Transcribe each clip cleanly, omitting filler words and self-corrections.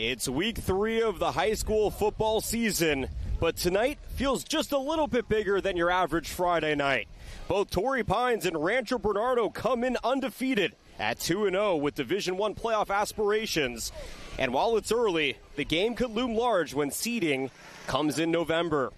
It's week 3 of the high school football season, but tonight feels just a little bit bigger than your average Friday night. Both Torrey Pines and Rancho Bernardo come in undefeated at 2-0 with Division I playoff aspirations. And while it's early, the game could loom large when seeding comes in November.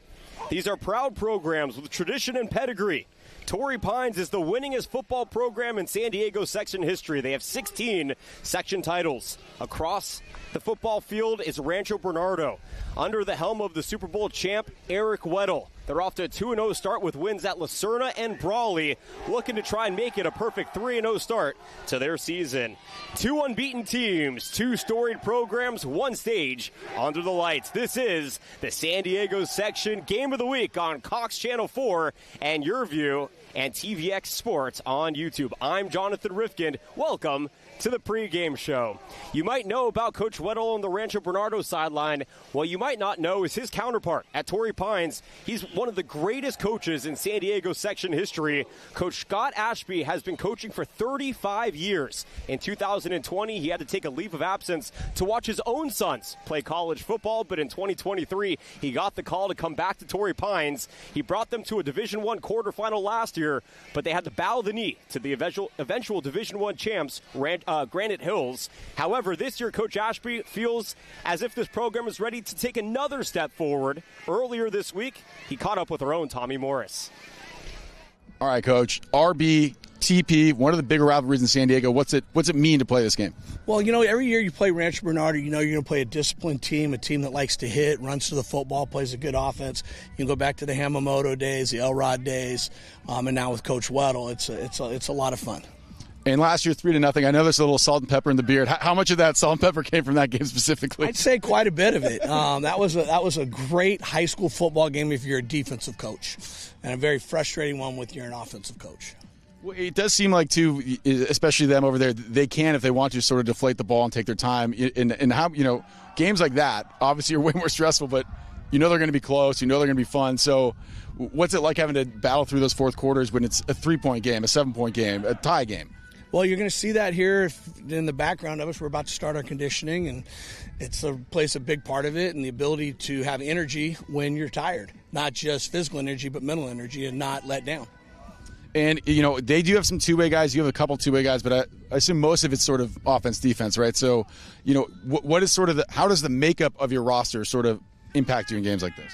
These are proud programs with tradition and pedigree. Torrey Pines is the winningest football program in San Diego section history. They have 16 section titles. Across the football field is Rancho Bernardo, under the helm of the Super Bowl champ, Eric Weddle. They're off to a 2-0 start with wins at Lacerna and Brawley, looking to try and make it a perfect 3-0 start to their season. 2 unbeaten teams, 2 storied programs, 1 stage under the lights. This is the San Diego section game of the week on Cox Channel 4 and YurView and TVX Sports on YouTube. I'm Jonathan Rifkind. Welcome to the pregame show. You might know about Coach Weddle on the Rancho Bernardo sideline. What you might not know is his counterpart at Torrey Pines. He's one of the greatest coaches in San Diego section history. Coach Scott Ashby has been coaching for 35 years. In 2020, he had to take a leave of absence to watch his own sons play college football, but in 2023, he got the call to come back to Torrey Pines. He brought them to a Division I quarterfinal last year, but they had to bow the knee to the eventual Division I champs, Granite Hills. However, this year, Coach Ashby feels as if this program is ready to take another step forward. Earlier this week, he caught up with our own Tommy Morris. All right, Coach. RB, TP, one of the bigger rivalries in San Diego. What's it mean to play this game? Well, every year you play Rancho Bernardo, you're going to play a disciplined team, a team that likes to hit, runs to the football, plays a good offense. You can go back to the Hamamoto days, the Elrod days, and now with Coach Weddle, it's a lot of fun. And last year, 3-0. I know there's a little salt and pepper in the beard. How much of that salt and pepper came from that game specifically? I'd say quite a bit of it. That was a great high school football game if you're a defensive coach, and a very frustrating one if you're an offensive coach. Well, it does seem like, too, especially them over there, they can, if they want to, sort of deflate the ball and take their time. And how, games like that obviously are way more stressful, but they're going to be close. They're going to be fun. So what's it like having to battle through those fourth quarters when it's a 3-point game, a 7-point game, a tie game? Well, you're going to see that here in the background of us. We're about to start our conditioning, and plays a big part of it, and the ability to have energy when you're tired. Not just physical energy, but mental energy, and not let down. And, they do have some two-way guys. You have a couple two-way guys, but I assume most of it's sort of offense-defense, right? So, what is sort of how does the makeup of your roster sort of impact you in games like this?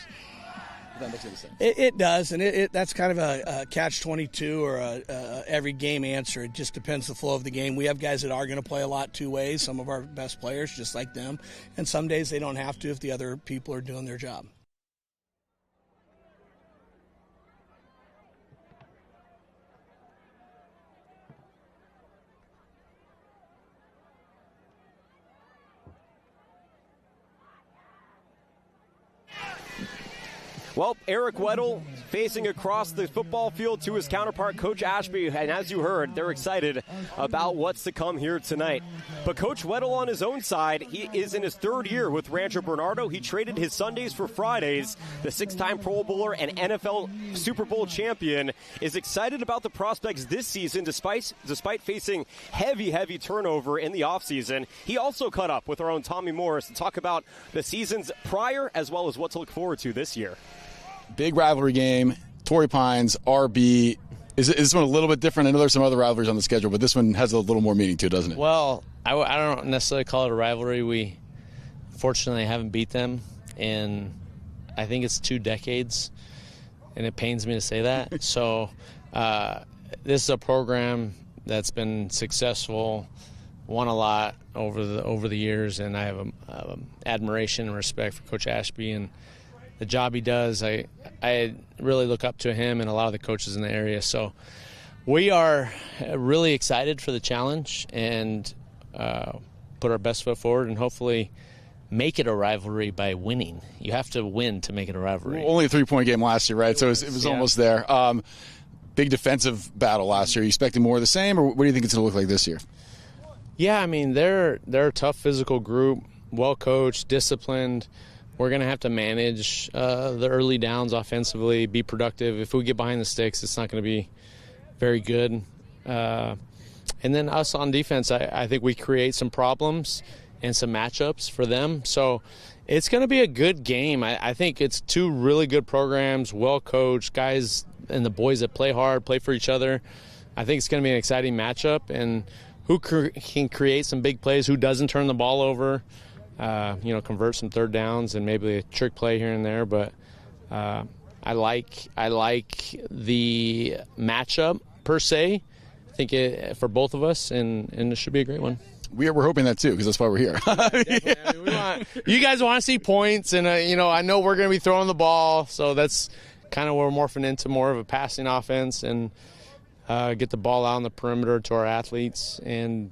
That makes any sense. It does, and that's kind of a catch-22 or a every game answer. It just depends the flow of the game. We have guys that are going to play a lot two ways, some of our best players, just like them, and some days they don't have to if the other people are doing their job. Well, Eric Weddle facing across the football field to his counterpart, Coach Ashby, and as you heard, they're excited about what's to come here tonight. But Coach Weddle on his own side, he is in his 3rd year with Rancho Bernardo. He traded his Sundays for Fridays. The 6-time Pro Bowler and NFL Super Bowl champion is excited about the prospects this season despite facing heavy turnover in the offseason. He also caught up with our own Tommy Morris to talk about the seasons prior as well as what to look forward to this year. Big rivalry game, Torrey Pines, RB. Is this one a little bit different? I know there's some other rivalries on the schedule, but this one has a little more meaning to it, doesn't it? Well, I don't necessarily call it a rivalry. We fortunately haven't beat them in, I think it's 2 decades, and it pains me to say that. So this is a program that's been successful, won a lot over the years, and I have admiration and respect for Coach Ashby and the job he does. I really look up to him and a lot of the coaches in the area. So we are really excited for the challenge and put our best foot forward and hopefully make it a rivalry by winning. You have to win to make it a rivalry. Only a 3-point game last year, right? So it was almost there. Big defensive battle last year. Are you expecting more of the same, or what do you think it's going to look like this year? Yeah, I mean, they're a tough physical group, well-coached, disciplined. We're going to have to manage the early downs offensively, be productive. If we get behind the sticks, it's not going to be very good. And then us on defense, I think we create some problems, and some matchups for them. So it's going to be a good game. I think it's two really good programs, well coached guys, and the boys that play hard, play for each other. I think it's going to be an exciting matchup, and who can create some big plays, who doesn't turn the ball over, convert some third downs and maybe a trick play here and there. But I like the matchup per se. I think for both of us, and it should be a great one. We're hoping that too, because that's why we're here. I mean, you guys want to see points, and I know we're going to be throwing the ball, so that's kind of where we're morphing into more of a passing offense and get the ball out on the perimeter to our athletes, and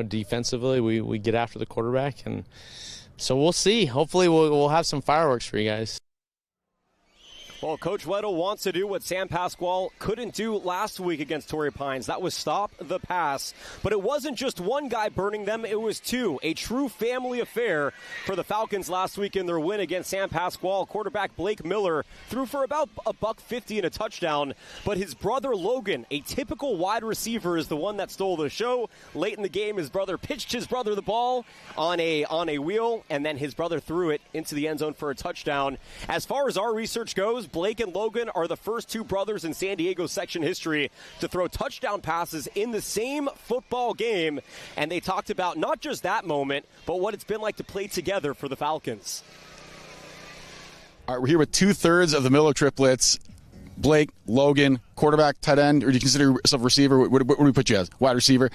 defensively we get after the quarterback, and so we'll see. Hopefully we'll have some fireworks for you guys. Well, Coach Weddle wants to do what San Pasquale couldn't do last week against Torrey Pines. That was stop the pass. But it wasn't just one guy burning them, it was two. A true family affair for the Falcons last week in their win against San Pasquale. Quarterback Blake Miller threw for about $150 and a touchdown. But his brother Logan, a typical wide receiver, is the one that stole the show. Late in the game, his brother pitched his brother the ball on a wheel, and then his brother threw it into the end zone for a touchdown. As far as our research goes, Blake and Logan are the first two brothers in San Diego section history to throw touchdown passes in the same football game. And they talked about not just that moment, but what it's been like to play together for the Falcons. All right, we're here with 2/3 of the Miller triplets. Blake, Logan, quarterback, tight end, or do you consider yourself a receiver? What do we put you as? Wide receiver.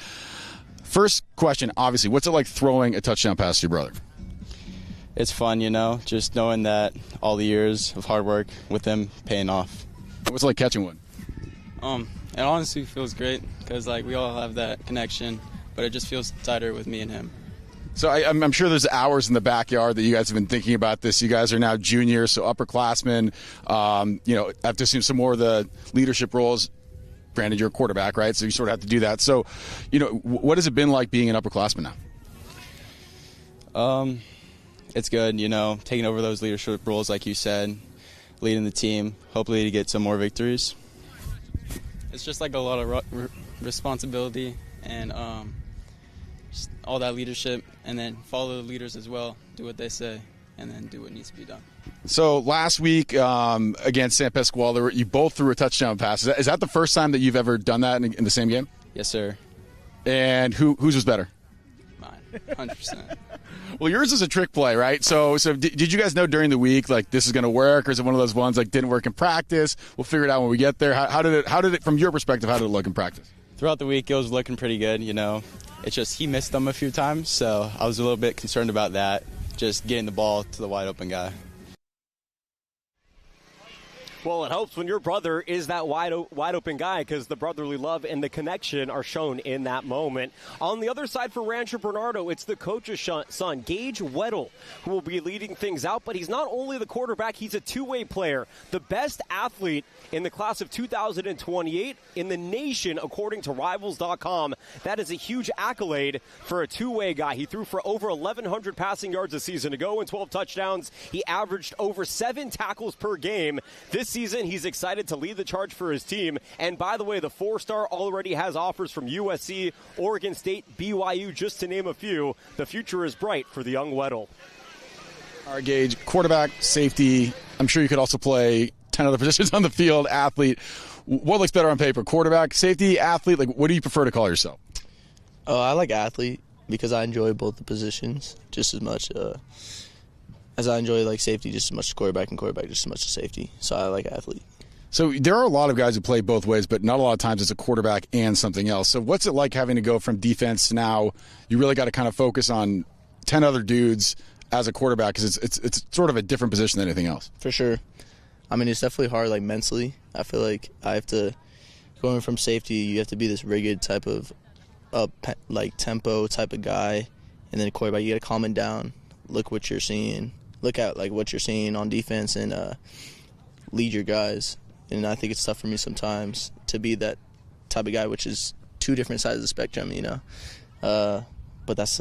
First question, obviously, what's it like throwing a touchdown pass to your brother? It's fun, just knowing that all the years of hard work with him paying off. What's it like catching one? It honestly feels great because we all have that connection, but it just feels tighter with me and him. So I'm sure there's hours in the backyard that you guys have been thinking about this. You guys are now juniors, so upperclassmen. I have to assume some more of the leadership roles. Granted, you're a quarterback, right? So you sort of have to do that. So, what has it been like being an upperclassman now? It's good, taking over those leadership roles, like you said, leading the team, hopefully to get some more victories. It's just a lot of responsibility and just all that leadership, and then follow the leaders as well, do what they say, and then do what needs to be done. So last week against San Pasquale, you both threw a touchdown pass. Is that the first time that you've ever done that in the same game? Yes, sir. And whose was better? Mine, 100%. Well, yours is a trick play, right? So did you guys know during the week this is going to work, or is it one of those ones didn't work in practice? We'll figure it out when we get there. How did it from your perspective? How did it look in practice? Throughout the week, it was looking pretty good. It's just he missed them a few times, so I was a little bit concerned about that. Just getting the ball to the wide open guy. Well, it helps when your brother is that wide open guy, because the brotherly love and the connection are shown in that moment. On the other side for Rancho Bernardo, it's the coach's son, Gage Weddle, who will be leading things out. But he's not only the quarterback, he's a two-way player. The best athlete in the class of 2028 in the nation, according to Rivals.com. That is a huge accolade for a two-way guy. He threw for over 1,100 passing yards a season ago and 12 touchdowns. He averaged over 7 tackles per game. This season, he's excited to lead the charge for his team. And by the way, the 4-star already has offers from USC, Oregon State, BYU, just to name a few. The future is bright for the young Weddle. All right, Gage, quarterback, safety. I'm sure you could also play 10 other positions on the field, athlete. What looks better on paper, quarterback, safety, athlete? What do you prefer to call yourself? I like athlete because I enjoy both the positions just as much as I enjoy safety just as much as quarterback, and quarterback just as much as safety. So I like athlete. So there are a lot of guys who play both ways, but not a lot of times it's a quarterback and something else. So what's it like having to go from defense to now you really got to kind of focus on 10 other dudes as a quarterback, because it's sort of a different position than anything else? For sure. I mean, it's definitely hard mentally. I feel like I have to, going from safety, you have to be this rigid type of tempo type of guy, and then a quarterback, you got to calm it down, look what you're seeing. Look at what you're seeing on defense and lead your guys. And I think it's tough for me sometimes to be that type of guy, which is two different sides of the spectrum, But that's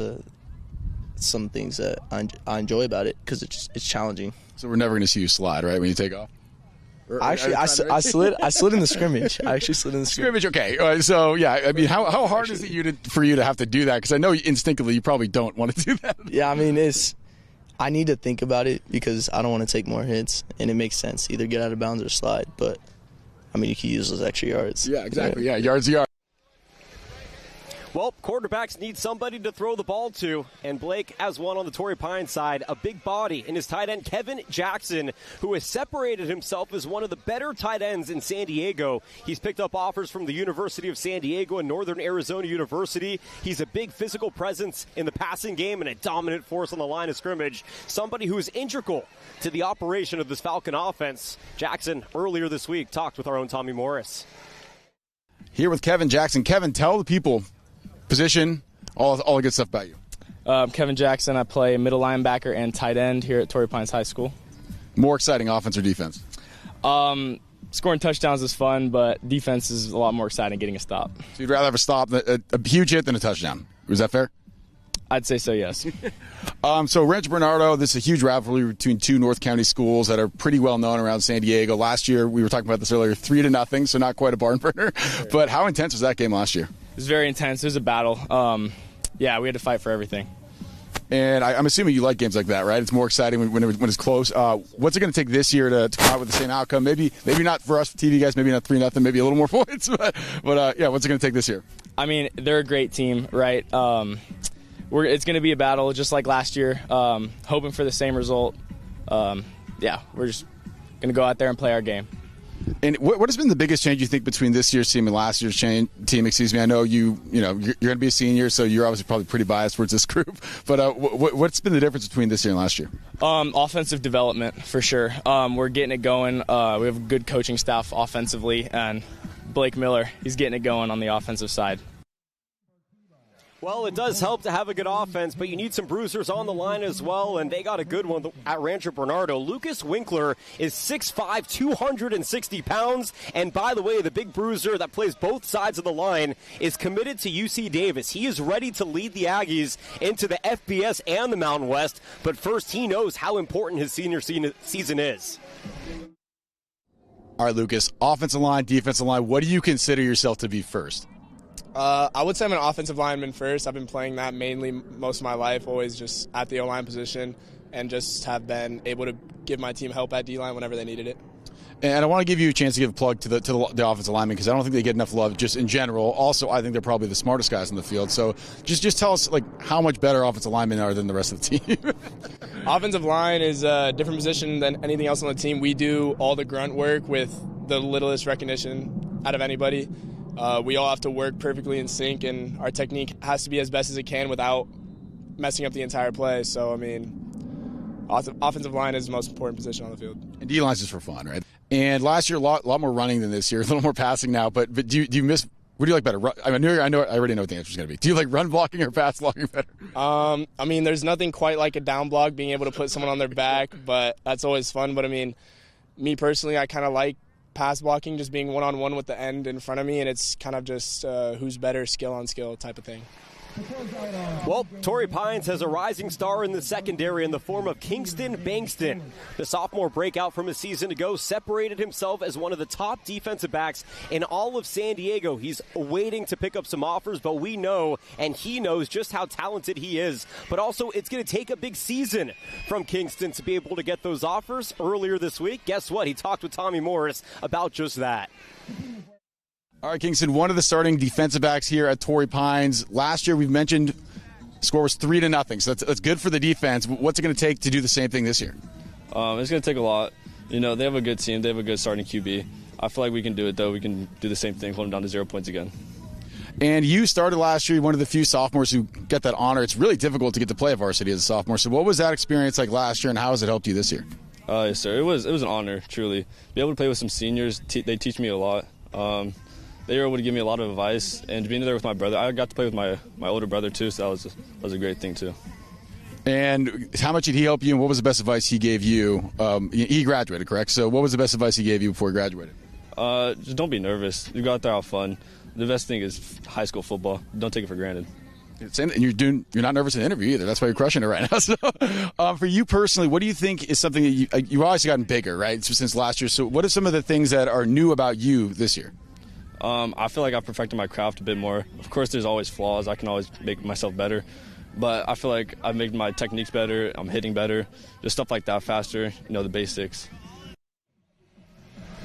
some things that I enjoy about it because it's challenging. So we're never going to see you slide, right, when you take off? Actually, I slid in the scrimmage. I actually slid in the scrimmage. Okay, so yeah, I mean, how hard is it for you to have to do that? Because I know instinctively you probably don't want to do that. Yeah, I mean, I need to think about it because I don't want to take more hits, and it makes sense either get out of bounds or slide. But I mean, you can use those extra yards. Yeah, exactly. Yeah, yards. Well, quarterbacks need somebody to throw the ball to, and Blake has one on the Torrey Pines side, a big body in his tight end, Kevin Jackson, who has separated himself as one of the better tight ends in San Diego. He's picked up offers from the University of San Diego and Northern Arizona University. He's a big physical presence in the passing game and a dominant force on the line of scrimmage, somebody who is integral to the operation of this Falcon offense. Jackson, earlier this week, talked with our own Tommy Morris. Here with Kevin Jackson. Kevin, tell the people position, all the good stuff about you. Kevin Jackson. I play middle linebacker and tight end here at Torrey Pines High School. More exciting, offense or defense? Scoring touchdowns is fun, but defense is a lot more exciting, getting a stop. So you'd rather have a stop, a huge hit than a touchdown. Is that fair? I'd say so, yes. So Rancho Bernardo, this is a huge rivalry between two North County schools that are pretty well known around San Diego. Last year, we were talking about this earlier, 3-0, so not quite a barn burner. Sure. But how intense was that game last year? It was very intense. It was a battle. Yeah, we had to fight for everything. And I'm assuming you like games like that, right? It's more exciting when it's close. What's it going to take this year to come out with the same outcome? Maybe not for us TV guys, maybe not 3-0, maybe a little more points. But yeah, what's it going to take this year? I mean, they're a great team, right? It's going to be a battle just like last year, hoping for the same result. Yeah, we're just going to go out there and play our game. And what has been the biggest change you think between this year's team and last year's team? Excuse me. I know you're going to be a senior, so you're obviously probably pretty biased towards this group. But what's been the difference between this year and last year? Offensive development for sure. We're getting it going. We have a good coaching staff offensively, and Blake Miller, he's getting it going on the offensive side. Well, it does help to have a good offense, but you need some bruisers on the line as well, and they got a good one at Rancho Bernardo. Lucas Winkler is 6'5", 260 pounds, and by the way, the big bruiser that plays both sides of the line is committed to UC Davis. He is ready to lead the Aggies into the FBS and the Mountain West, but first he knows how important his senior season is. All right, Lucas, offensive line, defensive line, what do you consider yourself to be first? I would say I'm an offensive lineman first. I've been playing that mainly most of my life, always just at the O-line position, and just have been able to give my team help at D-line whenever they needed it. And I want to give you a chance to give a plug to the offensive linemen because I don't think they get enough love just in general. Also, I think they're probably the smartest guys in the field. So just tell us how much better offensive linemen are than the rest of the team. Offensive line is a different position than anything else on the team. We do all the grunt work with the littlest recognition out of anybody. We all have to work perfectly in sync, and our technique has to be as best as it can without messing up the entire play. So, I mean, offensive line is the most important position on the field. And D-line's just for fun, right? And last year, a lot more running than this year, a little more passing now. But do you miss? What do you like better? I already know what the answer is going to be. Do you like run blocking or pass blocking better? I mean, there's nothing quite like a down block, being able to put someone on their back, but that's always fun. But, I mean, me personally, I kind of like pass blocking, just being one-on-one with the end in front of me, and it's kind of just who's better skill on skill type of thing. Well, Torrey Pines has a rising star in the secondary in the form of Kingston Bankston. The sophomore breakout from a season ago separated himself as one of the top defensive backs in all of San Diego. He's waiting to pick up some offers, but we know, and he knows just how talented he is. But also, it's going to take a big season from Kingston to be able to get those offers. Earlier this week, guess what? He talked with Tommy Morris about just that. All right, Kingston, one of the starting defensive backs here at Torrey Pines. Last year, we've mentioned the score was 3-0, so that's good for the defense. What's it going to take to do the same thing this year? It's going to take a lot. They have a good team. They have a good starting QB. I feel like we can do it, though. We can do the same thing, hold them down to 0 points again. And you started last year, one of the few sophomores who get that honor. It's really difficult to get to play at varsity as a sophomore. So what was that experience like last year, and how has it helped you this year? Yes, sir. It was an honor, truly. Be able to play with some seniors, they teach me a lot. They were able to give me a lot of advice, and being there with my brother, I got to play with my older brother too, so that was a great thing too. And how much did he help you, and what was the best advice he gave you? He graduated, correct? So what was the best advice he gave you before he graduated? Just don't be nervous. You go out there, have fun. The best thing is high school football. Don't take it for granted. And you're not nervous in the interview either. That's why you're crushing it right now. So, for you personally, what do you think is something that you've obviously gotten bigger, right, since last year? So what are some of the things that are new about you this year? I feel like I've perfected my craft a bit more. Of course, there's always flaws. I can always make myself better. But I feel like I've made my techniques better. I'm hitting better. Just stuff like that, faster, the basics.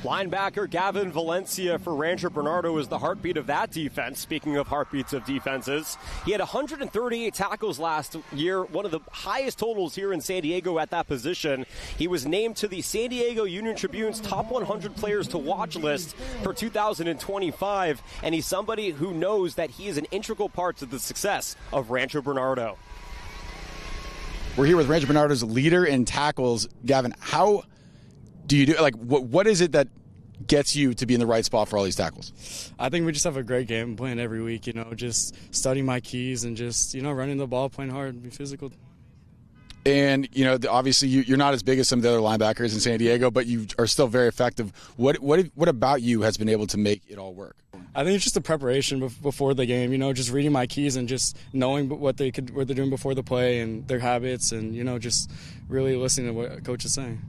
Linebacker Gavin Valencia for Rancho Bernardo is the heartbeat of that defense. Speaking of heartbeats of defenses, he had 138 tackles last year, one of the highest totals here in San Diego at that position. He was named to the San Diego Union Tribune's top 100 players to watch list for 2025, and he's somebody who knows that he is an integral part to the success of Rancho Bernardo. We're here with Rancho Bernardo's leader in tackles. Gavin, how do you do, what is it that gets you to be in the right spot for all these tackles? I think we just have a great game plan every week, just studying my keys and just, running the ball, playing hard, be physical. And, obviously you're not as big as some of the other linebackers in San Diego, but you are still very effective. What about you has been able to make it all work? I think it's just the preparation before the game, just reading my keys and just knowing what they're doing before the play and their habits and, just really listening to what coach is saying.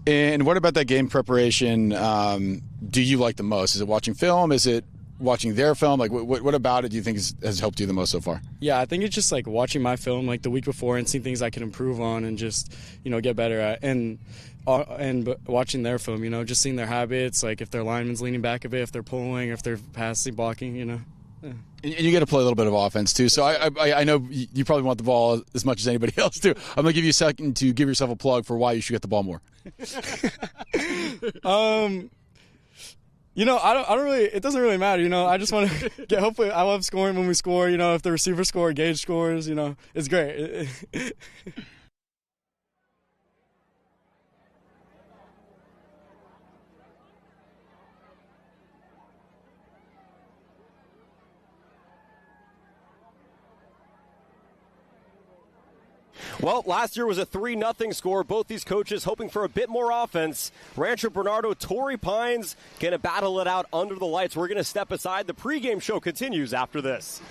And what about that game preparation do you like the most? Is it watching film? Is it watching their film? What about it do you think has helped you the most so far? Yeah, I think it's just watching my film the week before and seeing things I can improve on and just, get better at. And watching their film, just seeing their habits, if their lineman's leaning back a bit, if they're pulling, if they're passing, blocking, Yeah. And you get to play a little bit of offense, too. So I know you probably want the ball as much as anybody else, too. I'm going to give you a second to give yourself a plug for why you should get the ball more. I don't really, it doesn't really matter, I just want to get, hopefully I love scoring when we score, if the receiver score, Gage scores, it's great. Well, last year was a 3-0 score. Both these coaches hoping for a bit more offense. Rancho Bernardo, Torrey Pines going to battle it out under the lights. We're going to step aside. The pregame show continues after this.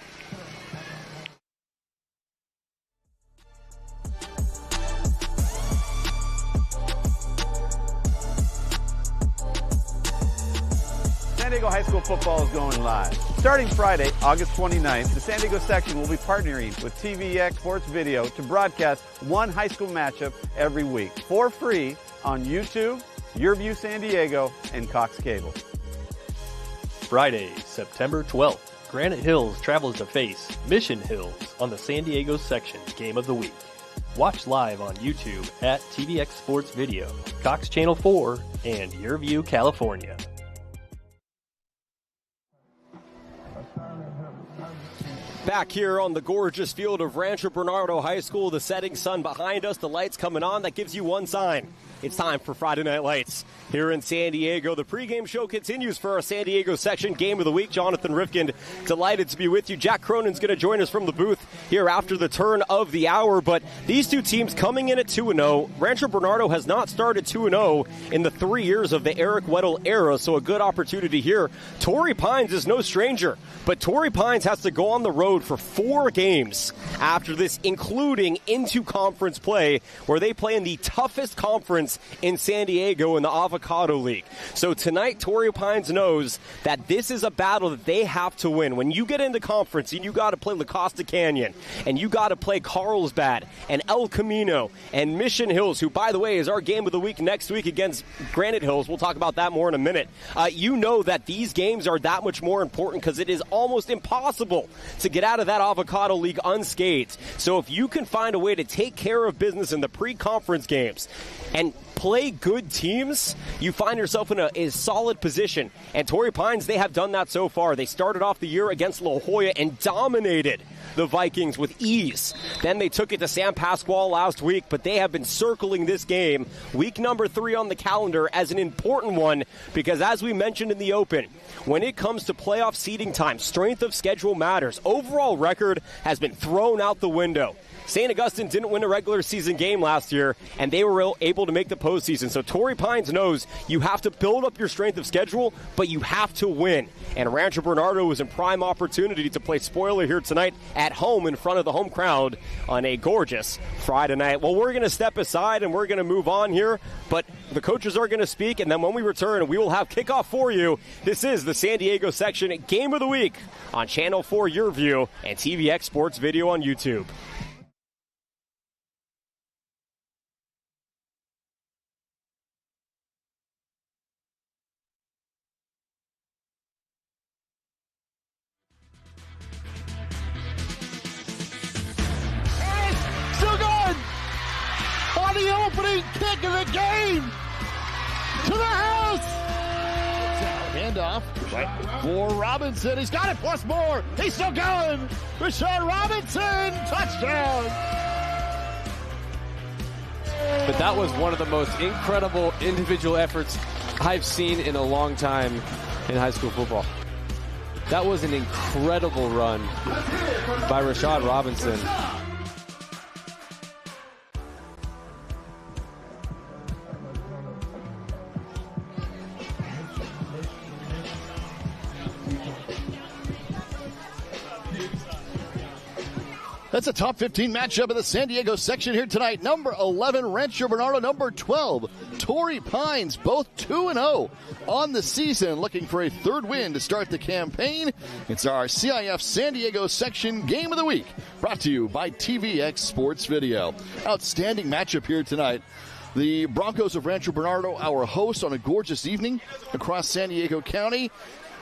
San Diego High School football is going live. Starting Friday, August 29th, the San Diego section will be partnering with TVX Sports Video to broadcast one high school matchup every week for free on YouTube, YurView San Diego, and Cox Cable. Friday, September 12th, Granite Hills travels to face Mission Hills on the San Diego section Game of the Week. Watch live on YouTube at TVX Sports Video, Cox Channel 4, and YurView California. Back here on the gorgeous field of Rancho Bernardo High School, the setting sun behind us, the lights coming on. That gives you one sign. It's time for Friday Night Lights. Here in San Diego, the pregame show continues for our San Diego section Game of the Week. Jonathan Rifkind, delighted to be with you. Jack Cronin's going to join us from the booth here after the turn of the hour. But these two teams coming in at 2-0. Rancho Bernardo has not started 2-0 in the 3 years of the Eric Weddle era, so a good opportunity here. Torrey Pines is no stranger, but Torrey Pines has to go on the road for 4 games after this, including into conference play, where they play in the toughest conference in San Diego in the Avocado League. So tonight, Torrey Pines knows that this is a battle that they have to win. When you get into conference and you got to play La Costa Canyon and you got to play Carlsbad and El Camino and Mission Hills, who, by the way, is our Game of the Week next week against Granite Hills. We'll talk about that more in a minute. You know that these games are that much more important because it is almost impossible to get out of that Avocado League unscathed. So if you can find a way to take care of business in the pre-conference games and play good teams, you find yourself in a solid position. And Torrey Pines, they have done that so far. They started off the year against La Jolla and dominated the Vikings with ease. Then they took it to San Pasqual last week, but they have been circling this game, week number 3 on the calendar, as an important one because, as we mentioned in the open, when it comes to playoff seeding time, strength of schedule matters. Overall record has been thrown out the window. St. Augustine didn't win a regular season game last year, and they were able to make the postseason. So Torrey Pines knows you have to build up your strength of schedule, but you have to win. And Rancho Bernardo is in prime opportunity to play spoiler here tonight at home in front of the home crowd on a gorgeous Friday night. Well, we're going to step aside and we're going to move on here, but the coaches are going to speak, and then when we return, we will have kickoff for you. This is the San Diego section Game of the Week on Channel 4 YurView and TVX Sports Video on YouTube. On the opening kick of the game to the house. Handoff for Robinson. He's got it plus more. He's still going. Rashad Robinson, touchdown. But that was one of the most incredible individual efforts I've seen in a long time in high school football. That was an incredible run by Rashad Robinson. That's a top 15 matchup in the San Diego section here tonight. Number 11, Rancho Bernardo. Number 12, Torrey Pines. Both 2-0 on the season, looking for a third win to start the campaign. It's our CIF San Diego section Game of the Week, brought to you by TVX Sports Video. Outstanding matchup here tonight. The Broncos of Rancho Bernardo, our host on a gorgeous evening across San Diego County,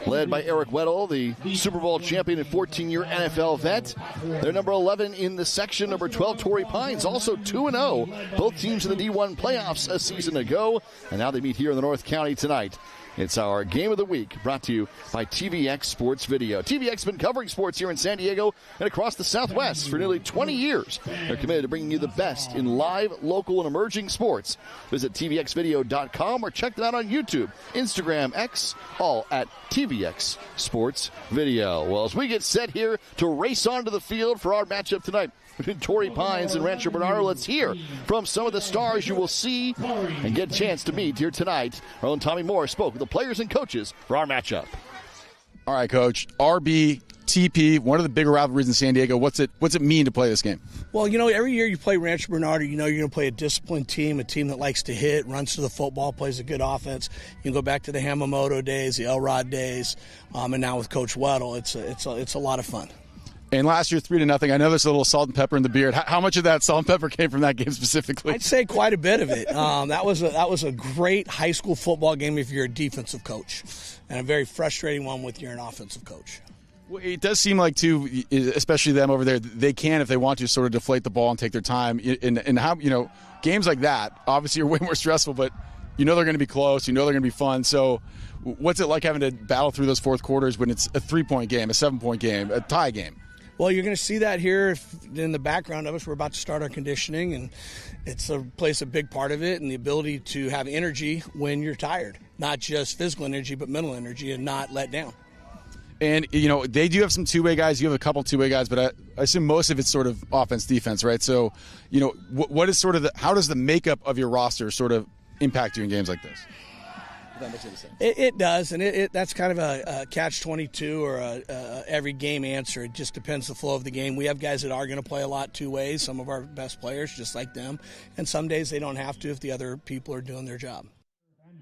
led by Eric Weddle, the Super Bowl champion and 14-year NFL vet. They're number 11 in the section. Number 12, Torrey Pines, also 2-0. Both teams in the D1 playoffs a season ago, and now they meet here in the North County tonight. It's our Game of the Week, brought to you by TVX Sports Video. TVX has been covering sports here in San Diego and across the Southwest for nearly 20 years. They're committed to bringing you the best in live, local, and emerging sports. Visit tvxvideo.com or check them out on YouTube, Instagram, X, all at TVX Sports Video. Well, as we get set here to race onto the field for our matchup tonight between Torrey Pines and Rancho Bernardo, let's hear from some of the stars you will see and get a chance to meet here tonight. Our own Tommy Moore spoke with the players and coaches for our matchup. All right, Coach. RB, TP, one of the bigger rivalries in San Diego. What's it mean to play this game? Well, every year you play Rancho Bernardo, you're going to play a disciplined team, a team that likes to hit, runs to the football, plays a good offense. You can go back to the Hamamoto days, the Elrod days, and now with Coach Weddle, it's a lot of fun. And last year, 3-0. I know there's a little salt and pepper in the beard. How much of that salt and pepper came from that game specifically? I'd say quite a bit of it. That was a great high school football game if you're a defensive coach, and a very frustrating one if you're an offensive coach. Well, it does seem like, too, especially them over there, they can, if they want to, sort of deflate the ball and take their time. And how, games like that obviously are way more stressful, but they're going to be close. They're going to be fun. So what's it like having to battle through those fourth quarters when it's a 3-point game, a 7-point game, a tie game? Well, you're going to see that here in the background of us. We're about to start our conditioning, and it's plays a big part of it, and the ability to have energy when you're tired. Not just physical energy, but mental energy, and not let down. And, they do have some two-way guys. You have a couple two-way guys, but I assume most of it's sort of offense, defense, right? So, what is sort of how does the makeup of your roster sort of impact you in games like this? It does, and that's kind of a catch-22 or a every game answer. It just depends the flow of the game. We have guys that are going to play a lot two ways, some of our best players, just like them, and some days they don't have to if the other people are doing their job.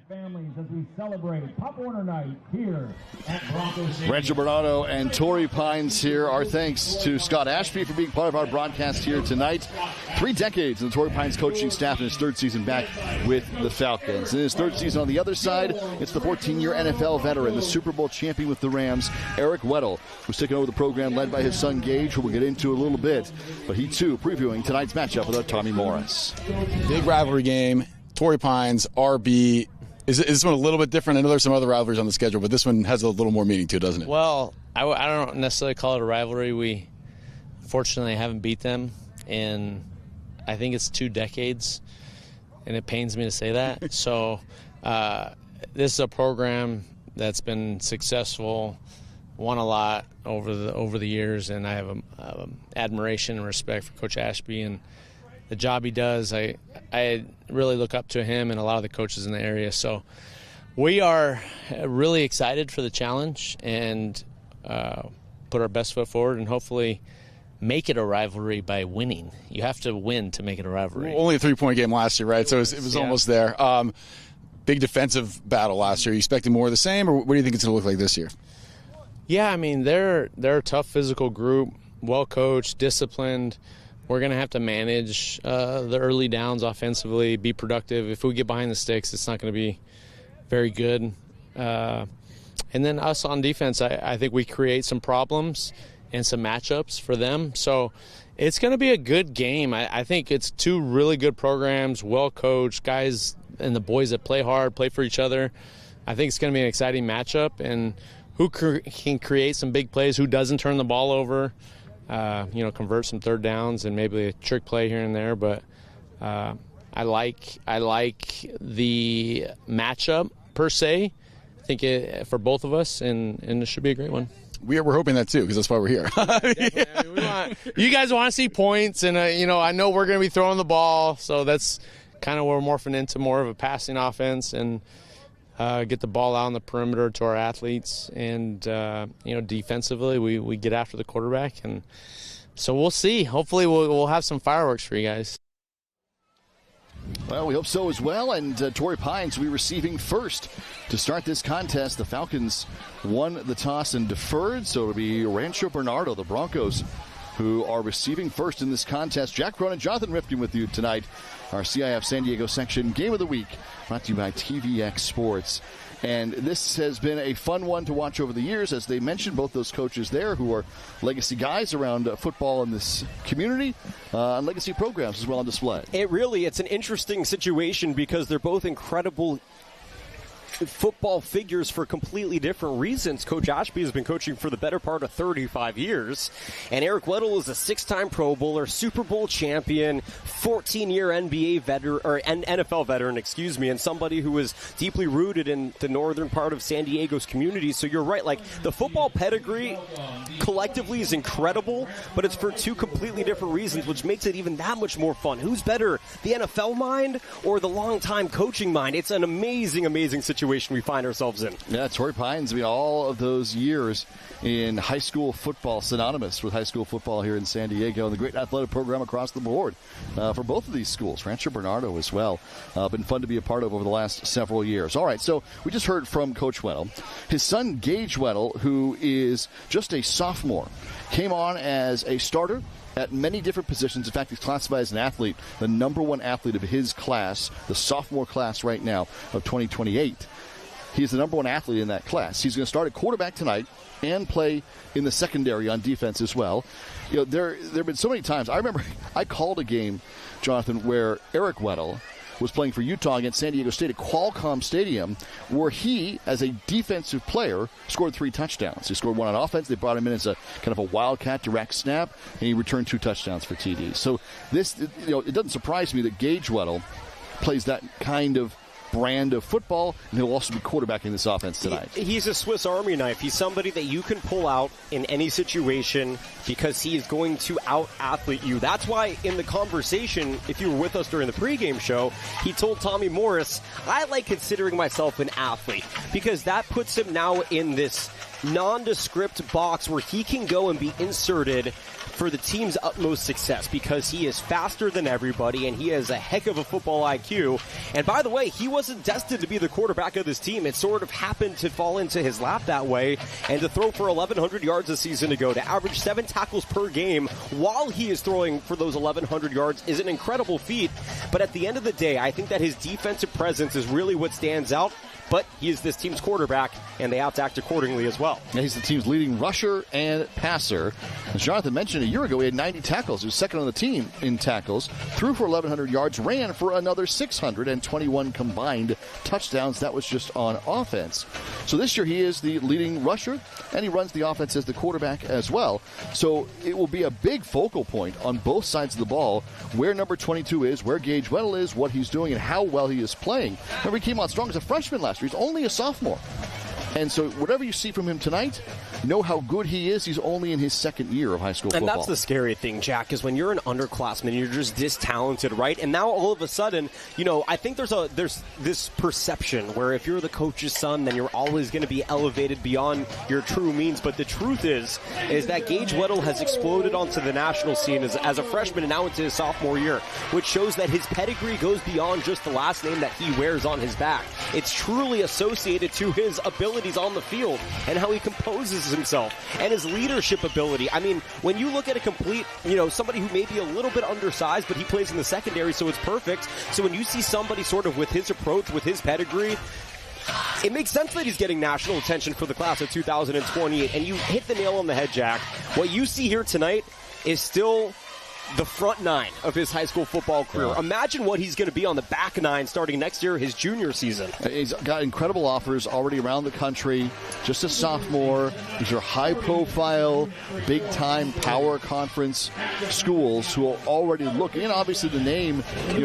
Families as we celebrate Pop Warner Night here at Broncos. Rancho Bernardo and Torrey Pines here. Our thanks to Scott Ashby for being part of our broadcast here tonight. 3 decades in the Torrey Pines coaching staff, in his 3rd season back with the Falcons. In his 3rd season on the other side, it's the 14-year NFL veteran, the Super Bowl champion with the Rams, Eric Weddle, who's taking over the program led by his son Gage, who we'll get into a little bit. But he too previewing tonight's matchup with our Tommy Morris. Big rivalry game. Torrey Pines, RB. Is this one a little bit different? I know there's some other rivalries on the schedule, but this one has a little more meaning to it, doesn't it? Well, I don't necessarily call it a rivalry. We fortunately haven't beat them, and I think it's 2 decades, and it pains me to say that. So this is a program that's been successful, won a lot over the years, and I have admiration and respect for Coach Ashby and the job he does. I really look up to him and a lot of the coaches in the area. So we are really excited for the challenge and put our best foot forward, and hopefully make it a rivalry by winning. You have to win to make it a rivalry. Only a 3-point game last year, right? So it was almost there. Big defensive battle last year. Are you expecting more of the same, or what do you think it's going to look like this year? Yeah, I mean, they're a tough physical group, well coached, disciplined. We're going to have to manage the early downs offensively, be productive. If we get behind the sticks, it's not going to be very good. And then us on defense, I think we create some problems and some matchups for them. So it's going to be a good game. I think it's two really good programs, well coached, guys and the boys that play hard, play for each other. I think it's going to be an exciting matchup. And who can create some big plays, who doesn't turn the ball over, convert some third downs and maybe a trick play here and there. But I like the matchup per se. I think for both of us, and it should be a great one. We're hoping that too, because that's why we're here. Yeah. I mean, you guys want to see points, and I know we're going to be throwing the ball, so that's kind of where we're morphing into more of a passing offense and get the ball out on the perimeter to our athletes, and defensively we get after the quarterback, and so we'll see. Hopefully we'll have some fireworks for you guys. Well, we hope so as well, and Torrey Pines will be receiving first to start this contest. The Falcons won the toss and deferred, so it'll be Rancho Bernardo, the Broncos, who are receiving first in this contest. Jack Cronin, Jonathan Rifkin with you tonight. Our CIF San Diego section Game of the Week, brought to you by TVX Sports. And this has been a fun one to watch over the years. As they mentioned, both those coaches there who are legacy guys around football in this community, and legacy programs as well on display. It's an interesting situation because they're both incredible football figures for completely different reasons. Coach Ashby has been coaching for the better part of 35 years, and Eric Weddle is a 6-time Pro Bowler, Super Bowl champion, 14-year NBA veteran, or NFL veteran, and somebody who is deeply rooted in the northern part of San Diego's community. So you're right, the football pedigree collectively is incredible, but it's for two completely different reasons, which makes it even that much more fun. Who's better, the NFL mind or the long-time coaching mind? It's an amazing, amazing situation we find ourselves in. Yeah, Torrey Pines, all of those years in high school football, synonymous with high school football here in San Diego, and the great athletic program across the board for both of these schools, Rancho Bernardo as well. Been fun to be a part of over the last several years. All right, so we just heard from Coach Weddle. His son, Gage Weddle, who is just a sophomore, came on as a starter at many different positions. In fact, he's classified as an athlete, the number one athlete of his class, the sophomore class right now of 2028. He's the number one athlete in that class. He's going to start at quarterback tonight and play in the secondary on defense as well. There have been so many times. I remember I called a game, Jonathan, where Eric Weddle was playing for Utah against San Diego State at Qualcomm Stadium, where he, as a defensive player, scored 3 touchdowns. He scored one on offense. They brought him in as a kind of a wildcat direct snap, and he returned 2 touchdowns for TD. So this, it doesn't surprise me that Gage Weddle plays that kind of brand of football, and he'll also be quarterbacking this offense tonight. He's a Swiss Army knife. He's somebody that you can pull out in any situation because he is going to out-athlete you. That's why in the conversation, if you were with us during the pregame show, he told Tommy Morris, I like considering myself an athlete because that puts him now in this nondescript box where he can go and be inserted for the team's utmost success because he is faster than everybody and he has a heck of a football IQ. And by the way, he wasn't destined to be the quarterback of this team. It sort of happened to fall into his lap that way, and to throw for 1,100 yards a season ago, to average 7 tackles per game while he is throwing for those 1,100 yards is an incredible feat. But at the end of the day, I think that his defensive presence is really what stands out. But he is this team's quarterback, and they have to act accordingly as well. Yeah, he's the team's leading rusher and passer. As Jonathan mentioned, a year ago, he had 90 tackles. He was second on the team in tackles, threw for 1,100 yards, ran for another 621 combined touchdowns. That was just on offense. So this year, he is the leading rusher, and he runs the offense as the quarterback as well. So it will be a big focal point on both sides of the ball, where number 22 is, where Gage Weddle is, what he's doing, and how well he is playing. Remember, he came on strong as a freshman last year. He's only a sophomore. And so whatever you see from him tonight, know how good he is. He's only in his second year of high school football. And that's the scary thing, Jack, is when you're an underclassman, you're just this talented, right? And now all of a sudden, I think there's this perception where if you're the coach's son, then you're always going to be elevated beyond your true means. But the truth is that Gage Weddle has exploded onto the national scene as a freshman and now into his sophomore year, which shows that his pedigree goes beyond just the last name that he wears on his back. It's truly associated to his abilities on the field and how he composes himself and his leadership ability. I mean, when you look at a complete, somebody who may be a little bit undersized, but he plays in the secondary, so it's perfect. So when you see somebody sort of with his approach, with his pedigree, it makes sense that he's getting national attention for the class of 2028. And you hit the nail on the head, Jack. What you see here tonight is still the front nine of his high school football career. Yeah. Imagine what he's going to be on the back nine starting next year, his junior season. He's got incredible offers already around the country. Just a sophomore. These are high-profile, big-time power conference schools who are already looking. And obviously the name,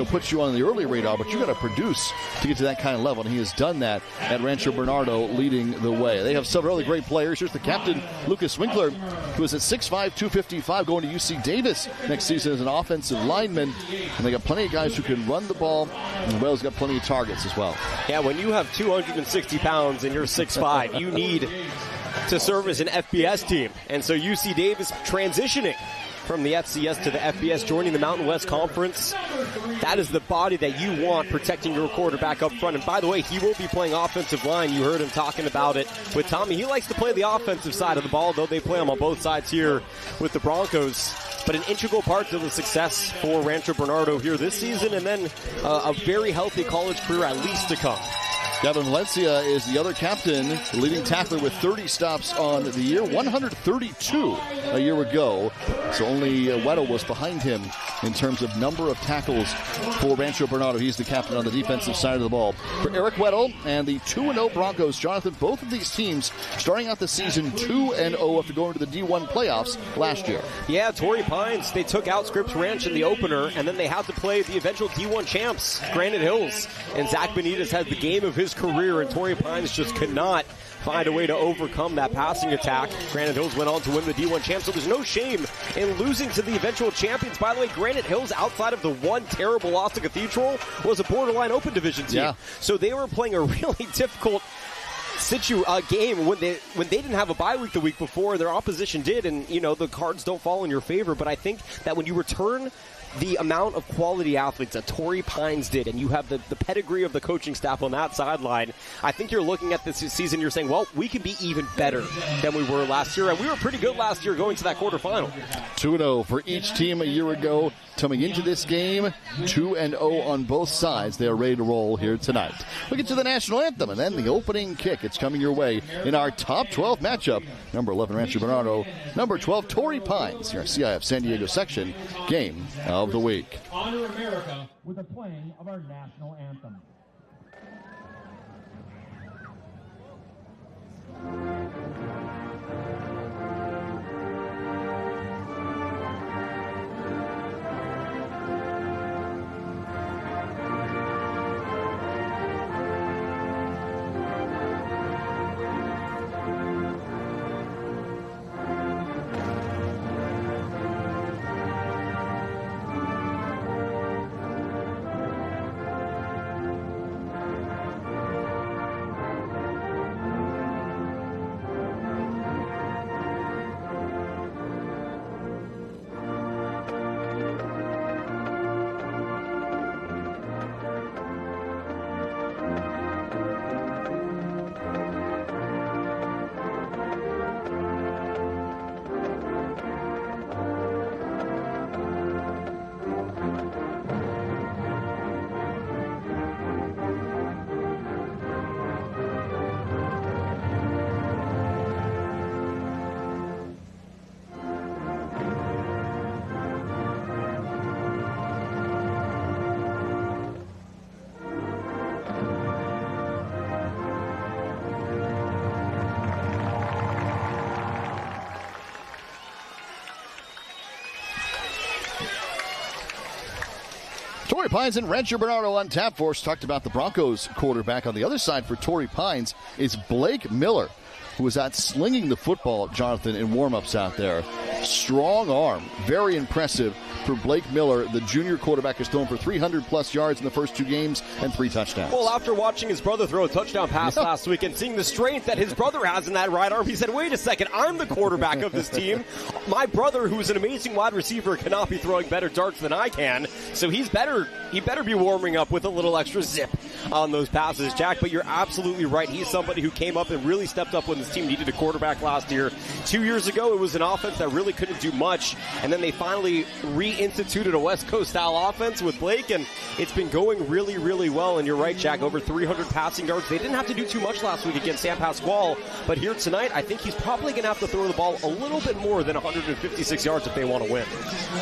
puts you on the early radar, but you got to produce to get to that kind of level. And he has done that at Rancho Bernardo, leading the way. They have several other great players. Here's the captain, Lucas Winkler, who is at 6'5", 255, going to UC Davis next season as an offensive lineman, and they got plenty of guys who can run the ball, and Wales got plenty of targets as well. Yeah, when you have 260 pounds and you're 6'5", you need to serve as an FBS team, and so UC Davis transitioning from the FCS to the FBS, joining the Mountain West Conference. That is the body that you want protecting your quarterback up front. And by the way, he will be playing offensive line. You heard him talking about it with Tommy. He likes to play the offensive side of the ball, though they play him on both sides here with the Broncos. But an integral part to the success for Rancho Bernardo here this season, and then a very healthy college career at least to come. Gavin Valencia is the other captain, leading tackler with 30 stops on the year, 132 a year ago. So only Weddle was behind him in terms of number of tackles for Rancho Bernardo. He's the captain on the defensive side of the ball. For Eric Weddle and the 2-0 Broncos, Jonathan, both of these teams starting out the season 2-0 after going to the D1 playoffs last year. Yeah, Torrey Pines, they took out Scripps Ranch in the opener, and then they had to play the eventual D1 champs, Granite Hills. And Zach Benitez had the game of his career, and Torrey Pines just could not find a way to overcome that passing attack. Granite Hills went on to win the D1 champ, so there's no shame in losing to the eventual champions. By the way, Granite Hills, outside of the one terrible loss to Cathedral, was a borderline open division team. Yeah. So they were playing a really difficult game when they didn't have a bye week the week before. Their opposition did, and the cards don't fall in your favor. But I think that when you return the amount of quality athletes that Torrey Pines did, and you have the pedigree of the coaching staff on that sideline, I think you're looking at this season, you're saying, well, we can be even better than we were last year, and we were pretty good last year going to that quarterfinal. 2-0 for each team a year ago. Coming into this game, 2-0 on both sides. They are ready to roll here tonight. We'll get to the national anthem and then the opening kick. It's coming your way in our top 12 matchup. Number 11, Rancho Bernardo. Number 12, Torrey Pines. Your CIF San Diego section game of the week. Honor America with the playing of our national anthem. Torrey Pines and Rancho Bernardo on tap for us. Talked about the Broncos quarterback. On the other side for Torrey Pines is Blake Miller, who was out slinging the football, Jonathan, in warm-ups out there. Strong arm. Very impressive for Blake Miller. The junior quarterback has thrown for 300-plus yards in the first 2 games and 3 touchdowns. Well, after watching his brother throw a touchdown pass last week and seeing the strength that his brother has in that right arm, he said, wait a second, I'm the quarterback of this team. My brother, who's an amazing wide receiver, cannot be throwing better darts than I can. So he better be warming up with a little extra zip on those passes, Jack. But you're absolutely right. He's somebody who came up and really stepped up when this team needed a quarterback last year. 2 years ago, it was an offense that really couldn't do much, and then they finally reinstituted a West Coast-style offense with Blake, and it's been going really, really well. And you're right, Jack, over 300 passing yards. They didn't have to do too much last week against San Pasqual, but here tonight, I think he's probably going to have to throw the ball a little bit more than 156 yards if they want to win.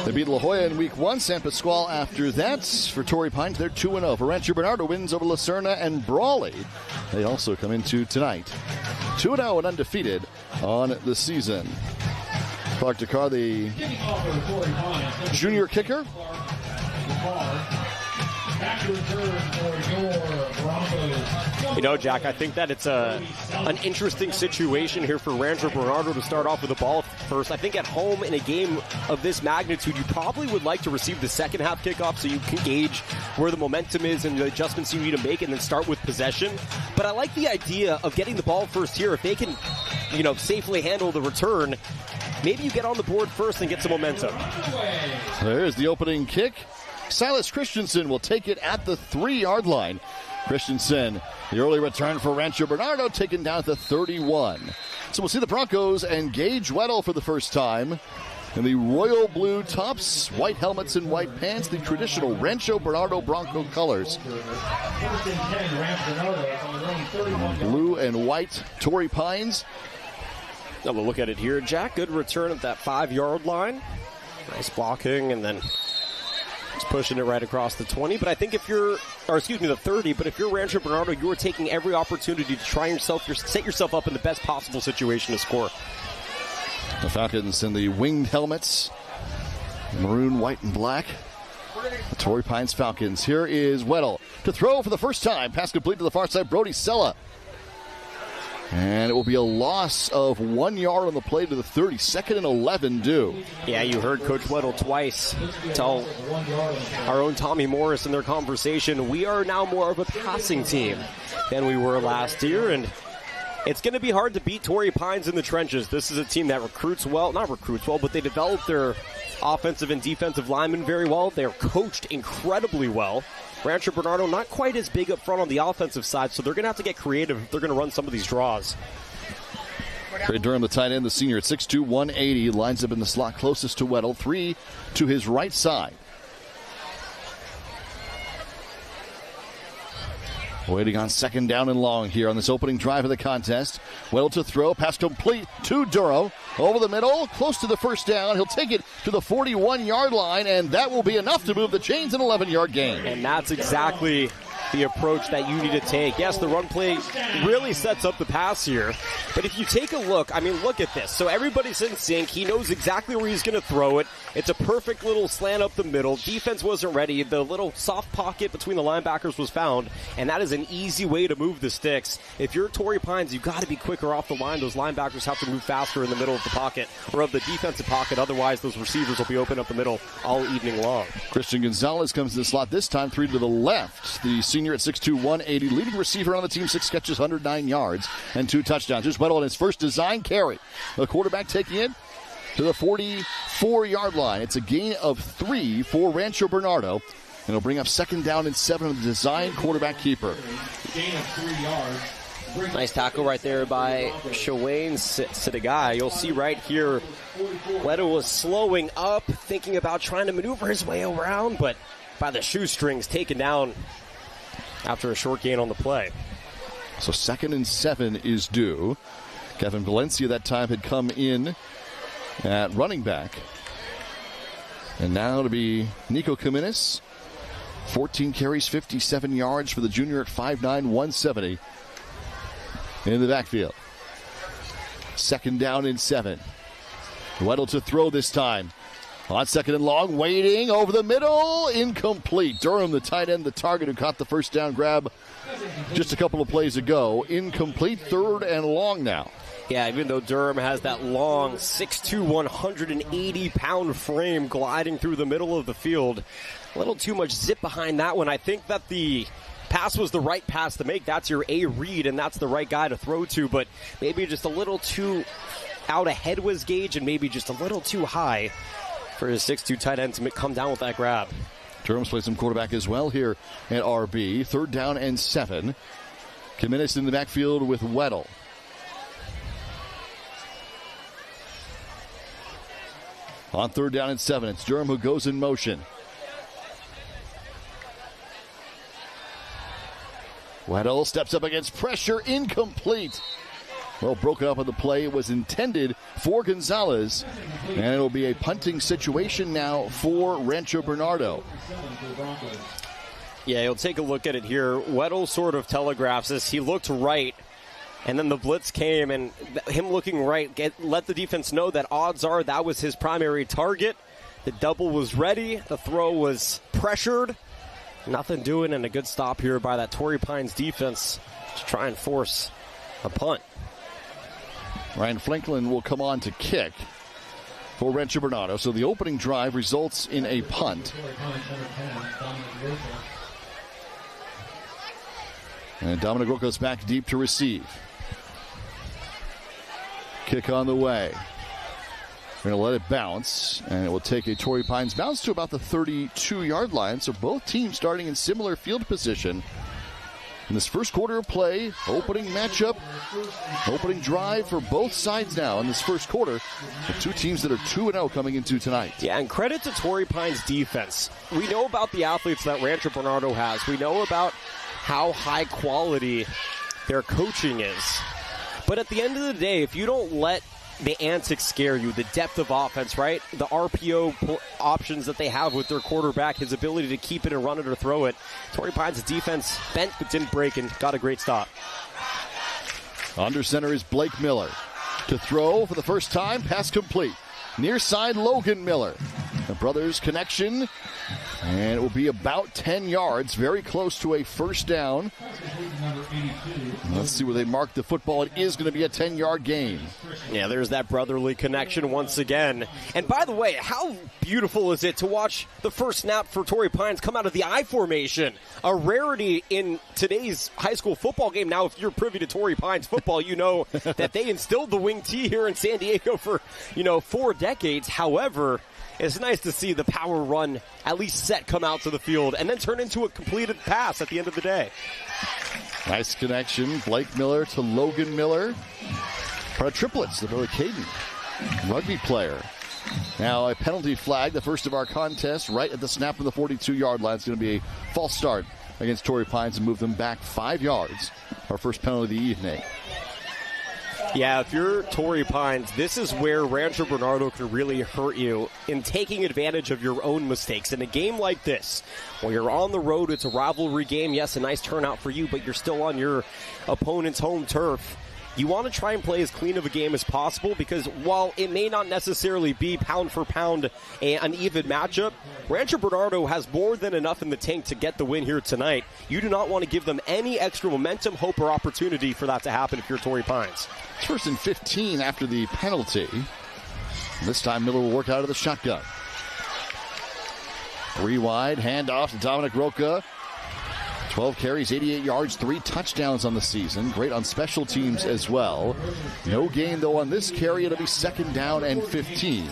They beat La Jolla in week 1. San Pasqual after that. For Torrey Pines, they're 2-0. For Rancho Bernardo, wins over Lucerna and Brawley. They also come into tonight 2-0 and undefeated on the season. Clark Dakar, the junior kicker. You know, Jack, I think that it's an interesting situation here for Rancho Bernardo to start off with the ball first. I think at home in a game of this magnitude, you probably would like to receive the second half kickoff so you can gauge where the momentum is and the adjustments you need to make and then start with possession. But I like the idea of getting the ball first here. If they can, safely handle the return, maybe you get on the board first and get some momentum. There's the opening kick. Silas Christensen will take it at the 3-yard line. Christensen, the early return for Rancho Bernardo, taken down at the 31. So we'll see the Broncos and Gage Weddle for the first time in the royal blue tops, white helmets and white pants, the traditional Rancho Bernardo Bronco colors. Blue and white Torrey Pines. Now we'll look at it here, Jack. Good return at that 5-yard line. Nice blocking, and then just pushing it right across the 20. But I think the 30. But if you're Rancho Bernardo, you are taking every opportunity to try set yourself up in the best possible situation to score. The Falcons in the winged helmets, maroon, white, and black. The Torrey Pines Falcons. Here is Weddle to throw for the first time. Pass complete to the far side. Brody Sella. And it will be a loss of 1 yard on the play to the 30. 2nd and 11 due. Yeah, you heard Coach Weddle twice tell our own Tommy Morris in their conversation, we are now more of a passing team than we were last year, and it's going to be hard to beat Torrey Pines in the trenches. This is a team that but they develop their offensive and defensive linemen very well. They're coached incredibly well. Rancho Bernardo not quite as big up front on the offensive side, so they're going to have to get creative if they're going to run some of these draws. Trey Durham, the tight end, the senior at 6'2", 180, lines up in the slot closest to Weddle, 3 to his right side. Waiting on 2nd down and long here on this opening drive of the contest. Weddle to throw, pass complete to Duro. Over the middle, close to the first down. He'll take it to the 41-yard line, and that will be enough to move the chains, an 11-yard gain. And that's exactly the approach that you need to take. Yes, the run play really sets up the pass here, but if you take a look, look at this. So everybody's in sync. He knows exactly where he's going to throw it. It's a perfect little slant up the middle. Defense wasn't ready. The little soft pocket between the linebackers was found, and that is an easy way to move the sticks. If you're Torrey Pines, you've got to be quicker off the line. Those linebackers have to move faster in the middle of the pocket or of the defensive pocket. Otherwise, those receivers will be open up the middle all evening long. Christian Gonzalez comes to the slot this time, 3 to the left. The senior at 6'2", 180, leading receiver on the team, 6 catches, 109 yards, and 2 touchdowns. Here's Weddle on his first design carry. The quarterback taking it to the 44-yard line. It's a gain of 3 for Rancho Bernardo, and it'll bring up 2nd down and 7 of the design quarterback keeper. Gain of 3 yards. Nice tackle right there by Shawayne Sidigai. You'll see right here, Weddle was slowing up, thinking about trying to maneuver his way around, but by the shoestrings, taken down after a short gain on the play. So 2nd and 7 is due. Kevin Valencia that time had come in at running back. And now to be Nico Kaminis. 14 carries, 57 yards for the junior at 5'9", 170 in the backfield. 2nd down and 7. Weddle to throw this time. On second and long, waiting over the middle, incomplete. Durham, the tight end, the target who caught the first down grab just a couple of plays ago. Incomplete, third and long now. Yeah, even though Durham has that long 6'2", 180-pound frame gliding through the middle of the field, a little too much zip behind that one. I think that the pass was the right pass to make. That's your A read, and that's the right guy to throw to, but maybe just a little too out ahead was Gage and maybe just a little too high for his 6'2" tight end to come down with that grab. Durham's played some quarterback as well here at RB. 3rd down and 7. Kaminis in the backfield with Weddle. On 3rd down and 7, it's Durham who goes in motion. Weddle steps up against pressure, incomplete. Well, broken up on the play. It was intended for Gonzalez, and it'll be a punting situation now for Rancho Bernardo. Yeah, you'll take a look at it here. Weddle sort of telegraphs this. He looked right, and then the blitz came, and him looking right let the defense know that odds are that was his primary target. The double was ready. The throw was pressured. Nothing doing, and a good stop here by that Torrey Pines defense to try and force a punt. Ryan Franklin will come on to kick for Rancho Bernardo. So the opening drive results in a punt. And Dominic Rocco's back deep to receive. Kick on the way. We're going to let it bounce, and it will take a Torrey Pines bounce to about the 32-yard line. So both teams starting in similar field position. In this first quarter of play, opening matchup, opening drive for both sides now in this first quarter. The two teams that are 2-0 coming into tonight. Yeah, and credit to Torrey Pines' defense. We know about the athletes that Rancho Bernardo has. We know about how high quality their coaching is. But at the end of the day, if you don't let the antics scare you, the depth of offense, right? The RPO options that they have with their quarterback, his ability to keep it and run it or throw it. Torrey Pines' defense bent but didn't break and got a great stop. Under center is Blake Miller. To throw for the first time, pass complete. Near side, Logan Miller. The brothers' connection, and it will be about 10 yards, very close to a first down. Let's see where they mark the football. It is going to be a 10-yard gain. Yeah, there's that brotherly connection once again. And by the way, how beautiful is it to watch the first snap for Torrey Pines come out of the I formation? A rarity in today's high school football game. Now, if you're privy to Torrey Pines football, you know that they instilled the wing T here in San Diego for, 4 decades. However, it's nice to see the power run at least set come out to the field and then turn into a completed pass at the end of the day. Nice connection. Blake Miller to Logan Miller. Part of triplets, the Billy Caden rugby player. Now a penalty flag, the first of our contest, right at the snap of the 42-yard line. It's going to be a false start against Torrey Pines and move them back 5 yards. Our first penalty of the evening. Yeah, if you're Torrey Pines, this is where Rancho Bernardo can really hurt you in taking advantage of your own mistakes. In a game like this, when you're on the road, it's a rivalry game. Yes, a nice turnout for you, but you're still on your opponent's home turf. You want to try and play as clean of a game as possible because while it may not necessarily be pound for pound an even matchup, Rancho Bernardo has more than enough in the tank to get the win here tonight. You do not want to give them any extra momentum, hope, or opportunity for that to happen if you're Torrey Pines. It's 1st and 15 after the penalty. This time Miller will work out of the shotgun. 3 wide, handoff to Dominic Rocca. 12 carries, 88 yards, 3 touchdowns on the season. Great on special teams as well. No gain, though, on this carry. It'll be 2nd down and 15.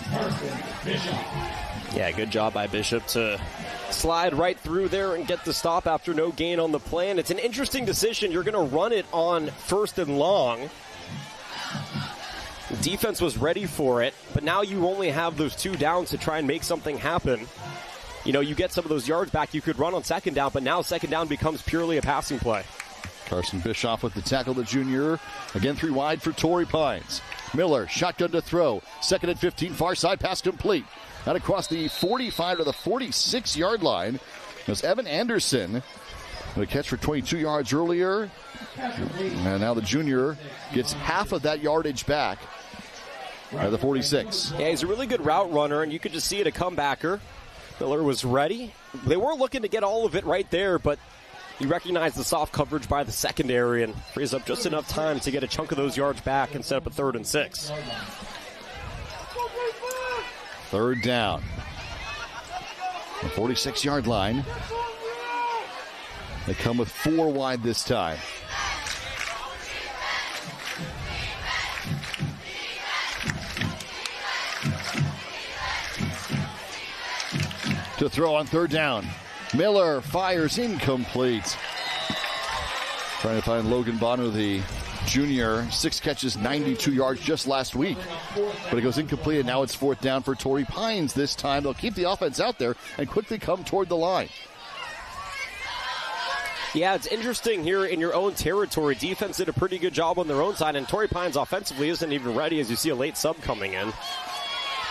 Yeah, good job by Bishop to slide right through there and get the stop after no gain on the play. And it's an interesting decision. You're going to run it on 1st and long. Defense was ready for it, but now you only have those 2 downs to try and make something happen. You get some of those yards back you could run on 2nd down, but now 2nd down becomes purely a passing play. Carson Bischoff with the tackle, the junior. Again, 3 wide for Torrey Pines. Miller, shotgun to throw. 2nd and 15, far side pass complete. Out across the 45 to the 46-yard line. There's Evan Anderson. The catch for 22 yards earlier. And now the junior gets half of that yardage back. at the 46. Yeah, he's a really good route runner, and you could just see it, a comebacker. Miller was ready. They weren't looking to get all of it right there, but you recognize the soft coverage by the secondary and frees up just enough time to get a chunk of those yards back and set up a 3rd and 6. 3rd down. The 46-yard line. They come with 4 wide this time. To throw on 3rd down. Miller fires incomplete. Trying to find Logan Bonner, the junior. 6 catches, 92 yards just last week. But it goes incomplete, and now it's 4th down for Torrey Pines this time. They'll keep the offense out there and quickly come toward the line. Yeah, it's interesting here in your own territory. Defense did a pretty good job on their own side, and Torrey Pines offensively isn't even ready as you see a late sub coming in.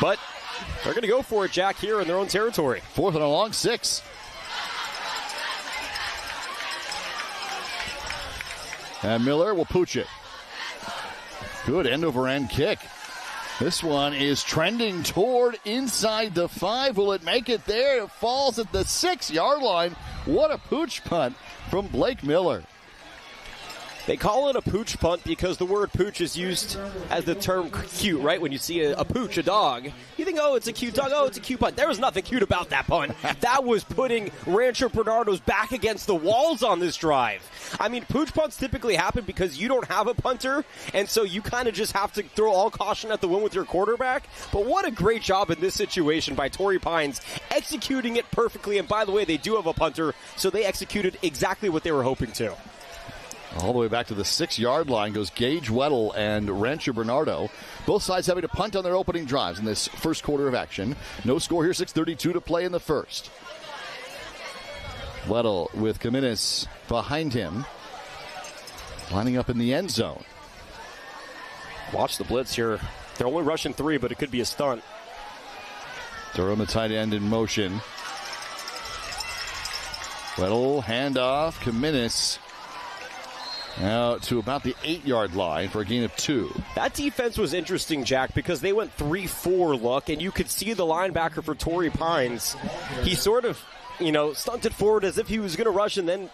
But they're going to go for it, Jack, here in their own territory. 4th and a long 6. And Miller will pooch it. Good end-over-end kick. This one is trending toward inside the 5. Will it make it there? It falls at the 6-yard line. What a pooch punt from Blake Miller. They call it a pooch punt because the word pooch is used as the term cute, right? When you see a pooch, a dog, you think, oh, it's a cute dog. Oh, it's a cute punt. There was nothing cute about that punt. That was putting Rancho Bernardo's back against the walls on this drive. I mean, pooch punts typically happen because you don't have a punter, and so you kind of just have to throw all caution at the wind with your quarterback. But what a great job in this situation by Torrey Pines, executing it perfectly. And by the way, they do have a punter, so they executed exactly what they were hoping to. All the way back to the 6-yard line goes Gage Weddle and Rancho Bernardo. Both sides having to punt on their opening drives in this first quarter of action. No score here, 6:32 to play in the first. Weddle with Kaminis behind him, lining up in the end zone. Watch the blitz here. They're only rushing 3, but it could be a stunt. Durham, the tight end, in motion. Weddle, handoff, Kaminis. Now to about the 8-yard line for a gain of 2. That defense was interesting, Jack, because they went 3-4 look, and you could see the linebacker for Torrey Pines. He sort of, stunted forward as if he was going to rush and then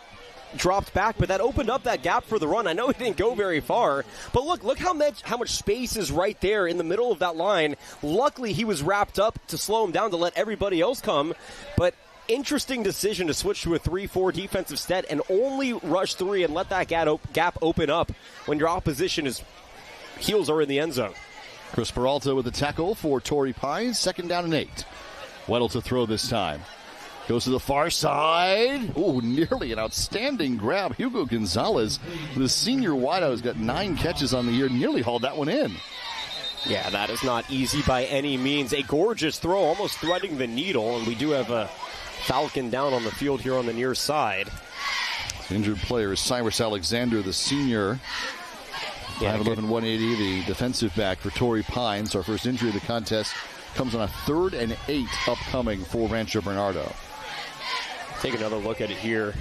dropped back, but that opened up that gap for the run. I know he didn't go very far, but look how much space is right there in the middle of that line. Luckily, he was wrapped up to slow him down to let everybody else come, but interesting decision to switch to a 3-4 defensive set and only rush 3 and let that gap open up when your opposition heels are in the end zone. Chris Peralta with the tackle for Torrey Pines. 2nd down and 8. Weddle to throw this time. Goes to the far side. Oh, nearly an outstanding grab. Hugo Gonzalez, the senior wideout, has got 9 catches on the year. Nearly hauled that one in. Yeah, that is not easy by any means. A gorgeous throw, almost threading the needle, and we do have a Falcon down on the field here on the near side. The injured player is Cyrus Alexander, the senior. 5'11", 180, the defensive back for Torrey Pines. Our first injury of the contest comes on a 3rd and 8 upcoming for Rancho Bernardo. Take another look at it here.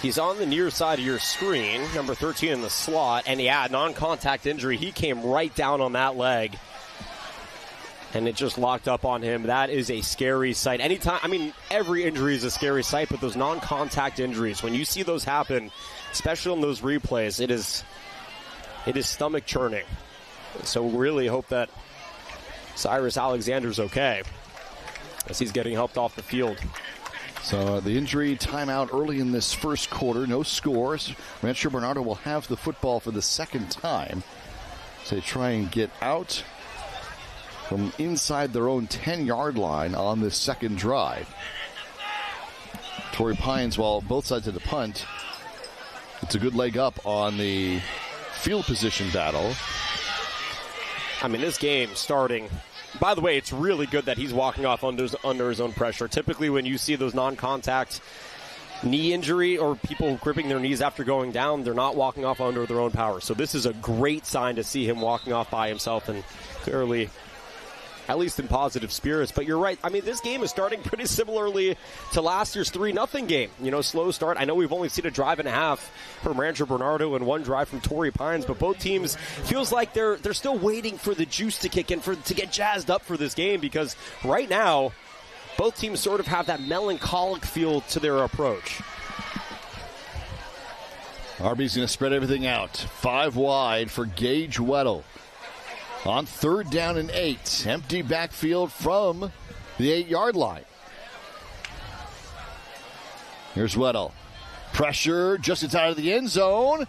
He's on the near side of your screen, number 13 in the slot, and non-contact injury. He came right down on that leg, and it just locked up on him. That is a scary sight. Every injury is a scary sight, but those non-contact injuries, when you see those happen, especially on those replays, it is stomach churning. So really hope that Cyrus Alexander's okay as he's getting helped off the field. So the injury timeout early in this first quarter. No scores. Rancho Bernardo will have the football for the 2nd time. So they try and get out from inside their own 10-yard line on this second drive. Torrey Pines, while both sides of the punt, it's a good leg up on the field position battle. This game starting. By the way, it's really good that he's walking off under his own pressure. Typically, when you see those non-contact knee injury or people gripping their knees after going down, they're not walking off under their own power. So this is a great sign to see him walking off by himself and clearly at least in positive spirits. But you're right. I mean, this game is starting pretty similarly to last year's 3-0 game. Slow start. I know we've only seen a drive and a half from Rancho Bernardo and one drive from Torrey Pines, but both teams feels like they're still waiting for the juice to kick in to get jazzed up for this game, because right now both teams sort of have that melancholic feel to their approach. RB's going to spread everything out. 5 wide for Gage Weddle. On 3rd down and 8. Empty backfield from the 8-yard line. Here's Weddle. Pressure just inside of the end zone.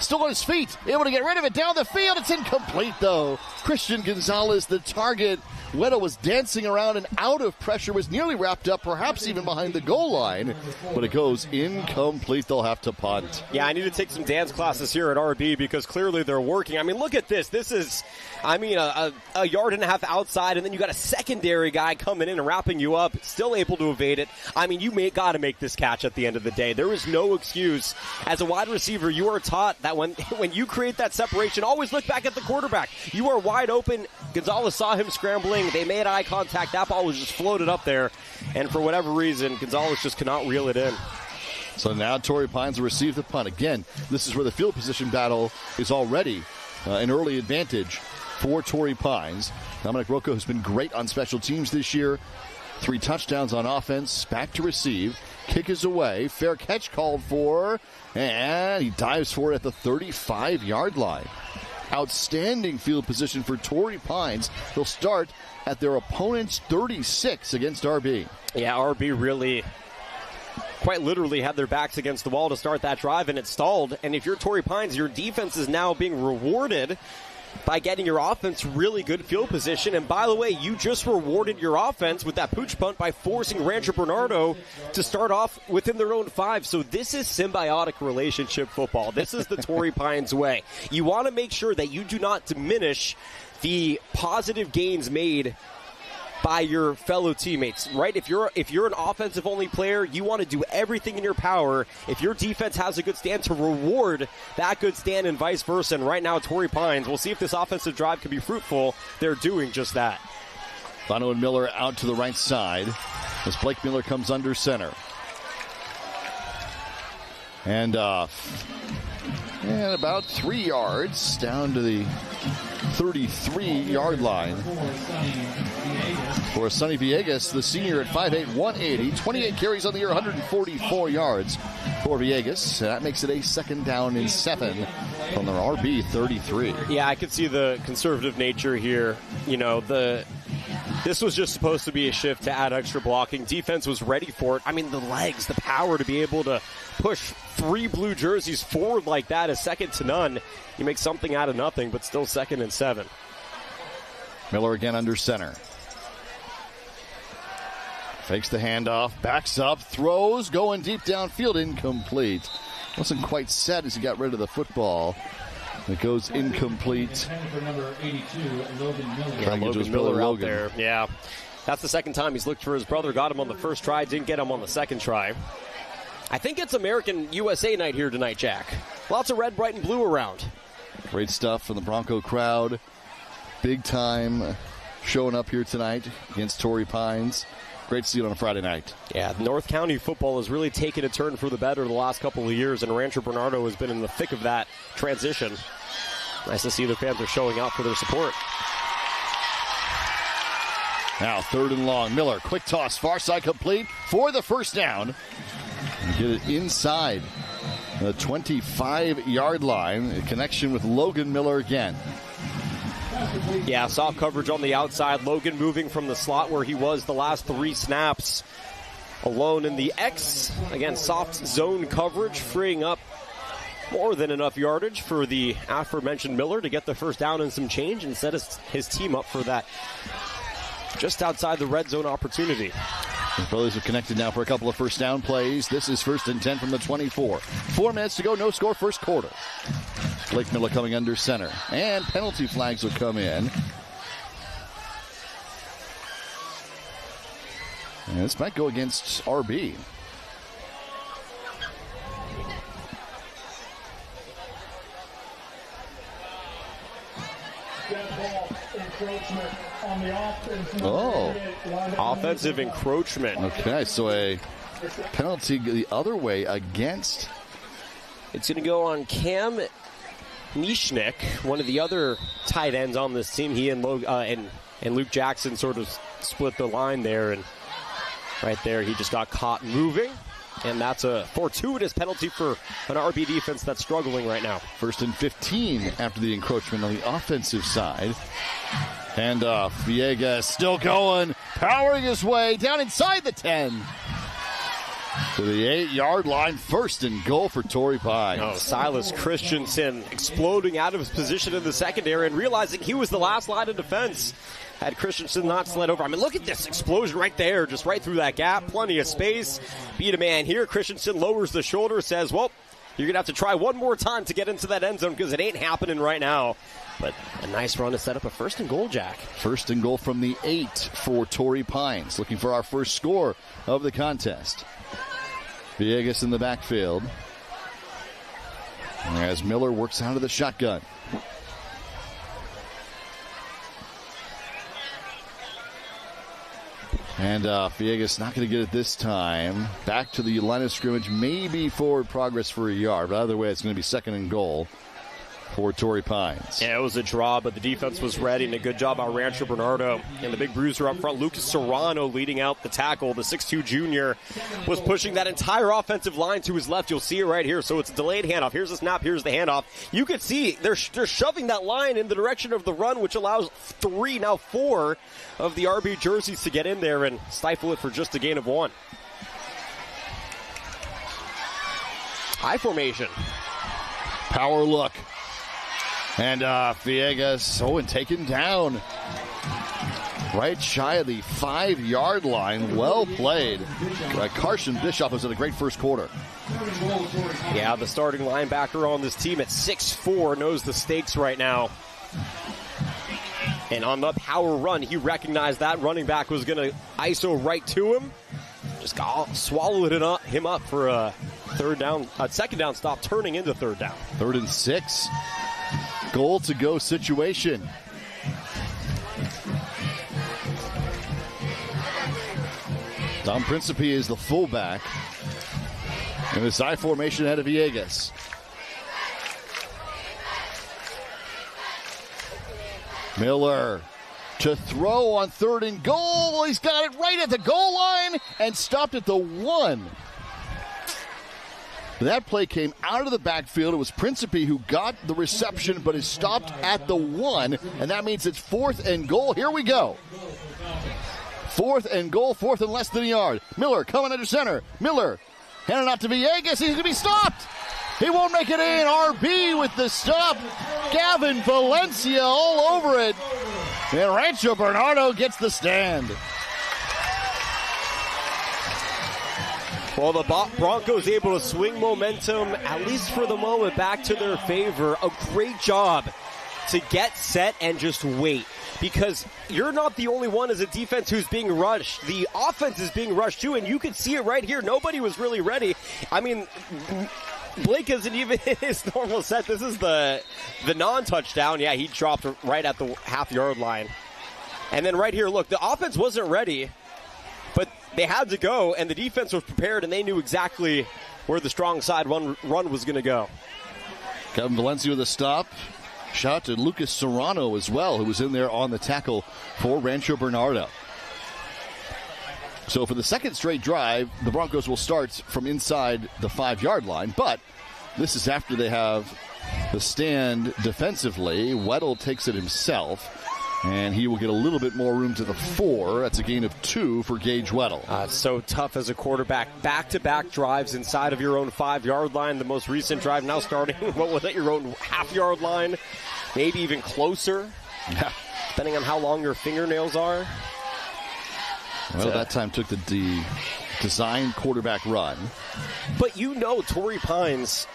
Still on his feet. Able to get rid of it down the field. It's incomplete, though. Christian Gonzalez, the target. Weddle was dancing around and out of pressure, was nearly wrapped up, perhaps even behind the goal line, but it goes incomplete. They'll have to punt. Yeah, I need to take some dance classes here at RB because clearly they're working. I mean, look at this. This is, a yard and a half outside, and then you got a secondary guy coming in and wrapping you up, still able to evade it. I mean, you got to make this catch at the end of the day. There is no excuse. As a wide receiver, you are taught that when you create that separation, always look back at the quarterback. You are wide open. Gonzalez saw him scrambling. They made eye contact. That ball was just floated up there. And for whatever reason, Gonzalez just cannot reel it in. So now Torrey Pines will receive the punt. Again, this is where the field position battle is already an early advantage for Torrey Pines. Dominic Rocco has been great on special teams this year. 3 touchdowns on offense. Back to receive. Kick is away. Fair catch called for. And he dives for it at the 35-yard line. Outstanding field position for Torrey Pines. They'll start at their opponent's 36 against RB. Yeah, RB really quite literally had their backs against the wall to start that drive, and it stalled. And if you're Torrey Pines, your defense is now being rewarded by getting your offense really good field position. And by the way, you just rewarded your offense with that pooch punt by forcing Rancho Bernardo to start off within their own 5. So this is symbiotic relationship football. This is the Torrey Pines way. You want to make sure that you do not diminish the positive gains made by your fellow teammates, right? If you're an offensive-only player, you want to do everything in your power. If your defense has a good stand, to reward that good stand and vice versa. And right now, Torrey Pines, we'll see if this offensive drive can be fruitful. They're doing just that. Bono and Miller out to the right side as Blake Miller comes under center. And about 3 yards down to the 33-yard line for Sonny Villegas, the senior at 5'8", 180, 28 carries on the year, 144 yards for Villegas. That makes it a 2nd down and 7 from their RB 33. Yeah, I could see the conservative nature here. This was just supposed to be a shift to add extra blocking. Defense was ready for it. I mean, the legs, the power to be able to push 3 blue jerseys forward like that is 2nd to none. You make something out of nothing, but still 2nd and 7. Miller again under center. Fakes the handoff, backs up, throws, going deep downfield, incomplete. Wasn't quite set as he got rid of the football. It goes incomplete. Logan Miller out there. Yeah, that's the 2nd time he's looked for his brother. Got him on the first try, didn't get him on the 2nd try. I think it's American USA night here tonight, Jack. Lots of red, white, and blue around. Great stuff from the Bronco crowd. Big time showing up here tonight against Torrey Pines. Great to see it on a Friday night. Yeah, North County football has really taken a turn for the better the last couple of years, and Rancho Bernardo has been in the thick of that transition. Nice to see the fans are showing out for their support. Now 3rd and long. Miller, quick toss, far side complete for the 1st down. And get it inside the 25-yard line. A connection with Logan Miller again. Yeah, soft coverage on the outside. Logan moving from the slot where he was the last 3 snaps. Alone in the X. Again, soft zone coverage, freeing up more than enough yardage for the aforementioned Miller to get the 1st down and some change and set his team up for that just outside the red zone opportunity. The brothers have connected now for a couple of 1st down plays. This is 1st and 10 from the 24. 4 minutes to go, no score, 1st quarter. Blake Miller coming under center. And penalty flags will come in. And this might go against RB. Oh. Offensive encroachment. Okay, so a penalty the other way against. It's going to go on Cam Nishnik, one of the other tight ends on this team. He and Luke Jackson sort of split the line there, and right there he just got caught moving. And that's a fortuitous penalty for an RB defense that's struggling right now. 1st and 15 after the encroachment on the offensive side. Handoff. Villegas still going, powering his way down inside the 10. To the 8-yard line. 1st and goal for Torrey Pines. Oh, Silas Christensen exploding out of his position in the secondary and realizing he was the last line of defense. Had Christensen not slid over. I mean, look at this explosion right there, just right through that gap. Plenty of space. Beat a man here. Christensen lowers the shoulder, says, well, you're going to have to try one more time to get into that end zone because it ain't happening right now. But a nice run to set up a 1st and goal, Jack. 1st and goal from the 8 for Torrey Pines. Looking for our first score of the contest. Villegas in the backfield. As Miller works out of the shotgun. And Villegas not going to get it this time. Back to the line of scrimmage. Maybe forward progress for a yard. But either way, it's going to be 2nd and goal for Torrey Pines. Yeah, it was a draw, but the defense was ready, and a good job by Rancho Bernardo. And the big bruiser up front, Lucas Serrano, leading out the tackle. The 6'2 junior was pushing that entire offensive line to his left. You'll see it right here. So it's a delayed handoff. Here's the snap. Here's the handoff. You can see they're shoving that line in the direction of the run, which allows 4 of the RB jerseys to get in there and stifle it for just a gain of 1. High formation. Power look. And Villegas, and taken down. Right shy of the 5-yard line. Well played. Carson Bischoff was in a great first quarter. Yeah, the starting linebacker on this team at 6'4" knows the stakes right now. And on the power run, he recognized that running back was going to ISO right to him. Just swallowed him up for a second down stop, turning into 3rd down. 3rd and 6. Goal to go situation. Dom Principe is the fullback. In the side formation ahead of Villegas. Miller to throw on 3rd and goal. He's got it right at the goal line and stopped at the 1. That play came out of the backfield. It was Principe who got the reception, but is stopped at the 1, and that means it's 4th and goal. Here we go. 4th and goal, 4th and less than a yard. Miller coming under center. Miller handing out to Villegas. He's going to be stopped. He won't make it in. RB with the stop. Gavin Valencia all over it. And Rancho Bernardo gets the stand. Well, the Broncos able to swing momentum, at least for the moment, back to their favor. A great job to get set and just wait. Because you're not the only one as a defense who's being rushed. The offense is being rushed too, and you can see it right here. Nobody was really ready. I mean, Blake isn't even in his normal set. This is the non-touchdown. Yeah, he dropped right at the half-yard line. And then right here, look, the offense wasn't ready, but they had to go, and the defense was prepared, and they knew exactly where the strong side run was going to go. Kevin Valencia with a stop. Shout out to Lucas Serrano as well, who was in there on the tackle for Rancho Bernardo. So for the second straight drive, the Broncos will start from inside the 5-yard line, but this is after they have the stand defensively. Weddle takes it himself, and he will get a little bit more room to the 4. That's a gain of 2 for Gage Weddle. It's so tough as a quarterback. Back-to-back drives inside of your own 5-yard line. The most recent drive now starting, what was it, your own half-yard line? Maybe even closer, depending on how long your fingernails are. Well, that time took the design quarterback run. But you know Torrey Pines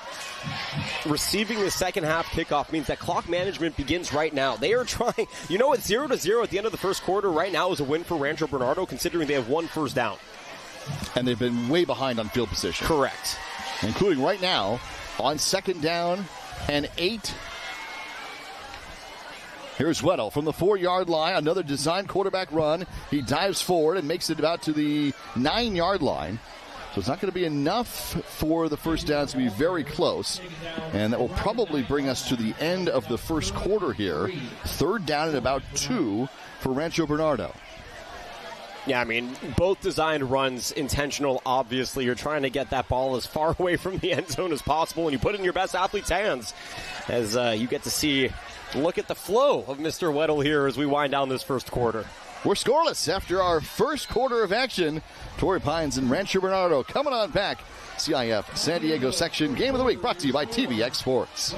receiving the second half kickoff means that clock management begins right now. They are trying, you know, it's 0-0 at the end of the first quarter. Right now is a win for Rancho Bernardo, considering they have 1 first down. And they've been way behind on field position. Correct. Including right now on 2nd down and 8. Here's Weddle from the 4-yard line. Another design quarterback run. He dives forward and makes it about to the 9-yard line. So it's not going to be enough for the first down to be very close. And that will probably bring us to the end of the first quarter here. 3rd down and about 2 for Rancho Bernardo. Yeah, I mean, both designed runs intentional, obviously. You're trying to get that ball as far away from the end zone as possible, and you put it in your best athlete's hands as you get to look at the flow of Mr. Weddle here as we wind down this first quarter. We're scoreless after our first quarter of action. Torrey Pines and Rancho Bernardo coming on back. CIF San Diego section game of the week brought to you by TVX Sports.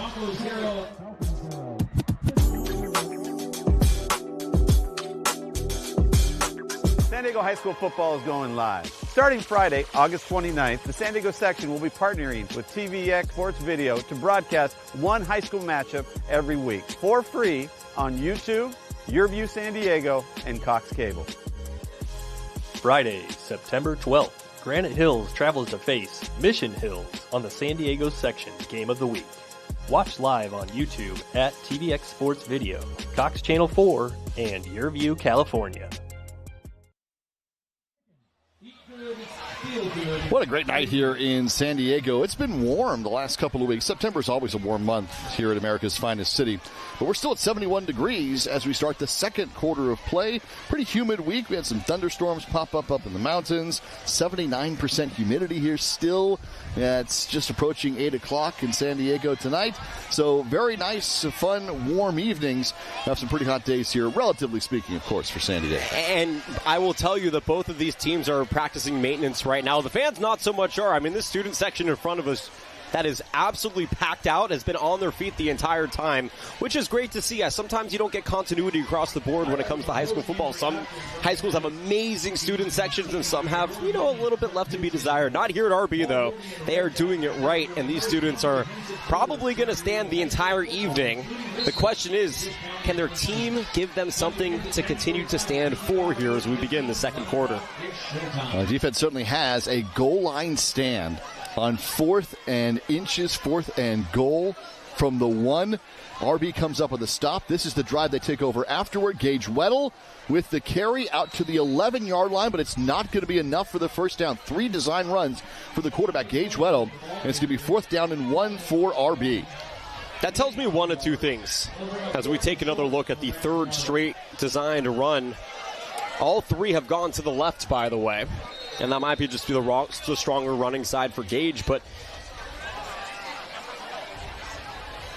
San Diego High School football is going live. Starting Friday, August 29th, the San Diego section will be partnering with TVX Sports Video to broadcast one high school matchup every week for free on YouTube, YurView San Diego, and Cox Cable. Friday, September 12th, Granite Hills travels to face Mission Hills on the San Diego section game of the week. Watch live on YouTube at TVX Sports Video, Cox Channel 4, and YurView California. What a great night here in San Diego. It's been warm the last couple of weeks. September is always a warm month here at America's finest city. But we're still at 71 degrees as we start the second quarter of play. Pretty humid week. We had some thunderstorms pop up in the mountains. 79% humidity here still. It's just approaching 8 o'clock in San Diego tonight. So very nice, fun, warm evenings. Have some pretty hot days here, relatively speaking, of course, for San Diego. And I will tell you that both of these teams are practicing maintenance right now. The fans not so much are. I mean, this student section in front of us that is absolutely packed out has been on their feet the entire time, which is great to see. Sometimes you don't get continuity across the board when it comes to high school football. Some high schools have amazing student sections and some have, a little bit left to be desired. Not here at RB, though. They are doing it right, and these students are probably going to stand the entire evening. The question is, can their team give them something to continue to stand for here as we begin the second quarter? Defense certainly has a goal line stand on 4th and goal from the 1. RB comes up with a stop. This is the drive they take over afterward. Gage Weddle with the carry out to the 11-yard line, but it's not going to be enough for the first down. 3 design runs for the quarterback, Gage Weddle, and it's going to be 4th down and 1 for RB. That tells me one of two things. As we take another look at the third straight designed run, all 3 have gone to the left, by the way. And that might be just the stronger running side for Gage, but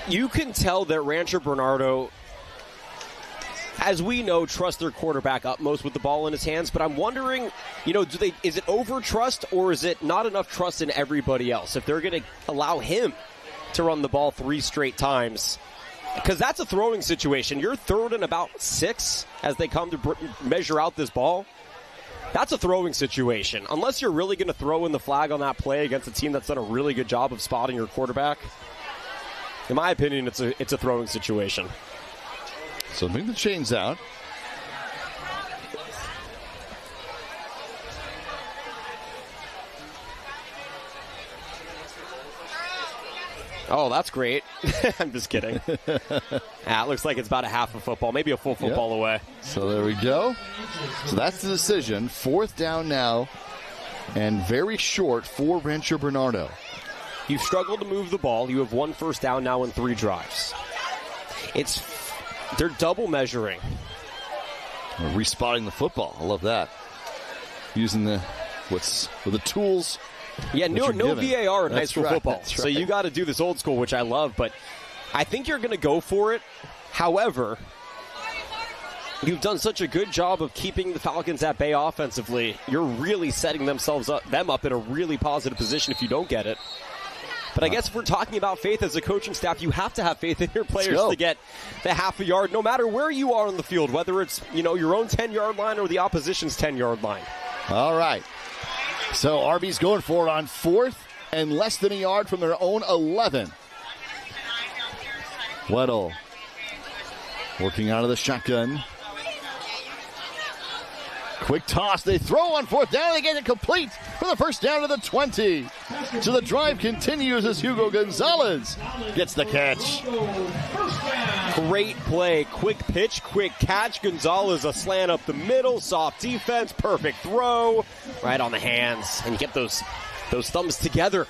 you can tell that Rancho Bernardo, as we know, trust their quarterback utmost with the ball in his hands. But I'm wondering, is it over trust or is it not enough trust in everybody else? If they're going to allow him to run the ball 3 straight times, because that's a throwing situation. You're 3rd and about 6 as they come to measure out this ball. That's a throwing situation. Unless you're really going to throw in the flag on that play against a team that's done a really good job of spotting your quarterback, in my opinion, it's a throwing situation. So bring the chains out. Oh, that's great. I'm just kidding. It looks like it's about a half a football, maybe a full football away. So there we go. So that's the decision. 4th down now and very short for Rancho Bernardo. You've struggled to move the ball. You have 1 first down now in 3 drives. They're double measuring. Respotting the football. I love that. Using the tools. Yeah, no VAR in high school football. Right. So you got to do this old school, which I love, but I think you're going to go for it. However, you've done such a good job of keeping the Falcons at bay offensively. You're really setting them up in a really positive position if you don't get it. But I guess if we're talking about faith as a coaching staff, you have to have faith in your players to get the half a yard, no matter where you are on the field, whether it's your own 10-yard line or the opposition's 10-yard line. All right. So RB's going for it on 4th and less than a yard from their own 11. Weddle working out of the shotgun. Quick toss. They throw on fourth down. They get it complete for the first down to the 20. So the drive continues as Hugo Gonzalez gets the catch. Great play. Quick pitch, quick catch. Gonzalez a slant up the middle. Soft defense. Perfect throw. Right on the hands. And you get those thumbs together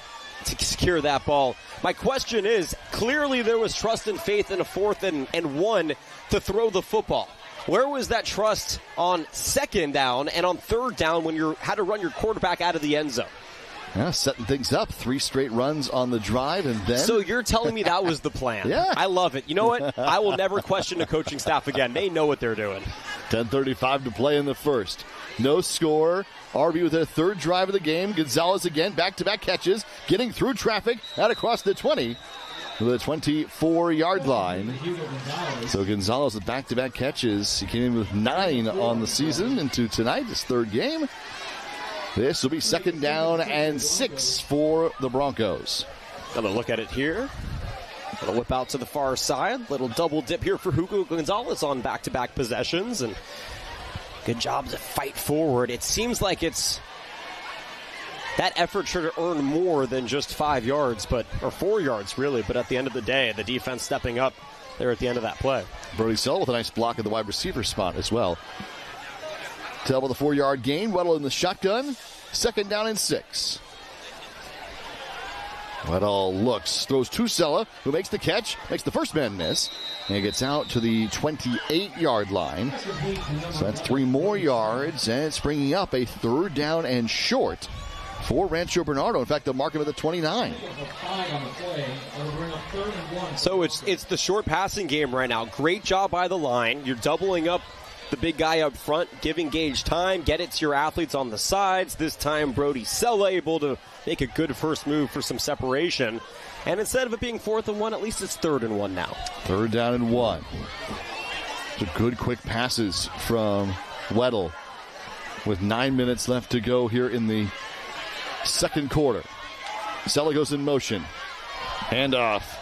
to secure that ball. My question is, clearly there was trust and faith in a 4th and 1 to throw the football. Where was that trust on 2nd down and on 3rd down when you had to run your quarterback out of the end zone? Yeah, setting things up. 3 straight runs on the drive, and then... So you're telling me that was the plan? Yeah. I love it. You know what? I will never question the coaching staff again. They know what they're doing. 10:35 to play in the first. No score. RB with their 3rd drive of the game. Gonzalez again, back-to-back catches, getting through traffic out across the 20 to the 24-yard line. So Gonzalez with back-to-back catches. He came in with 9 on the season into tonight, his 3rd game. This will be 2nd down and 6 for the Broncos. Gonna look at it here. Gonna whip out to the far side. Little double dip here for Hugo Gonzalez on back-to-back possessions. And good job to fight forward. It seems like it's that effort should earn more than just 5 yards, or 4 yards, really. But at the end of the day, the defense stepping up there at the end of that play. Brody Sell with a nice block at the wide receiver spot as well. Tell with a 4-yard gain. Weddle in the shotgun. 2nd down and 6. Weddle looks, throws to Sella, who makes the catch, makes the first man miss, and gets out to the 28-yard line. So that's 3 more yards, and it's bringing up a 3rd down and short for Rancho Bernardo. In fact, they'll mark him at the 29. So it's the short passing game right now. Great job by the line. You're doubling up the big guy up front, giving Gage time, get it to your athletes on the sides. This time, Brody Sella able to make a good first move for some separation. And instead of it being 4th and 1, at least it's 3rd and 1 now. 3rd down and 1. So good quick passes from Weddle with 9 minutes left to go here in the 2nd quarter. Sella goes in motion. Handoff.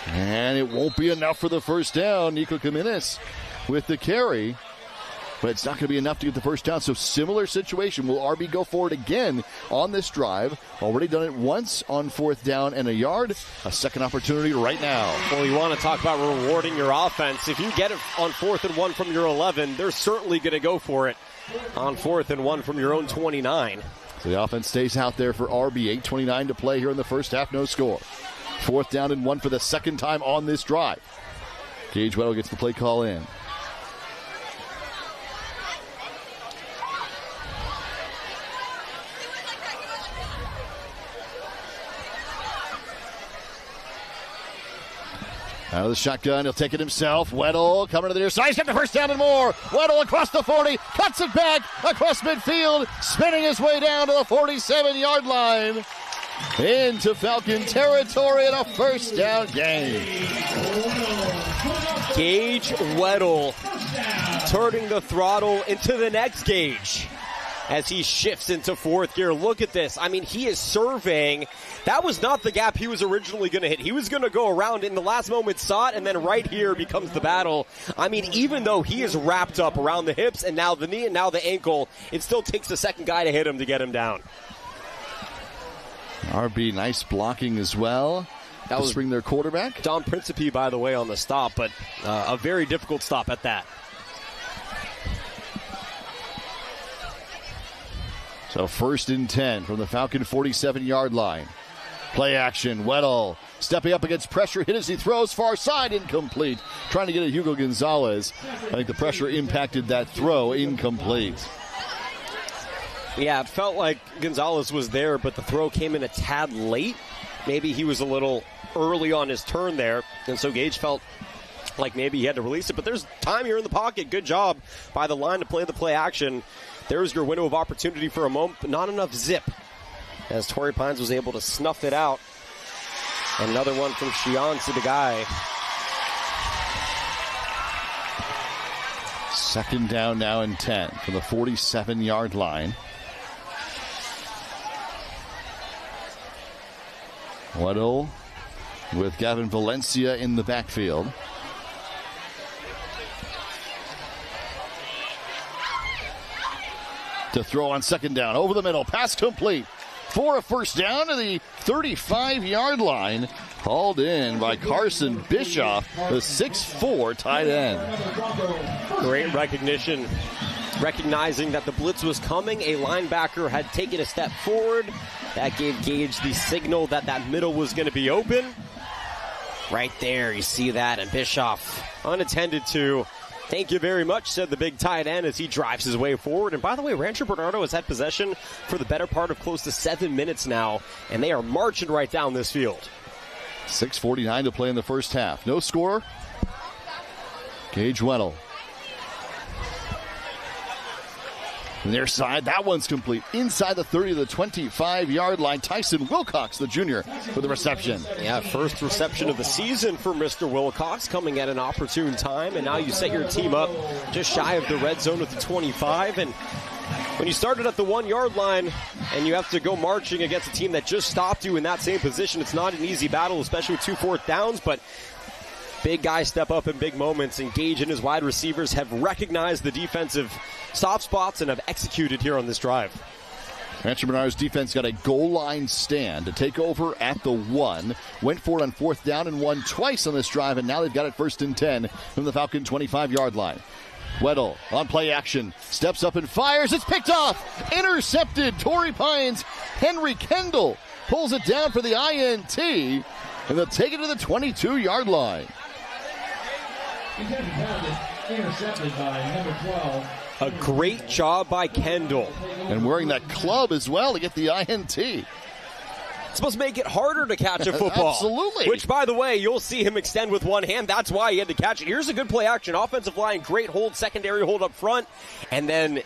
And it won't be enough for the first down. Nico Jimenez with the carry, but it's not going to be enough to get the first down. So similar situation. Will RB go forward again on this drive? Already done it once on 4th down and a yard. A second opportunity right now. Well, you want to talk about rewarding your offense. If you get it on 4th and 1 from your 11, they're certainly going to go for it on 4th and 1 from your own 29. So the offense stays out there for RB. 8:29 to play here in the first half. No score. 4th down and 1 for the 2nd time on this drive. Gage Weddle gets the play call in. Out of the shotgun, he'll take it himself. Weddle coming to the near side. He's got the first down and more. Weddle across the 40, cuts it back across midfield, spinning his way down to the 47-yard line. Into Falcon territory and a first down game. Gage Weddle turning the throttle into the next Gage as he shifts into 4th gear. Look at this. I mean, he is surveying. That was not the gap he was originally going to hit. He was going to go around in the last moment, saw it, and then right here becomes the battle. I mean, even though he is wrapped up around the hips and now the knee and now the ankle, it still takes the second guy to hit him to get him down. RB, nice blocking as well. That was bring their quarterback. Don Principe, by the way, on the stop, but a very difficult stop at that. So 1st and 10 from the Falcon 47-yard line. Play action. Weddle stepping up against pressure. Hit as he throws. Far side. Incomplete. Trying to get a Hugo Gonzalez. I think the pressure impacted that throw. Incomplete. Yeah, it felt like Gonzalez was there, but the throw came in a tad late. Maybe he was a little early on his turn there, and so Gage felt like maybe he had to release it. But there's time here in the pocket. Good job by the line to play the play action. There's your window of opportunity for a moment, but not enough zip, as Torrey Pines was able to snuff it out. Another one from Shion Sidigai. 2nd down now and 10 from the 47-yard line. Weddle with Gavin Valencia in the backfield. to throw on second down. Over the middle, pass complete for a first down to the 35-yard line. Hauled in by Carson Bischoff, the 6'4" tight end. Great recognition. Recognizing that the blitz was coming, a linebacker had taken a step forward. That gave Gage the signal that that middle was going to be open. Right there, you see that, and Bischoff unattended to. Thank you very much, said the big tight end as he drives his way forward. And by the way, Rancho Bernardo has had possession for the better part of close to 7 minutes now, and they are marching right down this field. 6:49 to play in the first half. No score. Gage Weddle. Near side, that one's complete. Inside the 30 to the 25-yard line, Tyson Wilcox, the junior, with the reception. Yeah, first reception of the season for Mr. Wilcox, coming at an opportune time. And now you set your team up just shy of the red zone with the 25. And when you started at the 1-yard line and you have to go marching against a team that just stopped you in that same position, it's not an easy battle, especially with 2 fourth downs. But big guys step up in big moments. And Gage and his wide receivers have recognized the defensive soft spots and have executed here on this drive. Rancho Bernardo's defense got a goal line stand to take over at the 1. Went for it on fourth down and won twice on this drive, and now they've got it 1st and 10 from the Falcon 25-yard line. Weddle on play action, steps up and fires. It's picked off, intercepted. Torrey Pines, Henry Kendall pulls it down for the INT, and they'll take it to the 22-yard line. Intercepted by number 12. A great job by Kendall. And wearing that club as well to get the INT. It's supposed to make it harder to catch a football. Absolutely. Which, by the way, you'll see him extend with one hand. That's why he had to catch it. Here's a good play action. Offensive line, great hold, secondary hold up front. And then,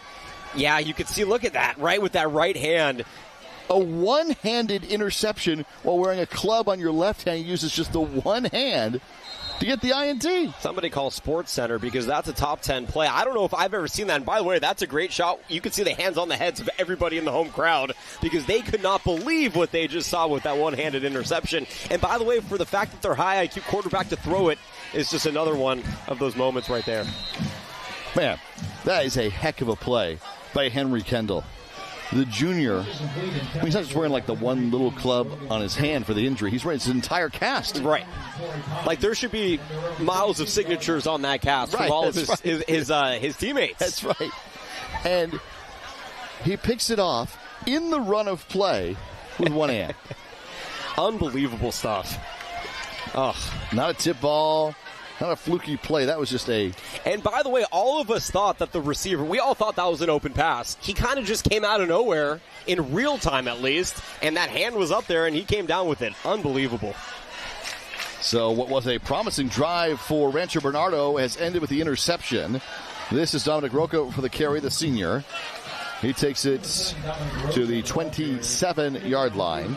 yeah, you could see, look at that, right with that right hand. A one-handed interception while wearing a club on your left hand. He uses just the one hand to get the INT. Somebody call Sports Center because that's a top 10 play. I don't know if I've ever seen that. And by the way, that's a great shot. You can see the hands on the heads of everybody in the home crowd because they could not believe what they just saw with that one-handed interception. And by the way, for the fact that they're high IQ quarterback to throw it is just another one of those moments right there. Man, that is a heck of a play by Henry Kendall. The junior, he's not just wearing like the one little club on his hand for the injury. He's wearing his entire cast. Right. Like there should be miles of signatures on that cast from all of his teammates. That's right. And he picks it off in the run of play with one hand. Unbelievable stuff. Oh, not a tip ball. Not a fluky play. That was just a... And by the way, all of us thought that the receiver, we all thought that was an open pass. He kind of just came out of nowhere, in real time at least, and that hand was up there, and he came down with it. Unbelievable. So what was a promising drive for Rancho Bernardo has ended with the interception. This is Dominic Rocco for the carry, the senior. He takes it to the 27-yard line.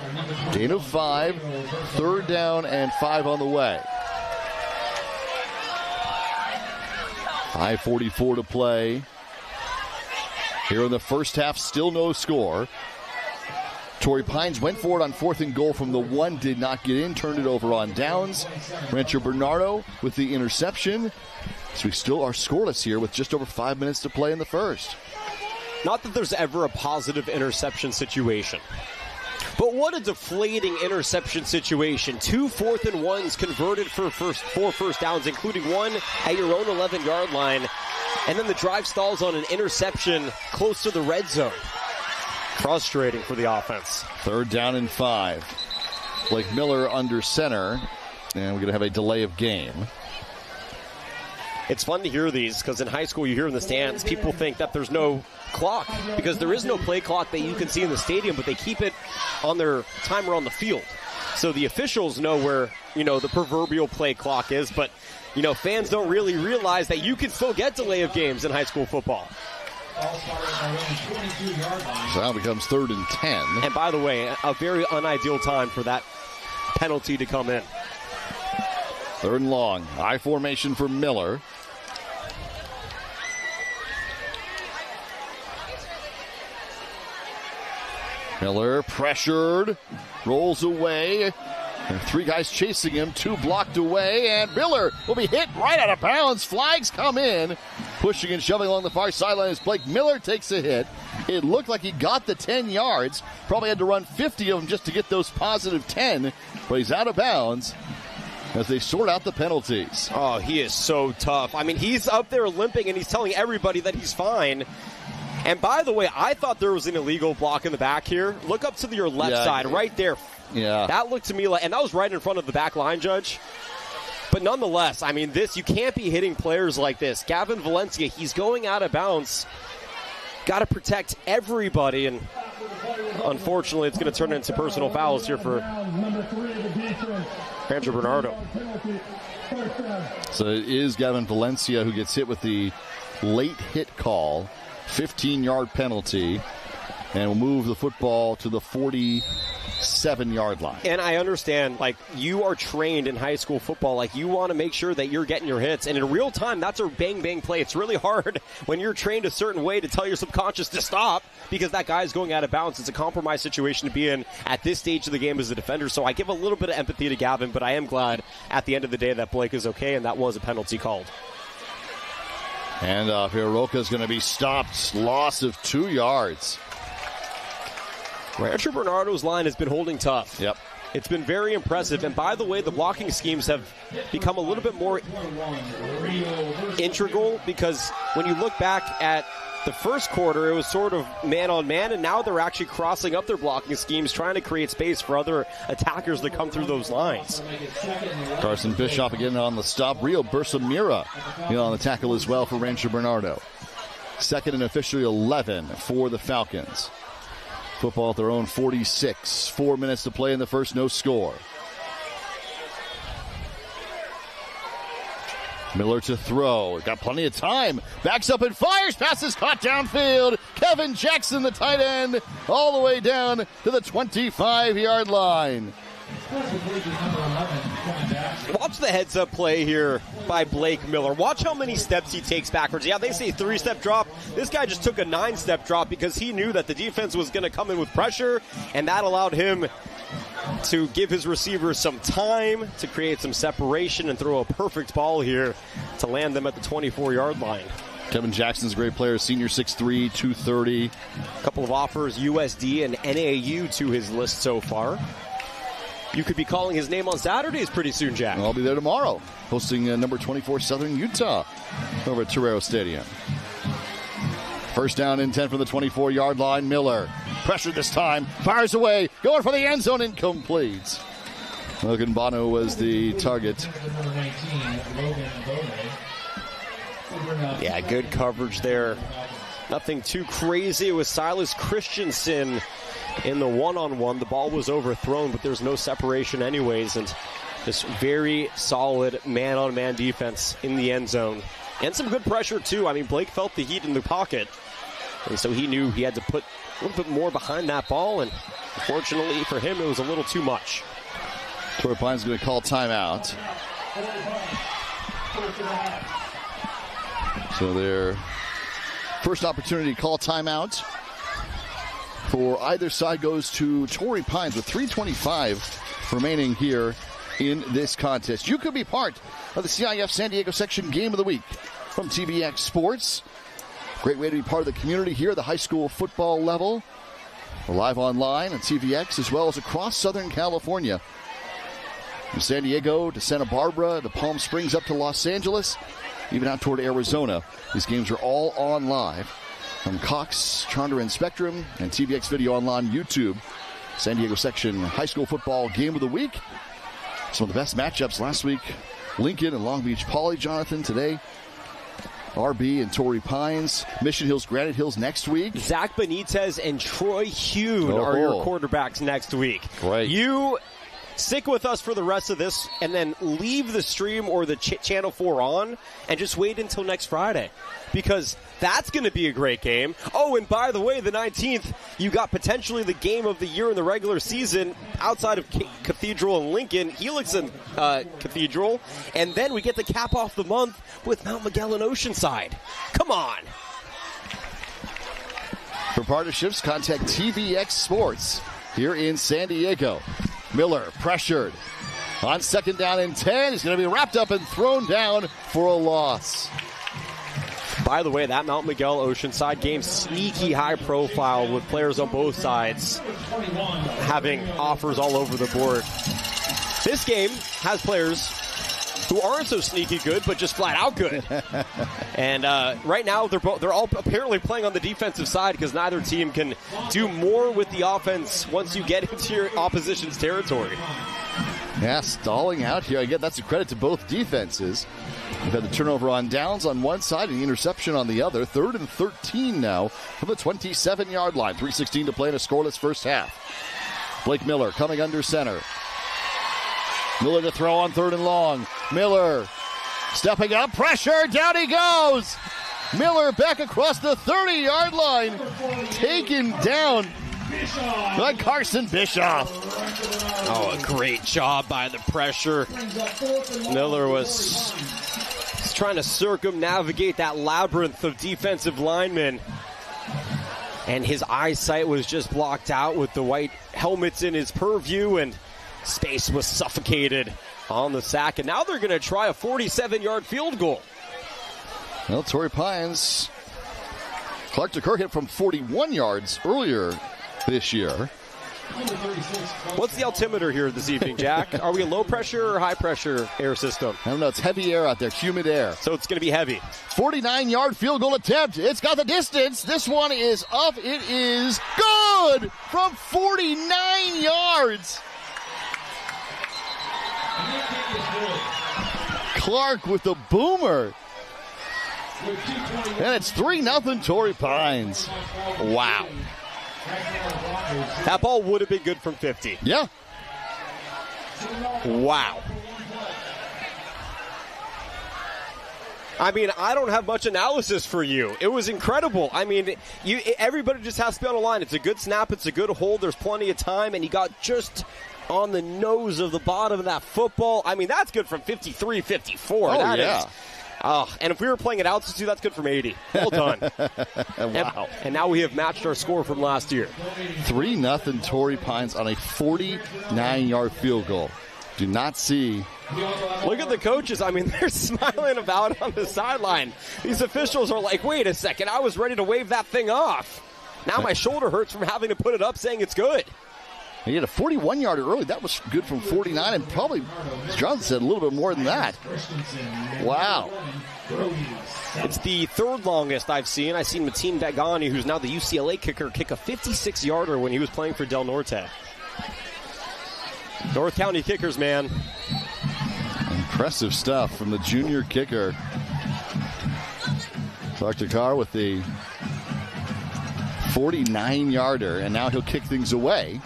Gain of 5, 3rd down and 5 on the way. 5:44 to play. Here in the first half, still no score. Torrey Pines went for it on 4th and goal from the 1, did not get in, turned it over on downs. Rancho Bernardo with the interception. So we still are scoreless here with just over 5 minutes to play in the first. Not that there's ever a positive interception situation. But what a deflating interception situation. 2 4th and 1s converted for 4 first downs, including one at your own 11-yard line. And then the drive stalls on an interception close to the red zone. Frustrating for the offense. 3rd down and 5. Blake Miller under center. And we're going to have a delay of game. It's fun to hear these because in high school you hear in the stands, people think that there's no clock because there is no play clock that you can see in the stadium, but they keep it on their timer on the field. So the officials know where, the proverbial play clock is, but, fans don't really realize that you can still get delay of games in high school football. So now it becomes 3rd and 10. And by the way, a very unideal time for that penalty to come in. 3rd and long. I formation for Miller. Miller pressured, rolls away. And 3 guys chasing him, 2 blocked away, and Miller will be hit right out of bounds. Flags come in. Pushing and shoving along the far sideline as Blake Miller takes a hit It looked like he got the 10 yards. Probably had to run 50 of them just to get those positive 10. But he's out of bounds as they sort out the penalties. Oh, he is so tough. I mean, he's up there limping, and he's telling everybody that he's fine. And by the way, I thought there was an illegal block in the back here. Look up to your left side, right there. Yeah. That looked to me like, and that was right in front of the back line judge. But nonetheless, I mean, you can't be hitting players like this. Gavin Valencia, he's going out of bounds. Got to protect everybody, and unfortunately, it's going to turn into personal fouls here for Rancho Bernardo. So it is Gavin Valencia who gets hit with the late hit call, 15-yard penalty, and will move the football to the 47-yard line. And I understand, like, you are trained in high school football. Like, you want to make sure that you're getting your hits. And in real time, that's a bang-bang play. It's really hard when you're trained a certain way to tell your subconscious to stop because that guy's going out of bounds. It's a compromised situation to be in at this stage of the game as a defender. So I give a little bit of empathy to Gavin, but I am glad at the end of the day that Blake is okay, and that was a penalty called. And Hiroka is going to be stopped. Loss of 2 yards. Rancho Bernardo's line has been holding tough. Yep. It's been very impressive. And by the way, the blocking schemes have become a little bit more integral because when you look back at the first quarter, it was sort of man-on-man, and now they're actually crossing up their blocking schemes, trying to create space for other attackers to come through those lines. Carson Bischoff again on the stop. Rio Bersamira on the tackle as well for Rancho Bernardo. Second and officially 11 for the Falcons. Football at their own 46. 4 minutes to play in the first, no score. Miller to throw. Got plenty of time. Backs up and fires. Passes caught downfield. Kevin Jackson, the tight end, all the way down to the 25-yard line. Watch the heads-up play here by Blake Miller. Watch how many steps he takes backwards. Yeah, they say 3-step drop. This guy just took a 9-step drop because he knew that the defense was going to come in with pressure, and that allowed him to give his receivers some time to create some separation and throw a perfect ball here to land them at the 24-yard line. Kevin Jackson's a great player, senior 6'3", 230. A couple of offers, USD and NAU to his list so far. You could be calling his name on Saturdays pretty soon, Jack. I'll be there tomorrow, hosting number 24 Southern Utah over at Torrey Stadium. First down and 10 from the 24-yard line. Miller, pressure this time, fires away, going for the end zone, incomplete. Logan Bono was the target. Yeah, good coverage there. Nothing too crazy. It was Silas Christensen in the one-on-one. The ball was overthrown, but there's no separation anyways, and just very solid man-on-man defense in the end zone. And some good pressure, too. I mean, Blake felt the heat in the pocket, and so he knew he had to put a little bit more behind that ball, and unfortunately for him, it was a little too much. Torrey Pines going to call timeout. So their first opportunity to call timeout for either side goes to Torrey Pines with 3:25 remaining here in this contest. You could be part of the CIF San Diego section game of the week from TVX Sports. Great way to be part of the community here at the high school football level. We're live online on TVX as well as across Southern California. From San Diego to Santa Barbara to Palm Springs up to Los Angeles, even out toward Arizona. These games are all on live from Cox, Charter, and Spectrum, and TVX Video Online, YouTube. San Diego section high school football game of the week. Some of the best matchups last week. Lincoln and Long Beach Poly, Jonathan, today. RB and Torrey Pines. Mission Hills, Granite Hills next week. Zach Benitez and Troy Hune are your quarterbacks next week. Great. You stick with us for the rest of this and then leave the stream or the Channel 4 on and just wait until next Friday because that's going to be a great game. Oh, and by the way, the 19th, you got potentially the game of the year in the regular season outside of Cathedral and Lincoln, Helix and Cathedral, and then we get to cap off the month with Mount Miguel and Oceanside. Come on. For partnerships, contact TVX Sports here in San Diego. Miller pressured on second down and 10. He's going to be wrapped up and thrown down for a loss. By the way, that Mount Miguel Oceanside game, sneaky high profile with players on both sides having offers all over the board. This game has players who aren't so sneaky good, but just flat out good. And right now, they're all apparently playing on the defensive side because neither team can do more with the offense once you get into your opposition's territory. Yeah, stalling out here. Again, that's a credit to both defenses. We've had the turnover on downs on one side and the interception on the other. 3rd and 13 now from the 27-yard line. 3:16 to play in a scoreless first half. Blake Miller coming under center. Miller to throw on 3rd and long. Miller stepping up, pressure, down he goes. Miller back across the 30-yard line, taken down by Carson Bischoff. Oh, a great job by the pressure. Miller was trying to circumnavigate that labyrinth of defensive linemen, and his eyesight was just blocked out with the white helmets in his purview, and space was suffocated on the sack. And now they're going to try a 47-yard field goal. Well, Torrey Pines, Clark DeKirk hit from 41 yards earlier this year. What's the altimeter here this evening, Jack? Are we a low pressure or high pressure air system? I don't know. It's heavy air out there, humid air. So it's going to be heavy. 49-yard field goal attempt. It's got the distance. This one is up. It is good from 49 yards. Clark with the boomer. And it's 3-0 Torrey Pines. Wow. That ball would have been good from 50. Yeah. Wow. I mean, I don't have much analysis for you. It was incredible. I mean, everybody just has to be on the line. It's a good snap. It's a good hold. There's plenty of time, and he got just on the nose of the bottom of that football. I mean, that's good from 53, 54. Oh, that yeah. Is. And if we were playing at altitude, that's good from 80. Well done. Wow. And now we have matched our score from last year. 3-0 Torrey Pines on a 49-yard field goal. Do not see. Look at the coaches. I mean, they're smiling about on the sideline. These officials are like, wait a second, I was ready to wave that thing off. Now my shoulder hurts from having to put it up saying it's good. He had a 41-yarder early. That was good from 49, and probably, as Jonathan said, a little bit more than that. Wow. It's the 3rd longest I've seen. I've seen Mateen Bagani, who's now the UCLA kicker, kick a 56-yarder when he was playing for Del Norte. North County kickers, man. Impressive stuff from the junior kicker. Dr. Carr with the 49-yarder, and now he'll kick things away.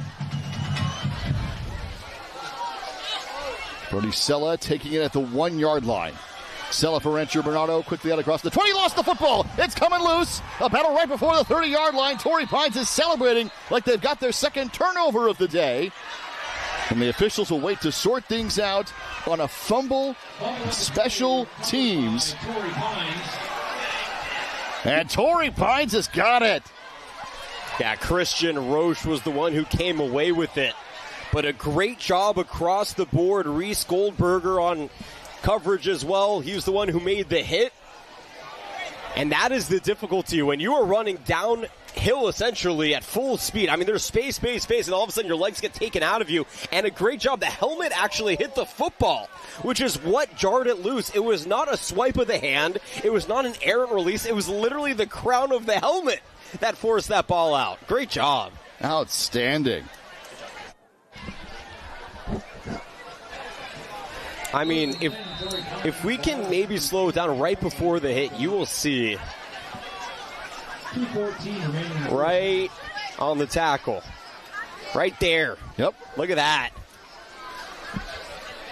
Brody Sella taking it at the 1-yard line. Sella for Rancho Bernardo, quickly out across the 20, lost the football. It's coming loose. A battle right before the 30-yard line. Torrey Pines is celebrating like they've got their second turnover of the day. And the officials will wait to sort things out on a fumble, special teams. And Torrey Pines has got it. Yeah, Christian Roche was the one who came away with it. But a great job across the board. Reese Goldberger on coverage as well. He was the one who made the hit. And that is the difficulty when you are running downhill essentially at full speed. I mean, there's space, and all of a sudden your legs get taken out of you. And a great job. The helmet actually hit the football, which is what jarred it loose. It was not a swipe of the hand. It was not an errant release. It was literally the crown of the helmet that forced that ball out. Great job. Outstanding. I mean, if we can maybe slow it down right before the hit, you will see right on the tackle. Right there. Yep. Look at that.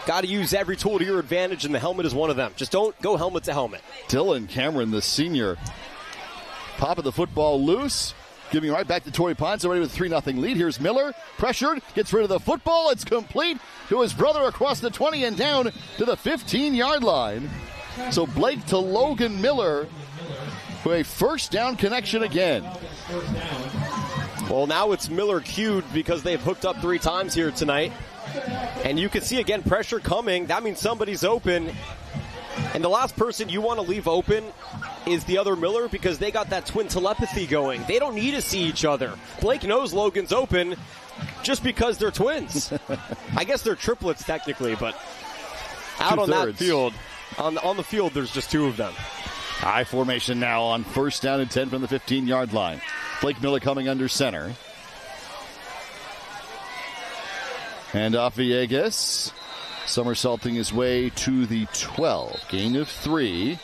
Got to use every tool to your advantage, and the helmet is one of them. Just don't go helmet to helmet. Dylan Cameron, the senior, popping the football loose. Giving right back to Torrey Pines, already with a 3-0 lead. Here's Miller, pressured, gets rid of the football. It's complete to his brother across the 20 and down to the 15-yard line. So Blake to Logan Miller for a first down connection again. Well, now it's Miller queued because they've hooked up 3 times here tonight. And you can see, again, pressure coming. That means somebody's open. And the last person you want to leave open is the other Miller because they got that twin telepathy going. They don't need to see each other. Blake knows Logan's open just because they're twins. I guess they're triplets technically, but out on that field, on the field, there's just two of them. I formation now on first down and 10 from the 15-yard line. Blake Miller coming under center. Hand off Villegas. Somersaulting his way to the 12. Gain of 3.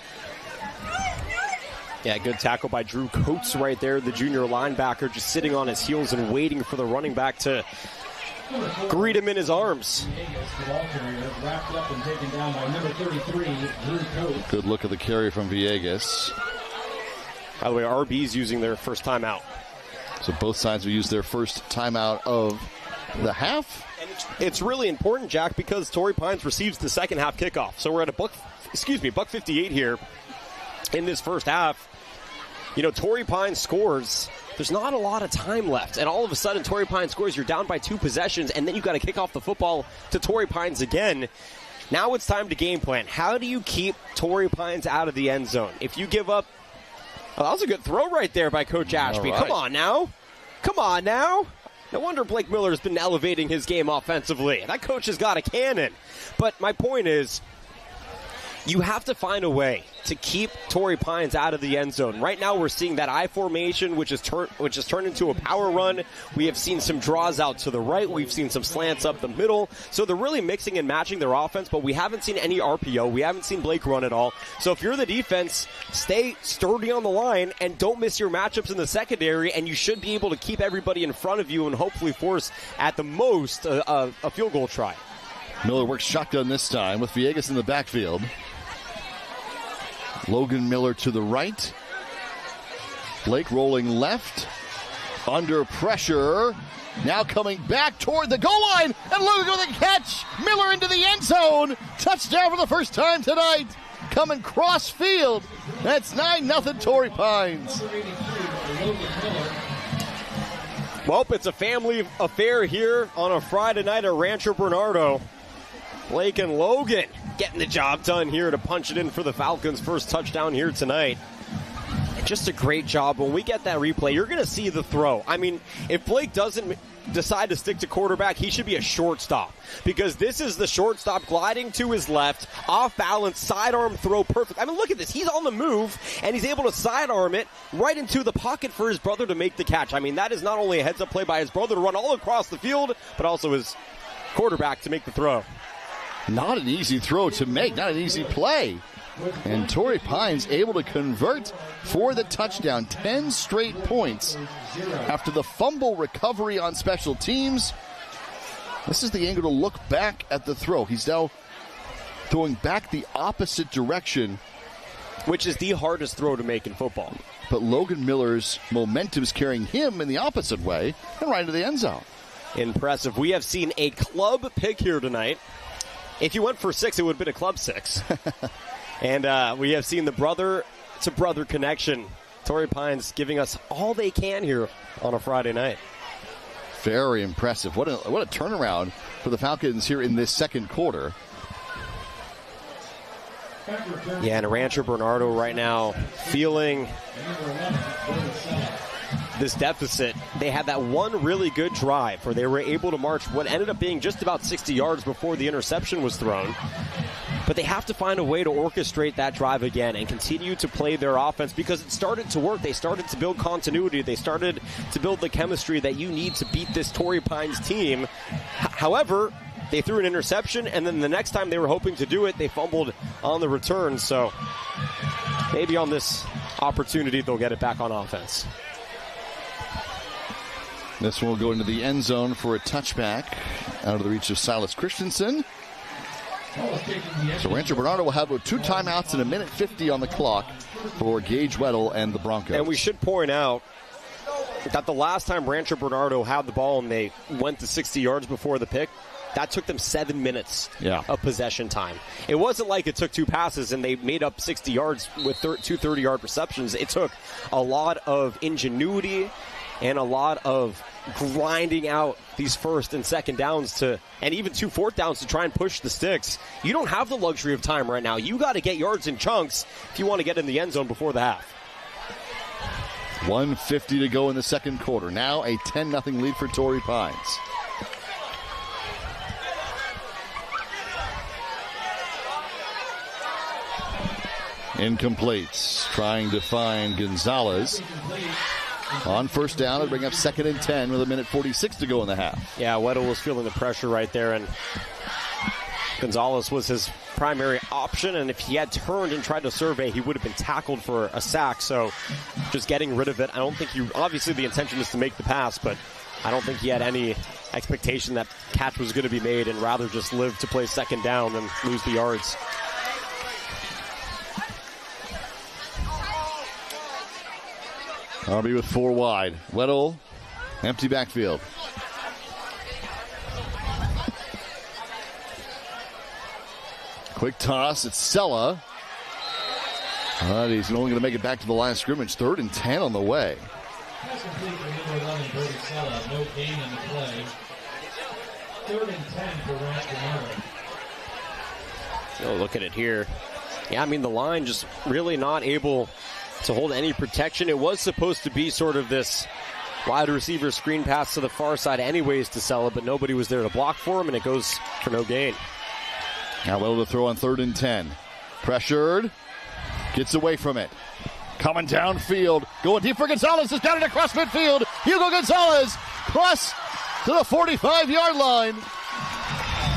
Yeah, good tackle by Drew Coates right there, the junior linebacker, just sitting on his heels and waiting for the running back to greet him in his arms. Good look at the carry from Villegas. By the way, RB's using their first timeout. So both sides will use their first timeout of the half. And it's really important, Jack, because Torrey Pines receives the second half kickoff. So we're at buck 58 here in this first half. You know, Torrey Pines scores. There's not a lot of time left. And all of a sudden, Torrey Pines scores. You're down by 2 possessions, and then you've got to kick off the football to Torrey Pines again. Now it's time to game plan. How do you keep Torrey Pines out of the end zone? If you give up... Well, that was a good throw right there by Coach Ashby. Right. Come on now. No wonder Blake Miller has been elevating his game offensively. That coach has got a cannon. But my point is, you have to find a way to keep Torrey Pines out of the end zone. Right now we're seeing that I formation, which has turned into a power run. We have seen some draws out to the right. We've seen some slants up the middle. So they're really mixing and matching their offense, but we haven't seen any RPO. We haven't seen Blake run at all. So if you're the defense, stay sturdy on the line and don't miss your matchups in the secondary, and you should be able to keep everybody in front of you and hopefully force at the most a field goal try. Miller works shotgun this time with Villegas in the backfield. Logan Miller to the right. Blake rolling left. Under pressure. Now coming back toward the goal line. And Logan with a catch. Miller into the end zone. Touchdown for the first time tonight. Coming cross field. That's 9-0 Torrey Pines. Well, it's a family affair here on a Friday night at Rancho Bernardo. Blake and Logan getting the job done here to punch it in for the Falcons' first touchdown here tonight. And just a great job. When we get that replay, you're going to see the throw. I mean, if Blake doesn't decide to stick to quarterback, he should be a shortstop, because this is the shortstop gliding to his left, off balance, sidearm throw, perfect. I mean, look at this. He's on the move, and he's able to sidearm it right into the pocket for his brother to make the catch. I mean, that is not only a heads-up play by his brother to run all across the field, but also his quarterback to make the throw. Not an easy throw to make, not an easy play. And Torrey Pines able to convert for the touchdown. 10 straight points after the fumble recovery on special teams. This is the angle to look back at the throw. He's now throwing back the opposite direction, which is the hardest throw to make in football. But Logan Miller's momentum is carrying him in the opposite way and right into the end zone. Impressive. We have seen a club pick here tonight. If you went for 6, it would have been a club 6. And we have seen the brother-to-brother connection. Torrey Pines giving us all they can here on a Friday night. Very impressive. What a turnaround for the Falcons here in this second quarter. Yeah, and Rancho Bernardo right now feeling this deficit. They had that one really good drive where they were able to march what ended up being just about 60 yards before the interception was thrown. But they have to find a way to orchestrate that drive again and continue to play their offense, because it started to work. They started to build continuity. They started to build the chemistry that you need to beat this Torrey Pines team. However, they threw an interception, and then the next time they were hoping to do it, they fumbled on the return. So maybe on this opportunity, they'll get it back on offense. This one will go into the end zone for a touchback out of the reach of Silas Christensen. So Rancho Bernardo will have 2 timeouts and 1:50 on the clock for Gage Weddle and the Broncos. And we should point out that the last time Rancho Bernardo had the ball and they went to 60 yards before the pick, that took them 7 minutes of possession time. It wasn't like it took 2 passes and they made up 60 yards with 2 30-yard receptions. It took a lot of ingenuity and a lot of grinding out these first and second downs and even 2 fourth downs to try and push the sticks. You don't have the luxury of time right now. You got to get yards in chunks if you want to get in the end zone before the half. 1:50 to go in the second quarter. Now a 10-0 lead for Torrey Pines. Incomplete. Trying to find Gonzalez. On first down, it'll bring up 2nd and 10 with 1:46 to go in the half. Yeah, Weddle was feeling the pressure right there, and Gonzalez was his primary option, and if he had turned and tried to survey, he would have been tackled for a sack. So just getting rid of it, I don't think obviously the intention is to make the pass, but I don't think he had any expectation that catch was going to be made, and rather just live to play second down than lose the yards. Arby with 4 wide. Weddle, empty backfield. Quick toss. It's Sella. But he's only going to make it back to the line of scrimmage. 3rd and 10 on the way. Pass complete for number 11, Brody Sella. No gain on the play. 3rd and 10 for Rancho Bernardo. Oh, look at it here. Yeah, I mean, the line just really not able to hold any protection. It was supposed to be sort of this wide receiver screen pass to the far side anyways to Sella, but nobody was there to block for him, and it goes for no gain. Now Weddle to throw on 3rd and 10. Pressured. Gets away from it. Coming downfield. Going deep for Gonzalez. Is down it across midfield. Hugo Gonzalez. Cross to the 45-yard line.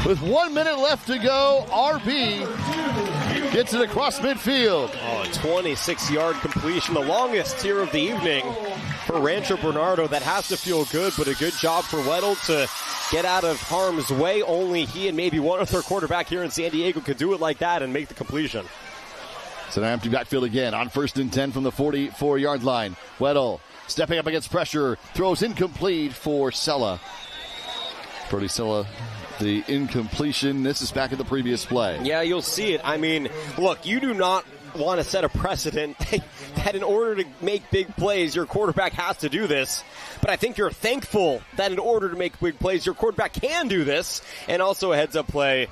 With 1 minute left to go, RB gets it across midfield. Oh, a 26-yard completion. The longest here of the evening for Rancho Bernardo. That has to feel good, but a good job for Weddle to get out of harm's way. Only he and maybe one other quarterback here in San Diego could do it like that and make the completion. So now empty backfield again on 1st and 10 from the 44-yard line. Weddle stepping up against pressure. Throws incomplete for Sella. Brody Sella, the incompletion. This is back at the previous play. Yeah, you'll see it. I mean, look, you do not want to set a precedent that in order to make big plays, your quarterback has to do this. But I think you're thankful that in order to make big plays, your quarterback can do this. And also a heads-up play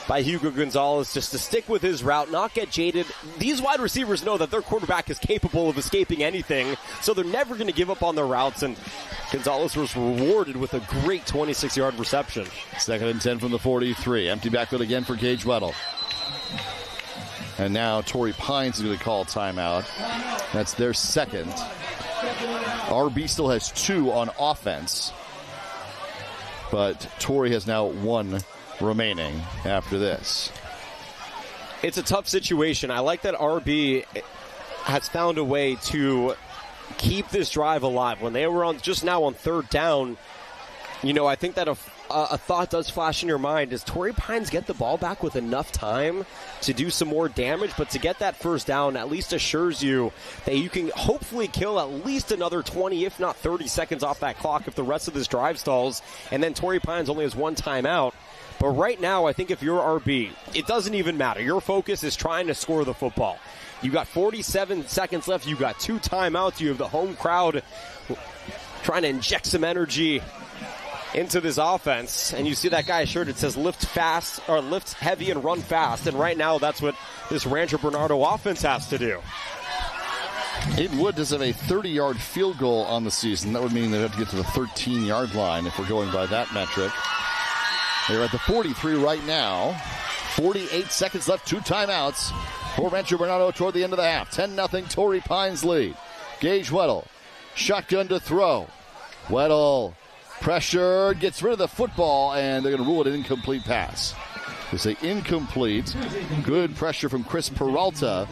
by Hugo Gonzalez just to stick with his route, not get jaded. These wide receivers know that their quarterback is capable of escaping anything, so they're never going to give up on their routes, and Gonzalez was rewarded with a great 26-yard reception. 2nd and 10 from the 43. Empty backfield again for Gage Weddle. And now Torrey Pines is going to call timeout. That's their second. RB still has 2 on offense, but Torrey has now 1 remaining after this. It's a tough situation. I like that RB has found a way to keep this drive alive. When they were just now on 3rd down, I think that a thought does flash in your mind. Does Torrey Pines get the ball back with enough time to do some more damage? But to get that 1st down at least assures you that you can hopefully kill at least another 20, if not 30 seconds off that clock if the rest of this drive stalls. And then Torrey Pines only has 1 timeout. But right now, I think if you're RB, it doesn't even matter. Your focus is trying to score the football. You got 47 seconds left. You got 2 timeouts. You have the home crowd trying to inject some energy into this offense. And you see that guy's shirt. It says lift fast, or lift heavy and run fast. And right now, that's what this Rancho Bernardo offense has to do. Hayden does have a 30-yard field goal on the season. That would mean they have to get to the 13-yard line if we're going by that metric. They're at the 43 right now. 48 seconds left, 2 timeouts for Rancho Bernardo toward the end of the half. 10-0 Torrey Pines lead. Gage Weddle, shotgun to throw. Weddle, pressured, gets rid of the football, and they're going to rule it an incomplete pass. They say incomplete. Good pressure from Chris Peralta.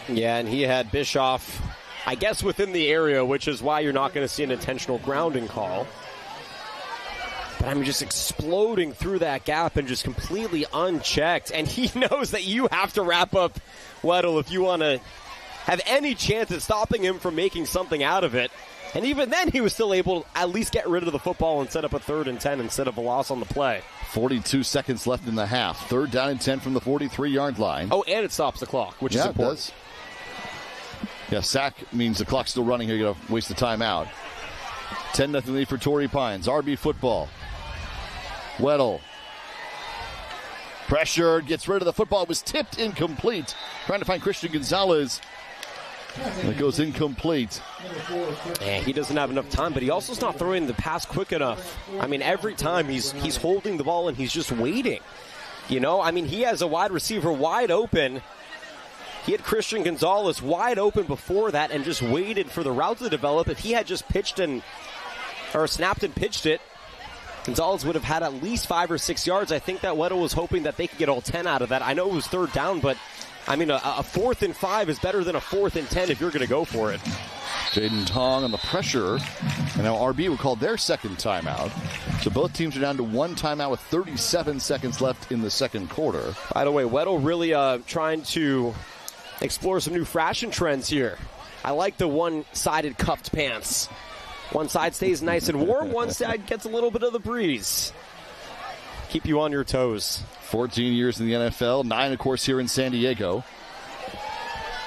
Yeah, and he had Bischoff, I guess, within the area, which is why you're not going to see an intentional grounding call. But I'm just exploding through that gap and just completely unchecked. And he knows that you have to wrap up Weddle if you want to have any chance at stopping him from making something out of it. And even then, he was still able to at least get rid of the football and set up a 3rd and 10 instead of a loss on the play. 42 seconds left in the half. 3rd down and 10 from the 43-yard line. Oh, and it stops the clock, which is important. It does. Yeah, sack means the clock's still running here. You got to waste the timeout. 10-0 lead for Torrey Pines. RB football. Weddle. Pressured, gets rid of the football. It was tipped incomplete. Trying to find Christian Gonzalez. It goes incomplete. Yeah, he doesn't have enough time, but he also is not throwing the pass quick enough. I mean, every time he's holding the ball and he's just waiting. You know, I mean, he has a wide receiver wide open. He had Christian Gonzalez wide open before that and just waited for the route to develop. If he had just snapped and pitched it, Gonzalez would have had at least 5 or 6 yards. I think that Weddle was hoping that they could get all 10 out of that. I know it was third down, but I mean, a 4th and 5 is better than a 4th and 10 if you're going to go for it. Jaden Tong on the pressure. And now RB will call their second timeout. So both teams are down to one timeout with 37 seconds left in the second quarter. By the way, Weddle really trying to explore some new fashion trends here. I like the one-sided cuffed pants. One side stays nice and warm, one side gets a little bit of the breeze. Keep you on your toes. 14 years in the NFL, 9, of course, here in San Diego.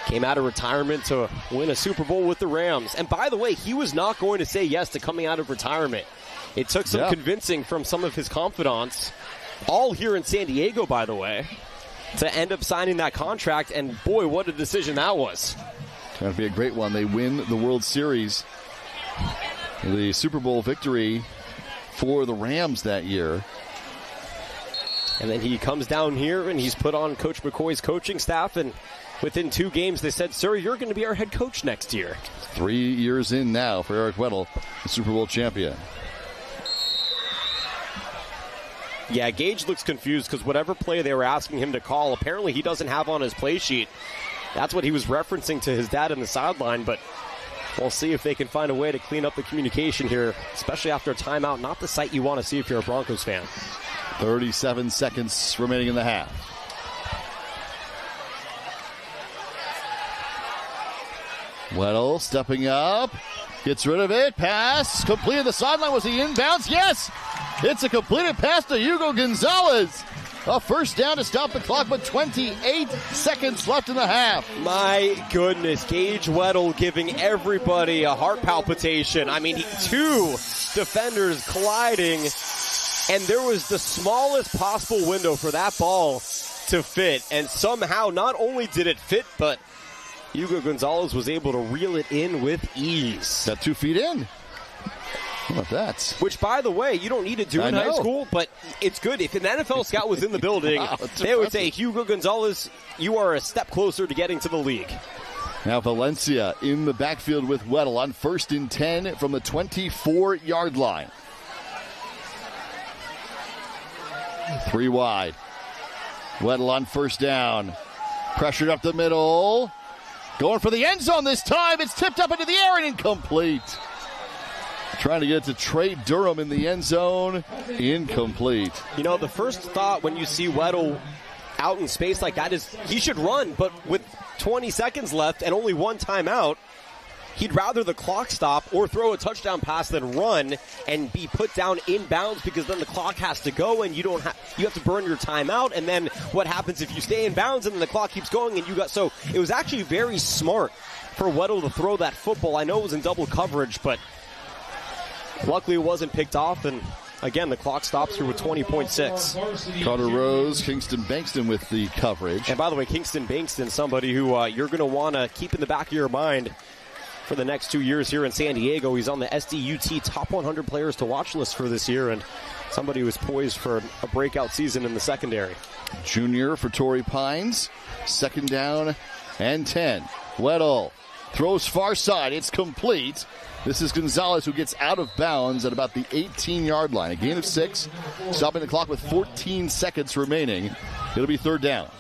Came out of retirement to win a Super Bowl with the Rams. And by the way, he was not going to say yes to coming out of retirement. It took some convincing from some of his confidants, all here in San Diego, by the way, to end up signing that contract. And boy, what a decision that was. Going to be a great one. They win the World Series. The Super Bowl victory for the Rams that year. And then he comes down here and he's put on Coach McCoy's coaching staff. And within 2 games, they said, sir, you're going to be our head coach next year. 3 years in now for Eric Weddle, the Super Bowl champion. Yeah, Gage looks confused because whatever play they were asking him to call, apparently he doesn't have on his play sheet. That's what he was referencing to his dad in the sideline, but we'll see if they can find a way to clean up the communication here, especially after a timeout. Not the sight you want to see if you're a Broncos fan. 37 seconds remaining in the half. Weddle stepping up, gets rid of it, pass, completed the sideline. Was he inbounds? Yes! It's a completed pass to Hugo Gonzalez. A first down to stop the clock, but 28 seconds left in the half. My goodness, Gage Weddle giving everybody a heart palpitation. I mean, 2 defenders colliding, and there was the smallest possible window for that ball to fit. And somehow, not only did it fit, but Hugo Gonzalez was able to reel it in with ease. Got 2 feet in. How about that? Which, by the way, you don't need to do in high school, but it's good. If an NFL scout was in the building, they would say, Hugo Gonzalez, you are a step closer to getting to the league. Now Valencia in the backfield with Weddle on 1st and 10 from the 24-yard line. 3 wide. Weddle on 1st down. Pressured up the middle. Going for the end zone this time. It's tipped up into the air and incomplete. Trying to get to Trey Durham in the end zone. Incomplete. You know, the first thought when you see Weddle out in space like that is he should run, but with 20 seconds left and only 1 timeout, he'd rather the clock stop or throw a touchdown pass than run and be put down inbounds, because then the clock has to go and you have to burn your timeout. And then what happens if you stay in bounds and then the clock keeps going and so it was actually very smart for Weddle to throw that football. I know it was in double coverage, but luckily it wasn't picked off, and again, the clock stops here with 20.6. Carter Rose, Kingston Bankston with the coverage. And by the way, Kingston Bankston, somebody who you're going to want to keep in the back of your mind for the next 2 years here in San Diego. He's on the SDUT top 100 players to watch list for this year, and somebody who is poised for a breakout season in the secondary. Junior for Torrey Pines. 2nd down and 10. Weddle throws far side. It's complete. This is Gonzalez who gets out of bounds at about the 18-yard line. A gain of 6, stopping the clock with 14 seconds remaining. It'll be 3rd down.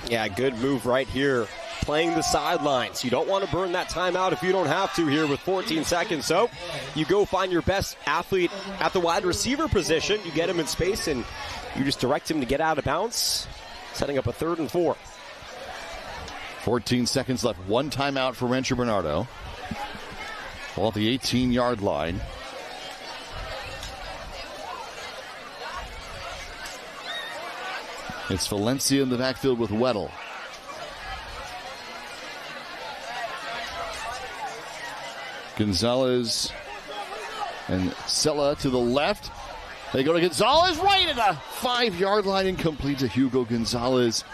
Yeah, good move right here. Playing the sidelines. You don't want to burn that timeout if you don't have to here with 14 seconds. So you go find your best athlete at the wide receiver position. You get him in space and you just direct him to get out of bounds, setting up a 3rd and 4. 14 seconds left. 1 timeout for Rancho Bernardo. Ball at the 18-yard line. It's Valencia in the backfield with Weddle. Gonzalez and Sella to the left. They go to Gonzalez right at the 5-yard line, incomplete to Hugo Gonzalez.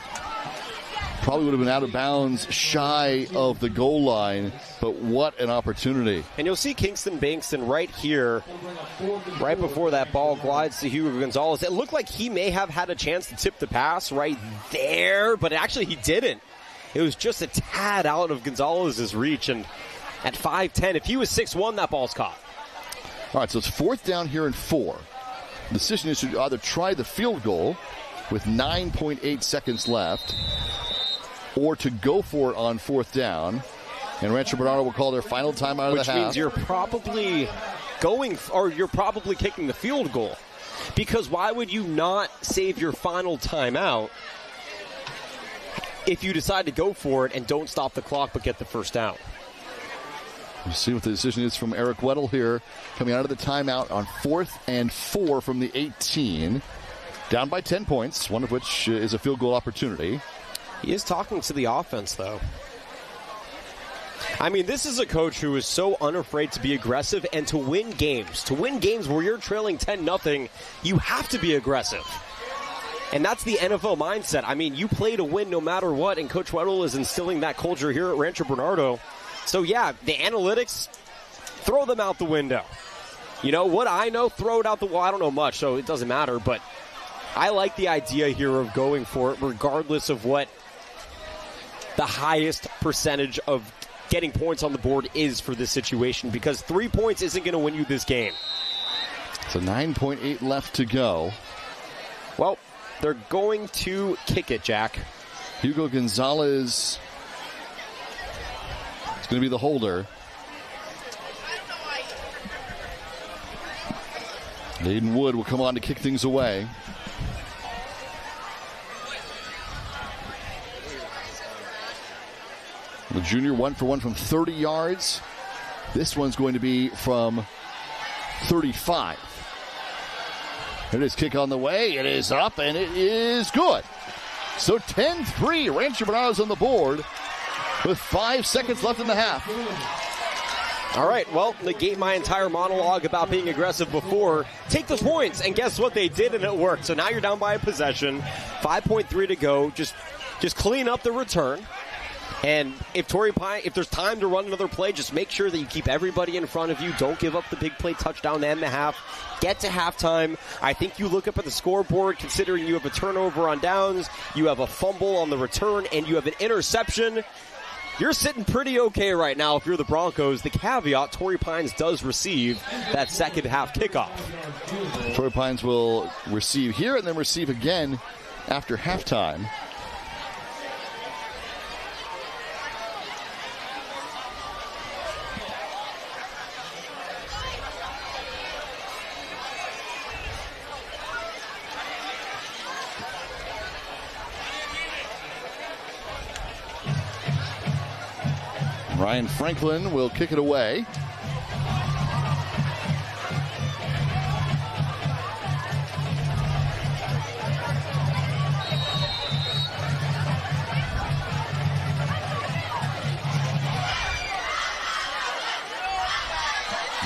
Probably would have been out of bounds shy of the goal line, but what an opportunity. And you'll see Kingston Bankston right here, right before that ball glides to Hugo Gonzalez. It looked like he may have had a chance to tip the pass right there, but actually he didn't. It was just a tad out of Gonzalez's reach, and at 5'10", if he was 6'1", that ball's caught. All right, so it's 4th down here and 4. The decision is to either try the field goal with 9.8 seconds left or to go for it on 4th down. And Rancho Bernardo will call their final timeout of the half. Which means you're probably you're probably kicking the field goal. Because why would you not save your final timeout if you decide to go for it and don't stop the clock but get the first down? We'll see what the decision is from Eric Weddle here, coming out of the timeout on 4th and 4 from the 18. Down by 10 points, one of which is a field goal opportunity. He is talking to the offense, though. I mean, this is a coach who is so unafraid to be aggressive and to win games. To win games where you're trailing 10-0, you have to be aggressive. And that's the NFL mindset. I mean, you play to win no matter what, and Coach Weddle is instilling that culture here at Rancho Bernardo. So, yeah, the analytics, throw them out the window. You know, what I know, throw it out the wall. I don't know much, so it doesn't matter. But I like the idea here of going for it regardless of what the highest percentage of getting points on the board is for this situation, because 3 points isn't going to win you this game. So 9.8 left to go. Well, they're going to kick it, Jack. Hugo Gonzalez is going to be the holder. Aiden Wood will come on to kick things away. The junior 1 for 1 from 30 yards. This one's going to be from 35. It is kick on the way. It is up, and it is good. So 10-3, Rancho Bernardo's on the board with 5 seconds left in the half. All right, well, negate my entire monologue about being aggressive before. Take those points, and guess what? They did, and it worked. So now you're down by a possession. 5.3 to go. Just clean up the return. And if there's time to run another play, just make sure that you keep everybody in front of you. Don't give up the big play touchdown to end the half. Get to halftime. I think you look up at the scoreboard, considering you have a turnover on downs, you have a fumble on the return, and you have an interception. You're sitting pretty okay right now if you're the Broncos. The caveat, Torrey Pines does receive that second half kickoff. Torrey Pines will receive here and then receive again after halftime. Ryan Franklin will kick it away.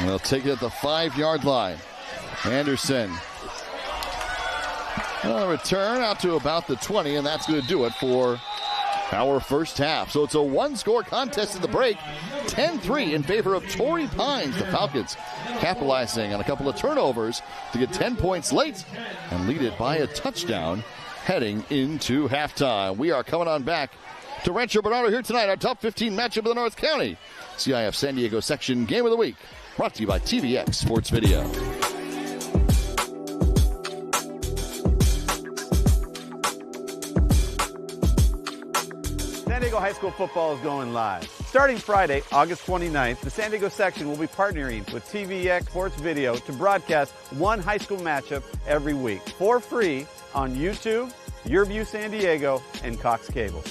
They'll take it at the 5-yard line. Anderson. A return out to about the 20, and that's going to do it for our first half. So it's a one-score contest at the break. 10-3 in favor of Torrey Pines. The Falcons capitalizing on a couple of turnovers to get 10 points late and lead it by a touchdown heading into halftime. We are coming on back to Rancho Bernardo here tonight. Our top 15 matchup of the North County CIF San Diego section game of the week. Brought to you by TVX Sports Video. San Diego High School football is going live. Starting Friday, August 29th, the San Diego section will be partnering with TVX Sports Video to broadcast one high school matchup every week for free on YouTube, YurView San Diego, and Cox Cable.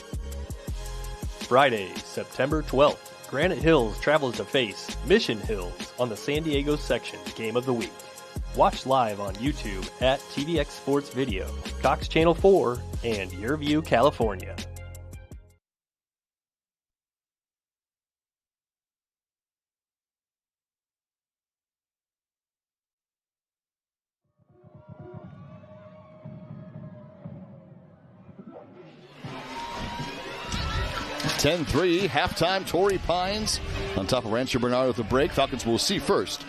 Friday, September 12th, Granite Hills travels to face Mission Hills on the San Diego section game of the week. Watch live on YouTube at TVX Sports Video, Cox Channel 4, and YurView, California. 10-3, halftime, Torrey Pines on top of Rancho Bernardo with the break. Falcons will see first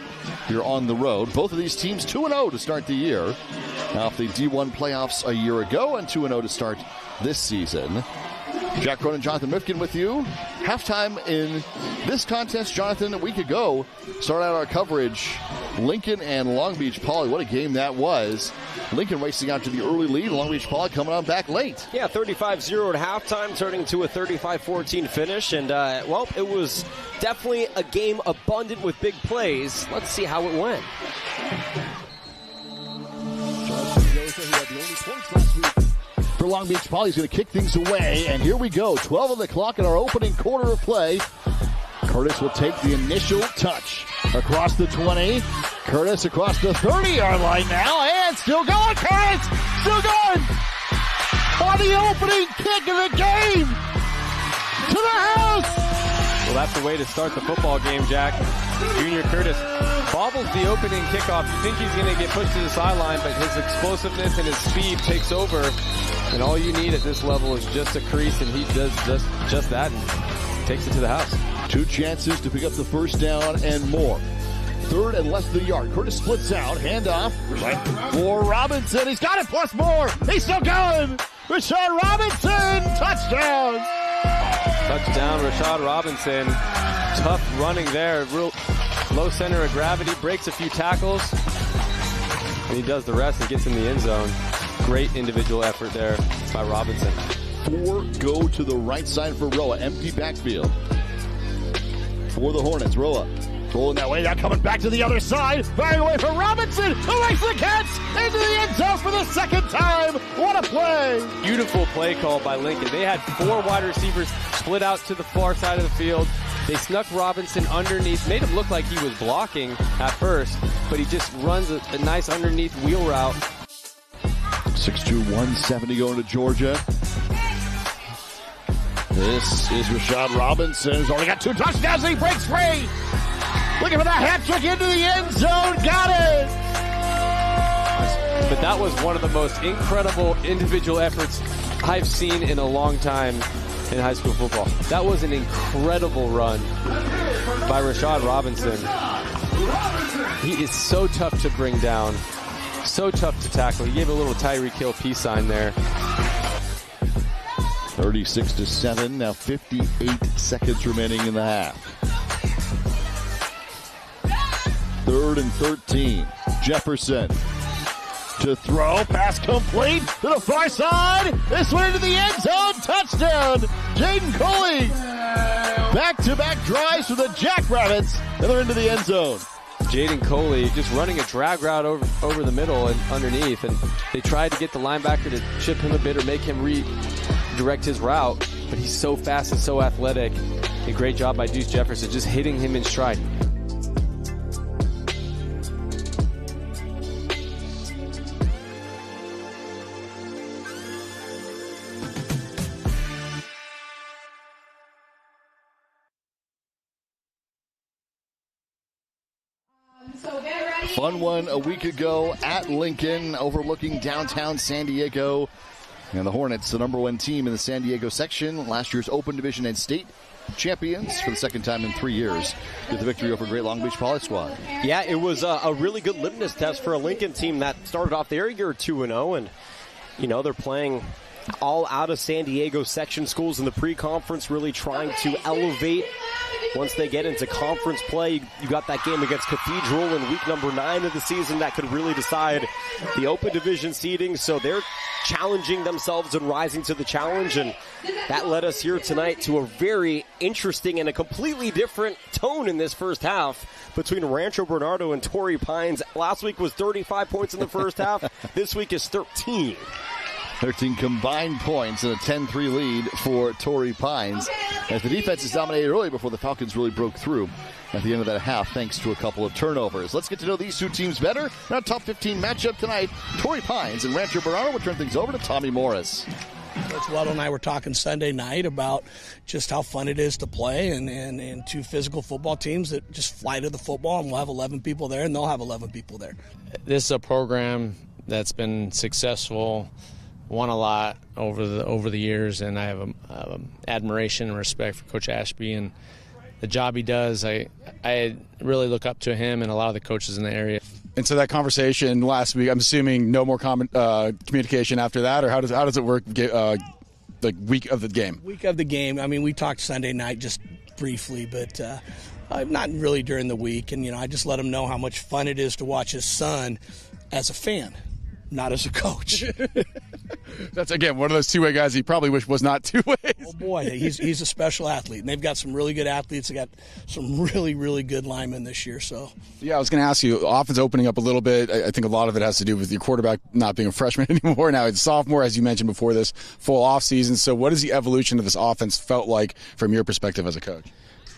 here on the road. Both of these teams 2-0 to start the year. Now, off the D1 playoffs a year ago, and 2-0 to start this season. Jack Cronin, Jonathan Rifkin with you. Halftime in this contest, Jonathan, a week ago, started out our coverage. Lincoln and Long Beach Poly, what a game that was. Lincoln racing out to the early lead. Long Beach Poly coming on back late. Yeah, 35-0 at halftime, turning to a 35-14 finish. And, well, it was definitely a game abundant with big plays. Let's see how it went. For Long Beach Poly, he's going to kick things away. And here we go, 12 on the clock in our opening quarter of play. Curtis will take the initial touch across the 20. Curtis across the 30-yard line now, and still going, Curtis! Still going! On the opening kick of the game! To the house! Well, that's the way to start the football game, Jack. Junior Curtis bobbles the opening kickoff. You think he's going to get pushed to the sideline, but his explosiveness and his speed takes over. And all you need at this level is just a crease, and he does just that and takes it to the house. 2 chances to pick up the first down and more. 3rd and less than the yard. Curtis splits out. Handoff for Robinson. He's got it plus more. He's still going. Rashad Robinson. Touchdown. Touchdown, Rashad Robinson. Tough running there. Real low center of gravity. Breaks a few tackles. And he does the rest and gets in the end zone. Great individual effort there by Robinson. 4 go to the right side for Roa. Empty backfield. For the Hornets, Roa rolling that way, now coming back to the other side, firing away for Robinson, who makes the catch into the end zone for the second time. What a play! Beautiful play call by Lincoln. They had 4 wide receivers split out to the far side of the field. They snuck Robinson underneath, made him look like he was blocking at first, but he just runs a nice underneath wheel route. 6'2", 170 going to Georgia. This is Rashad Robinson, who's only got 2 touchdowns, and he breaks free. Looking for that hat trick into the end zone. Got it. But that was one of the most incredible individual efforts I've seen in a long time in high school football. That was an incredible run by Rashad Robinson. He is so tough to bring down, so tough to tackle. He gave a little Tyreek Hill peace sign there. 36-7, now 58 seconds remaining in the half. 3rd and 13. Jefferson to throw, pass complete to the far side. This one into the end zone, touchdown. Jaden Coley. Back-to-back drives for the Jackrabbits, and they're into the end zone. Jaden Coley just running a drag route over the middle and underneath, and they tried to get the linebacker to chip him a bit or make him redirect his route, but he's so fast and so athletic. A great job by Deuce Jefferson, just hitting him in stride. Fun one a week ago at Lincoln, overlooking downtown San Diego. And the Hornets, the number 1 team in the San Diego section, last year's Open Division and State champions for the second time in 3 years, get the victory over Great Long Beach Poly squad. Yeah, it was a really good litmus test for a Lincoln team that started off their year 2-0, and you know they're playing all out of San Diego section schools in the pre-conference, really trying to elevate. Once they get into conference play, you got that game against Cathedral in week number 9 of the season that could really decide the Open Division seeding. So they're challenging themselves and rising to the challenge, and that led us here tonight to a very interesting and a completely different tone in this first half between Rancho Bernardo and Torrey Pines. Last week was 35 points in the first half. This week is 13. 13 combined points and a 10-3 lead for Torrey Pines, as the defense is dominated early before the Falcons really broke through at the end of that half thanks to a couple of turnovers. Let's get to know these 2 teams better. In our top 15 matchup tonight, Torrey Pines and Rancho Bernardo. We'll turn things over to Tommy Morris. Coach Weddle and I were talking Sunday night about just how fun it is to play and 2 physical football teams that just fly to the football, and we'll have 11 people there, and they'll have 11 people there. This is a program that's been successful won a lot over the years, and I have admiration and respect for Coach Ashby and the job he does. I really look up to him and a lot of the coaches in the area. And so that conversation last week, I'm assuming no more communication after that, or how does it work? The week of the game. Week of the game. I mean, we talked Sunday night just briefly, but not really during the week. And I just let him know how much fun it is to watch his son as a fan, not as a coach. That's, again, one of those two-way guys he probably wish was not two ways. Oh, boy, he's a special athlete. And they've got some really good athletes. They got some really, really good linemen this year. So, yeah, I was going to ask you, offense opening up a little bit. I think a lot of it has to do with your quarterback not being a freshman anymore. Now it's sophomore, as you mentioned before this full offseason. So what has the evolution of this offense felt like from your perspective as a coach?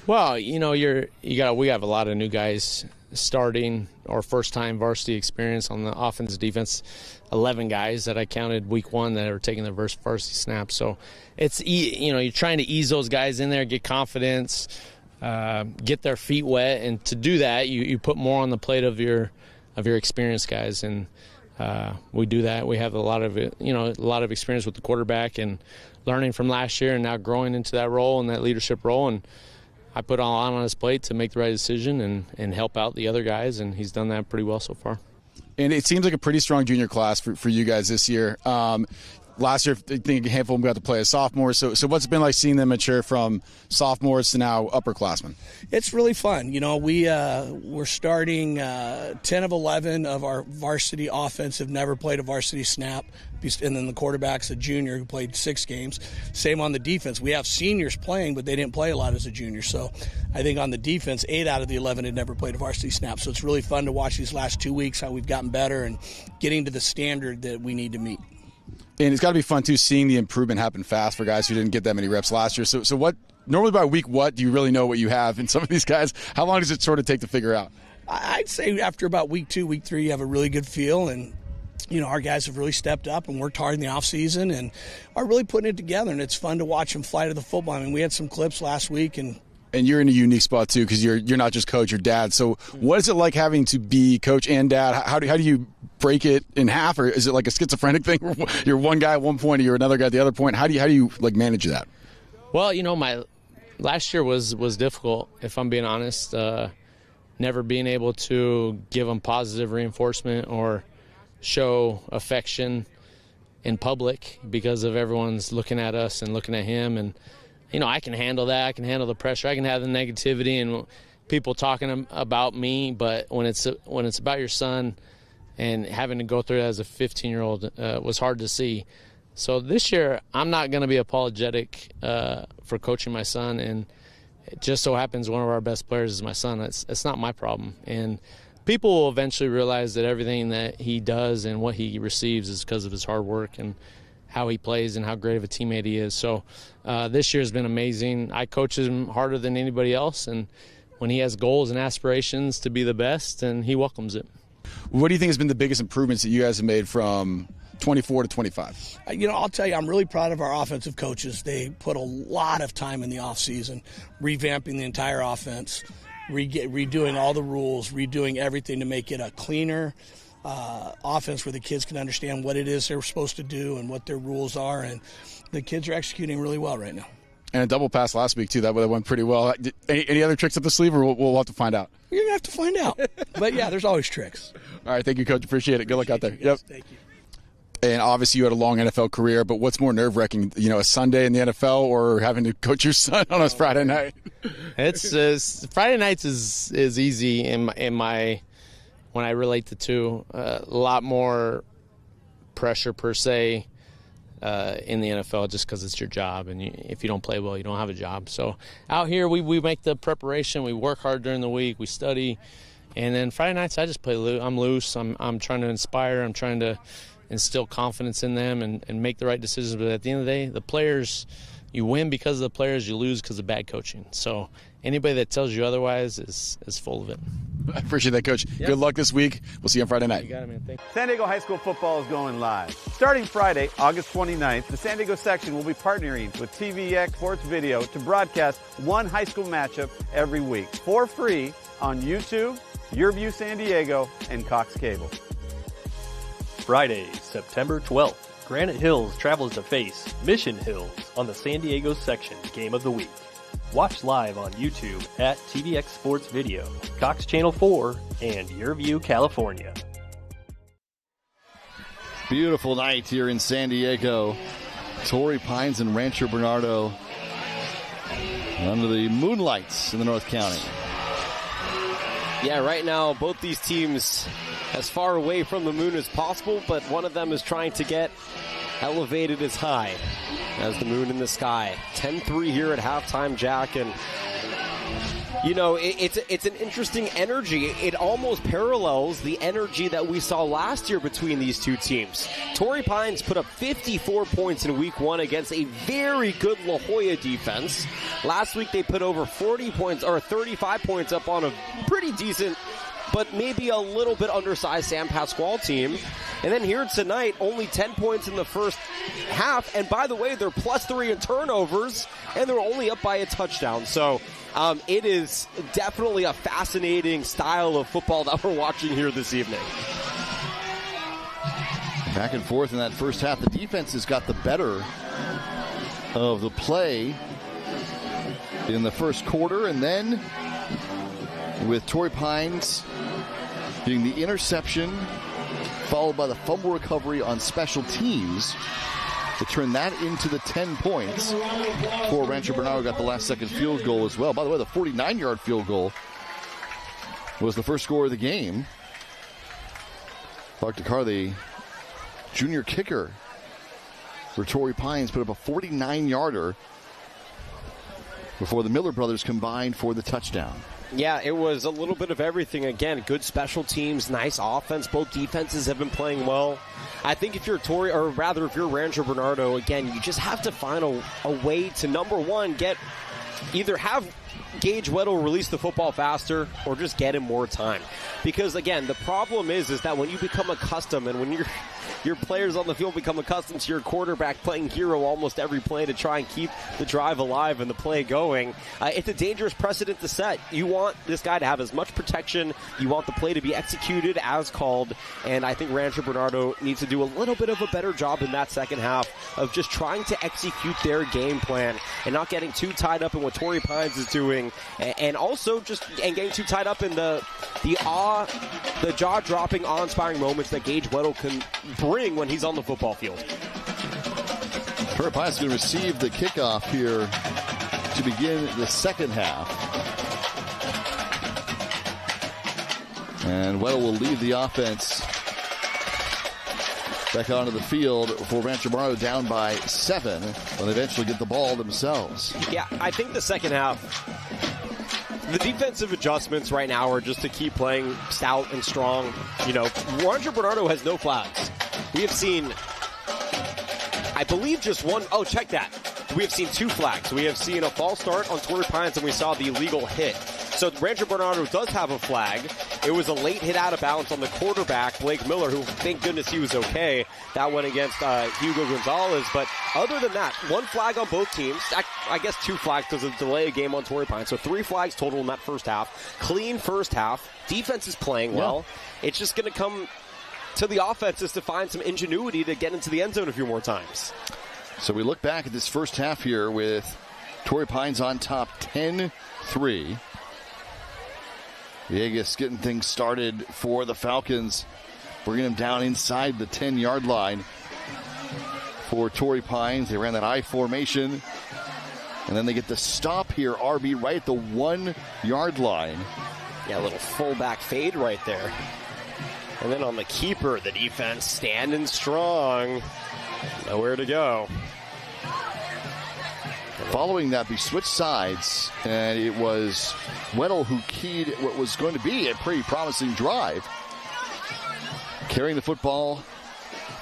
Well, we have a lot of new guys starting or first-time varsity experience on the offense and defense. 11 guys that I counted week one that are taking their varsity snaps. So it's you're trying to ease those guys in there, get confidence, get their feet wet, and to do that, you put more on the plate of your experienced guys, and we do that. We have a lot of experience with the quarterback and learning from last year, and now growing into that role and that leadership role. And I put all on his plate to make the right decision and help out the other guys, and he's done that pretty well so far. And it seems like a pretty strong junior class for you guys this year. Last year, I think a handful of them got to play as sophomores. So what's it been like seeing them mature from sophomores to now upperclassmen? It's really fun. We're starting 10 of 11 of our varsity offense have never played a varsity snap. And then the quarterback's a junior who played 6 games. Same on the defense. We have seniors playing, but they didn't play a lot as a junior. So I think on the defense, 8 out of the 11 had never played a varsity snap. So it's really fun to watch these last 2 weeks, how we've gotten better and getting to the standard that we need to meet. And it's got to be fun, too, seeing the improvement happen fast for guys who didn't get that many reps last year. So what normally by week what do you really know what you have in some of these guys? How long does it sort of take to figure out? I'd say after about week 2, week 3, you have a really good feel. And, our guys have really stepped up and worked hard in the offseason and are really putting it together. And it's fun to watch them fly to the football. I mean, we had some clips last week. And you're in a unique spot, too, because you're not just coach, you're dad. So what is it like having to be coach and dad? How do you break it in half, or is it like a schizophrenic thing where you're one guy at one point and you're another guy at the other point? How do you like manage that? Well, my last year was difficult, if I'm being honest. Never being able to give them positive reinforcement or show affection in public because of everyone's looking at us and looking at him. And I can handle that. I can handle the pressure. I can have the negativity and people talking about me. But when it's about your son and having to go through that as a 15-year-old was hard to see. So this year, I'm not going to be apologetic for coaching my son. And it just so happens one of our best players is my son. It's not my problem. And people will eventually realize that everything that he does and what he receives is because of his hard work and how he plays and how great of a teammate he is. So this year has been amazing. I coach him harder than anybody else, and when he has goals and aspirations to be the best, and he welcomes it. What do you think has been the biggest improvements that you guys have made from 24 to 25? I'll tell you, I'm really proud of our offensive coaches. They put a lot of time in the offseason, revamping the entire offense, redoing all the rules, redoing everything to make it a cleaner offense where the kids can understand what it is they're supposed to do and what their rules are. And the kids are executing really well right now. And a double pass last week, too. That went pretty well. Any other tricks up the sleeve, or we'll have to find out? You're going to have to find out. But, yeah, there's always tricks. All right, thank you, Coach. Appreciate it. Good luck out there. Yep. Thank you. And obviously you had a long NFL career, but what's more nerve-wracking, a Sunday in the NFL or having to coach your son on a Friday night? It's Friday nights is easy in my when I relate the two. A lot more pressure per se in the NFL just because it's your job, and if you don't play well, you don't have a job. So out here we make the preparation, we work hard during the week, we study, and then Friday nights I just play loose. I'm loose. I'm trying to inspire. I'm trying to instill confidence in them and make the right decisions. But at the end of the day, the players, you win because of the players, you lose because of bad coaching. So anybody that tells you otherwise is full of it. I appreciate that, Coach. Yep. Good luck this week. We'll see you on Friday night. You got it, man. Thank you. San Diego High School football is going live. Starting Friday, August 29th, the San Diego section will be partnering with TVX Sports Video to broadcast one high school matchup every week for free on YouTube, YurView San Diego, and Cox Cable. Friday, September 12th, Granite Hills travels to face Mission Hills on the San Diego section Game of the Week. Watch live on YouTube at TVX Sports Video, Cox Channel 4, and YurView, California. Beautiful night here in San Diego. Torrey Pines and Rancho Bernardo under the moonlights in the North County. Yeah, right now both these teams as far away from the moon as possible, but one of them is trying to get elevated as high as the moon in the sky. 10-3 here at halftime, Jack, and you know, it's an interesting energy. It almost parallels the energy that we saw last year between these two teams. Torrey Pines put up 54 points in week 1 against a very good La Jolla defense. Last week they put over 40 points, or 35 points up on a pretty decent, but maybe a little bit undersized San Pasqual team. And then here tonight, only 10 points in the first half. And by the way, they're +3 in turnovers, and they're only up by a touchdown. So it is definitely a fascinating style of football that we're watching here this evening. Back and forth in that first half. The defense has got the better of the play in the first quarter, and then with Torrey Pines being the interception followed by the fumble recovery on special teams to turn that into the 10 points before Rancho Bernardo got the last-second field goal as well. By the way, the 49-yard field goal was the first score of the game. Clark DeCar, the junior kicker for Torrey Pines, put up a 49-yarder before the Miller brothers combined for the touchdown. Yeah, it was a little bit of everything. Again, good special teams, nice offense. Both defenses have been playing well. I think if you're Torrey, or rather if you're Rancho Bernardo, again, you just have to find a way to, number one, either have Gage Weddle release the football faster or just get him more time. Because, again, the problem is that when you become accustomed and when your players on the field become accustomed to your quarterback playing hero almost every play to try and keep the drive alive and the play going, it's a dangerous precedent to set. You want this guy to have as much protection. You want the play to be executed as called. And I think Rancho Bernardo needs to do a little bit of a better job in that second half of just trying to execute their game plan and not getting too tied up in what Torrey Pines is doing, and also getting too tied up in the jaw-dropping, awe-inspiring moments that Gage Weddle can bring when he's on the football field. Torrey Pines is going to receive the kickoff here to begin the second half. And Weddle will lead the offense back onto the field for Rancho Bernardo, down by 7, when they eventually get the ball themselves. Yeah, I think the second half, the defensive adjustments right now are just to keep playing stout and strong. You know, Rancho Bernardo has no flags. We have seen, I believe, just one. Oh, check that. We have seen 2 flags. We have seen a false start on Torrey Pines, and we saw the illegal hit. So Rancho Bernardo does have a flag. It was a late hit out of bounds on the quarterback, Blake Miller, who, thank goodness, he was okay. That went against Hugo Gonzalez. But other than that, 1 flag on both teams. I guess 2 flags because of delay a game on Torrey Pines. So 3 flags total in that first half. Clean first half. Defense is playing well. Yeah. It's just going to come to the offenses to find some ingenuity to get into the end zone a few more times. So we look back at this first half here with Torrey Pines on top 10-3. Villegas getting things started for the Falcons, bringing them down inside the 10-yard line for Torrey Pines. They ran that I formation, and then they get the stop here, RB, right at the 1-yard line. Yeah, a little fullback fade right there. And then on the keeper, the defense standing strong. Nowhere to go. Following that, we switched sides, and it was Weddle who keyed what was going to be a pretty promising drive. Carrying the football,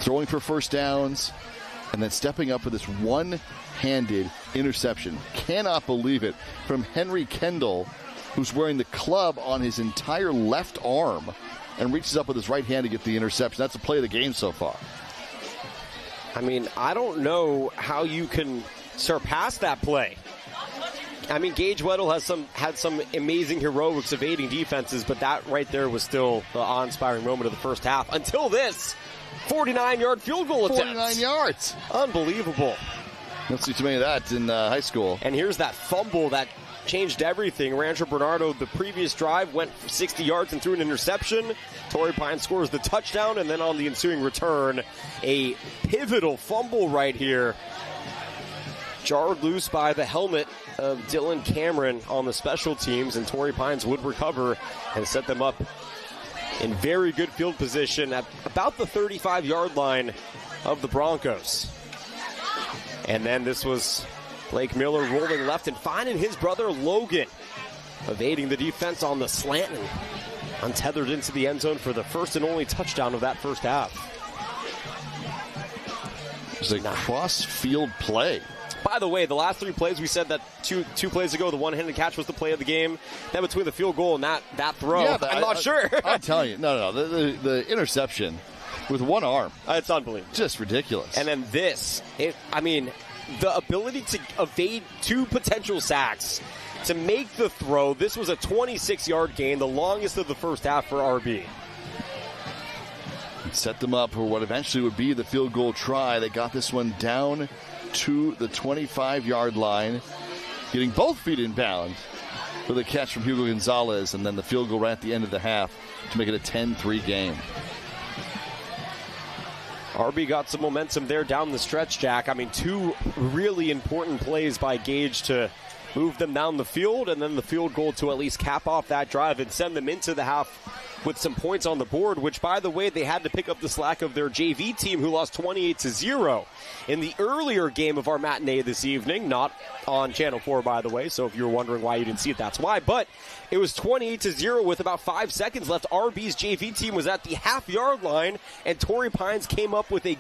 throwing for first downs, and then stepping up with this one-handed interception. Cannot believe it, from Henry Kendall, who's wearing the club on his entire left arm and reaches up with his right hand to get the interception. That's the play of the game so far. I mean, I don't know how you can surpass that play. I mean, Gage Weddle had some amazing heroics evading defenses, but that right there was still the awe-inspiring moment of the first half. Until this, 49-yard field goal attempt. 49 yards. Unbelievable. Don't see too many of that in high school. And here's that fumble that changed everything. Rancho Bernardo, the previous drive, went for 60 yards and threw an interception. Torrey Pines scores the touchdown, and then on the ensuing return, a pivotal fumble right here. Jarred loose by the helmet of Dylan Cameron on the special teams, and Torrey Pines would recover and set them up in very good field position at about the 35-yard line of the Broncos. And then this was Blake Miller rolling left and finding his brother Logan, evading the defense on the slant and untethered into the end zone for the first and only touchdown of that first half. It's a cross-field play. By the way, the last three plays, we said that two plays ago, the one-handed catch was the play of the game. Then between the field goal and that throw, yeah, I'm not sure. I'm telling you, no. The interception with one arm. It's unbelievable. Just ridiculous. And then this, the ability to evade two potential sacks, to make the throw. This was a 26-yard gain, the longest of the first half for RB. Set them up for what eventually would be the field goal try. They got this one down to the 25-yard line, getting both feet in bounds with a catch from Hugo Gonzalez, and then the field goal right at the end of the half to make it a 10-3 game. RB got some momentum there down the stretch, Jack. I mean, two really important plays by Gage to move them down the field, and then the field goal to at least cap off that drive and send them into the half with some points on the board, which, by the way, they had to pick up the slack of their JV team, who lost 28-0 in the earlier game of our matinee this evening. Not on Channel 4, by the way, so if you're wondering why you didn't see it, that's why. But it was 28-0 with about 5 seconds left. RB's JV team was at the half-yard line, and Torrey Pines came up with a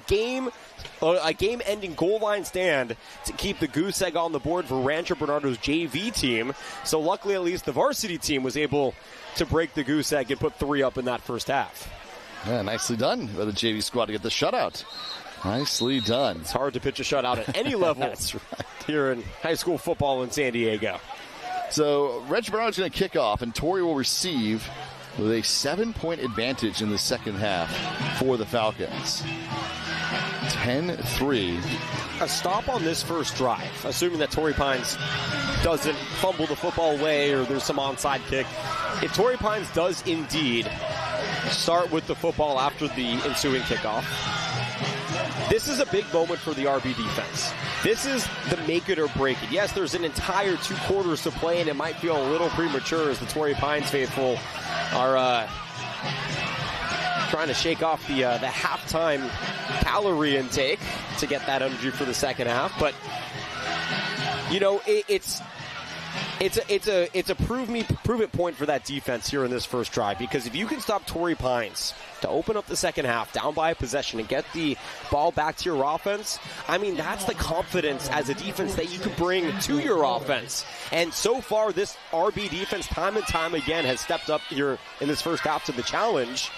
game-ending goal line stand to keep the goose egg on the board for Rancho Bernardo's JV team. So luckily, at least the varsity team was able to break the goose egg and put 3 up in that first half. Yeah, nicely done by the JV squad to get the shutout. Nicely done. It's hard to pitch a shutout at any level. That's right. Here in high school football in San Diego. So Rancho Bernardo's going to kick off, and Torrey will receive with a 7-point advantage in the second half for the Falcons. 10-3. A stop on this first drive, assuming that Torrey Pines doesn't fumble the football away or there's some onside kick. If Torrey Pines does indeed start with the football after the ensuing kickoff, this is a big moment for the RB defense. This is the make it or break it. Yes, there's an entire 2 quarters to play, and it might feel a little premature as the Torrey Pines faithful are trying to shake off the halftime calorie intake to get that energy for the second half. But you know, it's a prove it point for that defense here in this first drive, because if you can stop Torrey Pines to open up the second half down by a possession and get the ball back to your offense, I mean, that's the confidence as a defense that you can bring to your offense. And so far, this RB defense time and time again has stepped up here in this first half to the challenge.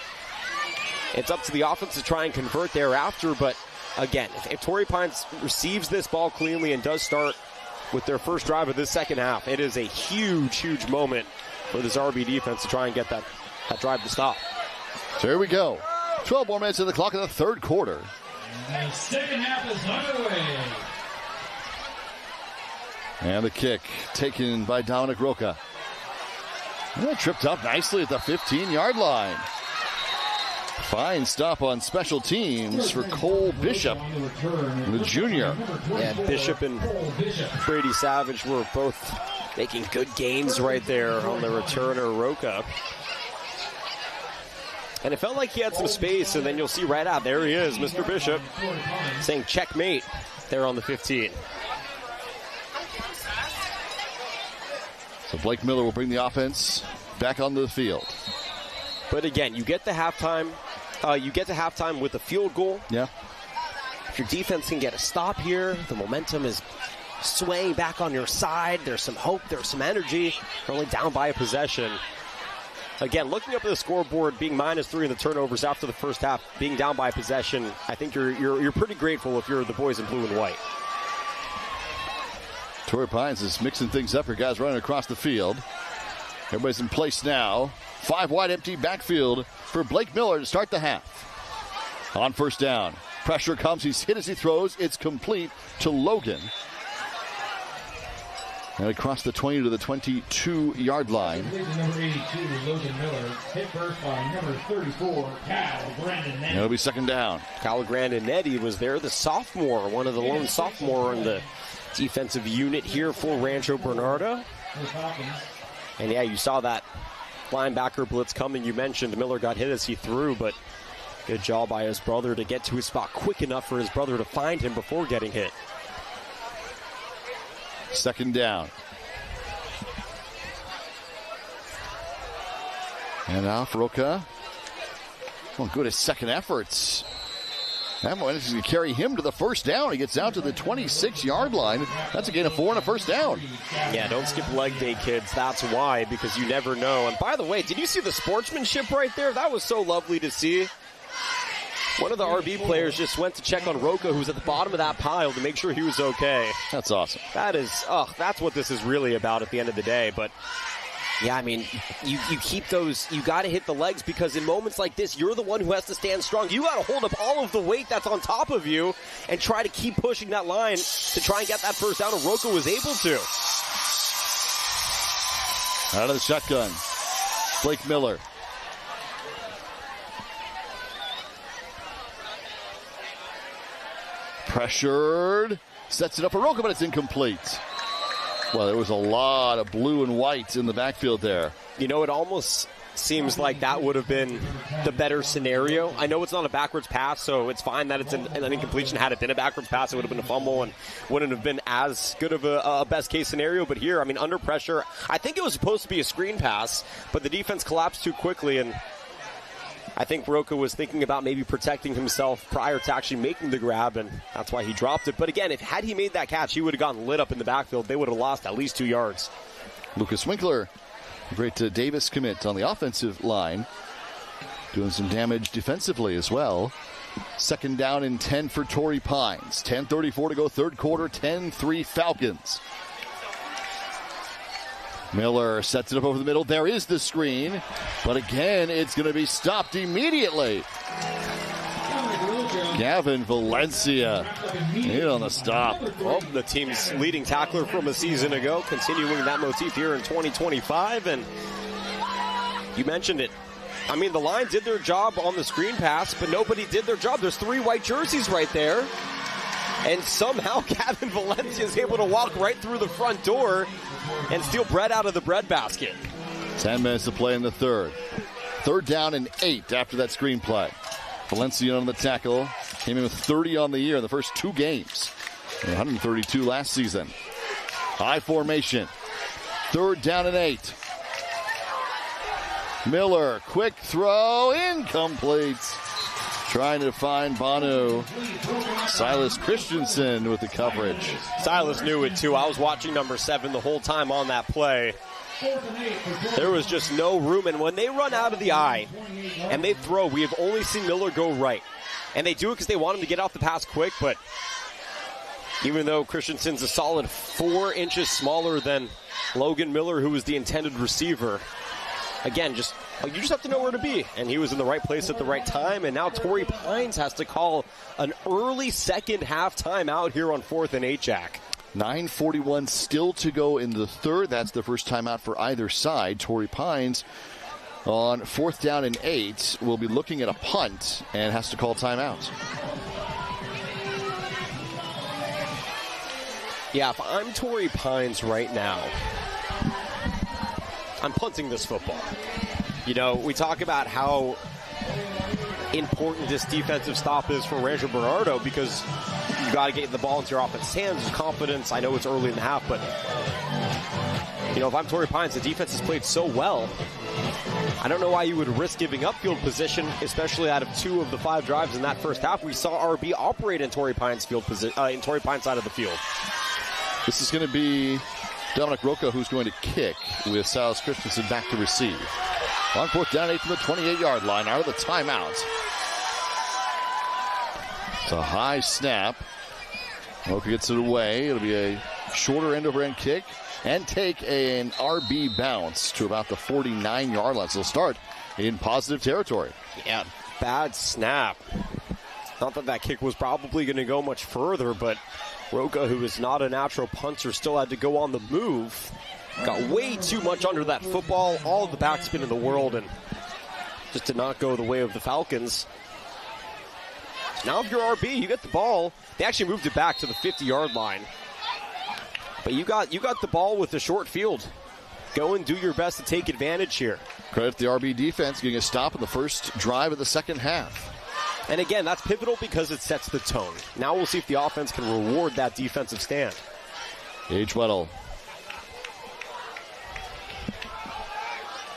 It's up to the offense to try and convert thereafter, but again, if Torrey Pines receives this ball cleanly and does start with their first drive of this second half, it is a huge, huge moment for this RB defense to try and get that drive to stop. So here we go. 12 more minutes in the clock in the third quarter. The second half is underway. And the kick taken by Dominic Roca. And tripped up nicely at the 15-yard line. Fine stop on special teams for Cole Bishop, the junior. Yeah, Bishop and Brady Savage were both making good gains right there on the returner, Roca. And it felt like he had some space, and then you'll see right out, there he is, Mr. Bishop, saying checkmate there on the 15. So Blake Miller will bring the offense back onto the field. But again, you get to halftime with a field goal. Yeah. If your defense can get a stop here, the momentum is swaying back on your side. There's some hope, there's some energy. You're only down by a possession. Again, looking up at the scoreboard, being -3 in the turnovers after the first half, being down by a possession, I think you're pretty grateful if you're the boys in blue and white. Torrey Pines is mixing things up here, guys running across the field. Everybody's in place now. 5 wide empty backfield for Blake Miller to start the half. On first down. Pressure comes. He's hit as he throws. It's complete to Logan. And across the 20 to the 22-yard line. Number 82, Logan Miller, hit first by number 34, Cal Grandinetti. It'll be second down. Cal Grandinetti was there, the sophomore, one of the lone sophomore in the defensive unit here for Rancho Bernardo. And yeah, you saw that linebacker blitz coming. You mentioned Miller got hit as he threw, but good job by his brother to get to his spot quick enough for his brother to find him before getting hit. Second down. And now Roca. Well, good as second efforts. That is going to carry him to the first down. He gets out to the 26-yard line. That's a gain of 4 and a first down. Yeah, don't skip leg day, kids. That's why, because you never know. And by the way, did you see the sportsmanship right there? That was so lovely to see. One of the RB players just went to check on Roca, who's at the bottom of that pile, to make sure he was okay. That's awesome. That is, that's what this is really about at the end of the day. But yeah, I mean, you keep those, you got to hit the legs, because in moments like this, you're the one who has to stand strong. You got to hold up all of the weight that's on top of you and try to keep pushing that line to try and get that first down, and Roca was able to. Out of the shotgun, Blake Miller. Pressured, sets it up for Roca, but it's incomplete. Well, there was a lot of blue and white in the backfield there. You know, it almost seems like that would have been the better scenario. I know it's not a backwards pass, so it's fine that it's an incompletion. Had it been a backwards pass, it would have been a fumble and wouldn't have been as good of a best-case scenario. But here, I mean, under pressure, I think it was supposed to be a screen pass, but the defense collapsed too quickly, and I think Roca was thinking about maybe protecting himself prior to actually making the grab, and that's why he dropped it. But again, had he made that catch, he would have gotten lit up in the backfield. They would have lost at least 2 yards. Lucas Winkler, great Davis commit on the offensive line, doing some damage defensively as well. Second down and 10 for Torrey Pines. 10:34 to go, third quarter, 10-3 Falcons. Miller sets it up over the middle. There is the screen. But again, it's going to be stopped immediately. Gavin Valencia hit on the stop. Well, the team's leading tackler from a season ago, continuing that motif here in 2025. And you mentioned it. I mean, the line did their job on the screen pass, but nobody did their job. There's 3 white jerseys right there. And somehow Gavin Valencia is able to walk right through the front door and steal bread out of the bread basket. 10 minutes to play in the third. Third down and 8 after that screen play. Valencia on the tackle. Came in with 30 on the year in the first 2 games. 132 last season. High formation. Third down and 8. Miller, quick throw, incomplete. Trying to find Banu. Silas Christensen with the coverage. Silas knew it too. I was watching number 7 the whole time on that play. There was just no room. And when they run out of the eye and they throw, we have only seen Miller go right. And they do it because they want him to get off the pass quick. But even though Christensen's a solid 4 inches smaller than Logan Miller, who was the intended receiver, again, you just have to know where to be. And he was in the right place at the right time. And now Torrey Pines has to call an early second half timeout here on 4th and 8, Jack. 9:41 still to go in the third. That's the first timeout for either side. Torrey Pines on 4th down and 8 will be looking at a punt and has to call timeout. Yeah, if I'm Torrey Pines right now, I'm punting this football. You know, we talk about how important this defensive stop is for Rancho Bernardo because you got to get the ball into your offense's hands with confidence. I know it's early in the half, but you know, if I'm Torrey Pines, the defense has played so well. I don't know why you would risk giving up field position, especially out of 2 of the 5 drives in that first half. We saw RB operate in Torrey Pines' in Torrey Pines' side of the field. This is going to be Dominic Roca who's going to kick with Silas Christensen back to receive. On 4th down, 8 from the 28-yard line, out of the timeout. It's a high snap. Roca gets it away. It'll be a shorter end-over-end kick and take an RB bounce to about the 49-yard line. So they'll start in positive territory. Yeah, bad snap. Not that that kick was probably going to go much further, but Roca, who is not a natural punter, still had to go on the move. Got way too much under that football, all of the backspin in the world, and just did not go the way of the Falcons. Now if you're RB, you get the ball. They actually moved it back to the 50-yard line. But you got the ball with the short field. Go and do your best to take advantage here. Credit the RB defense getting a stop in the first drive of the second half. And again, that's pivotal because it sets the tone. Now we'll see if the offense can reward that defensive stand. Gage Weddle.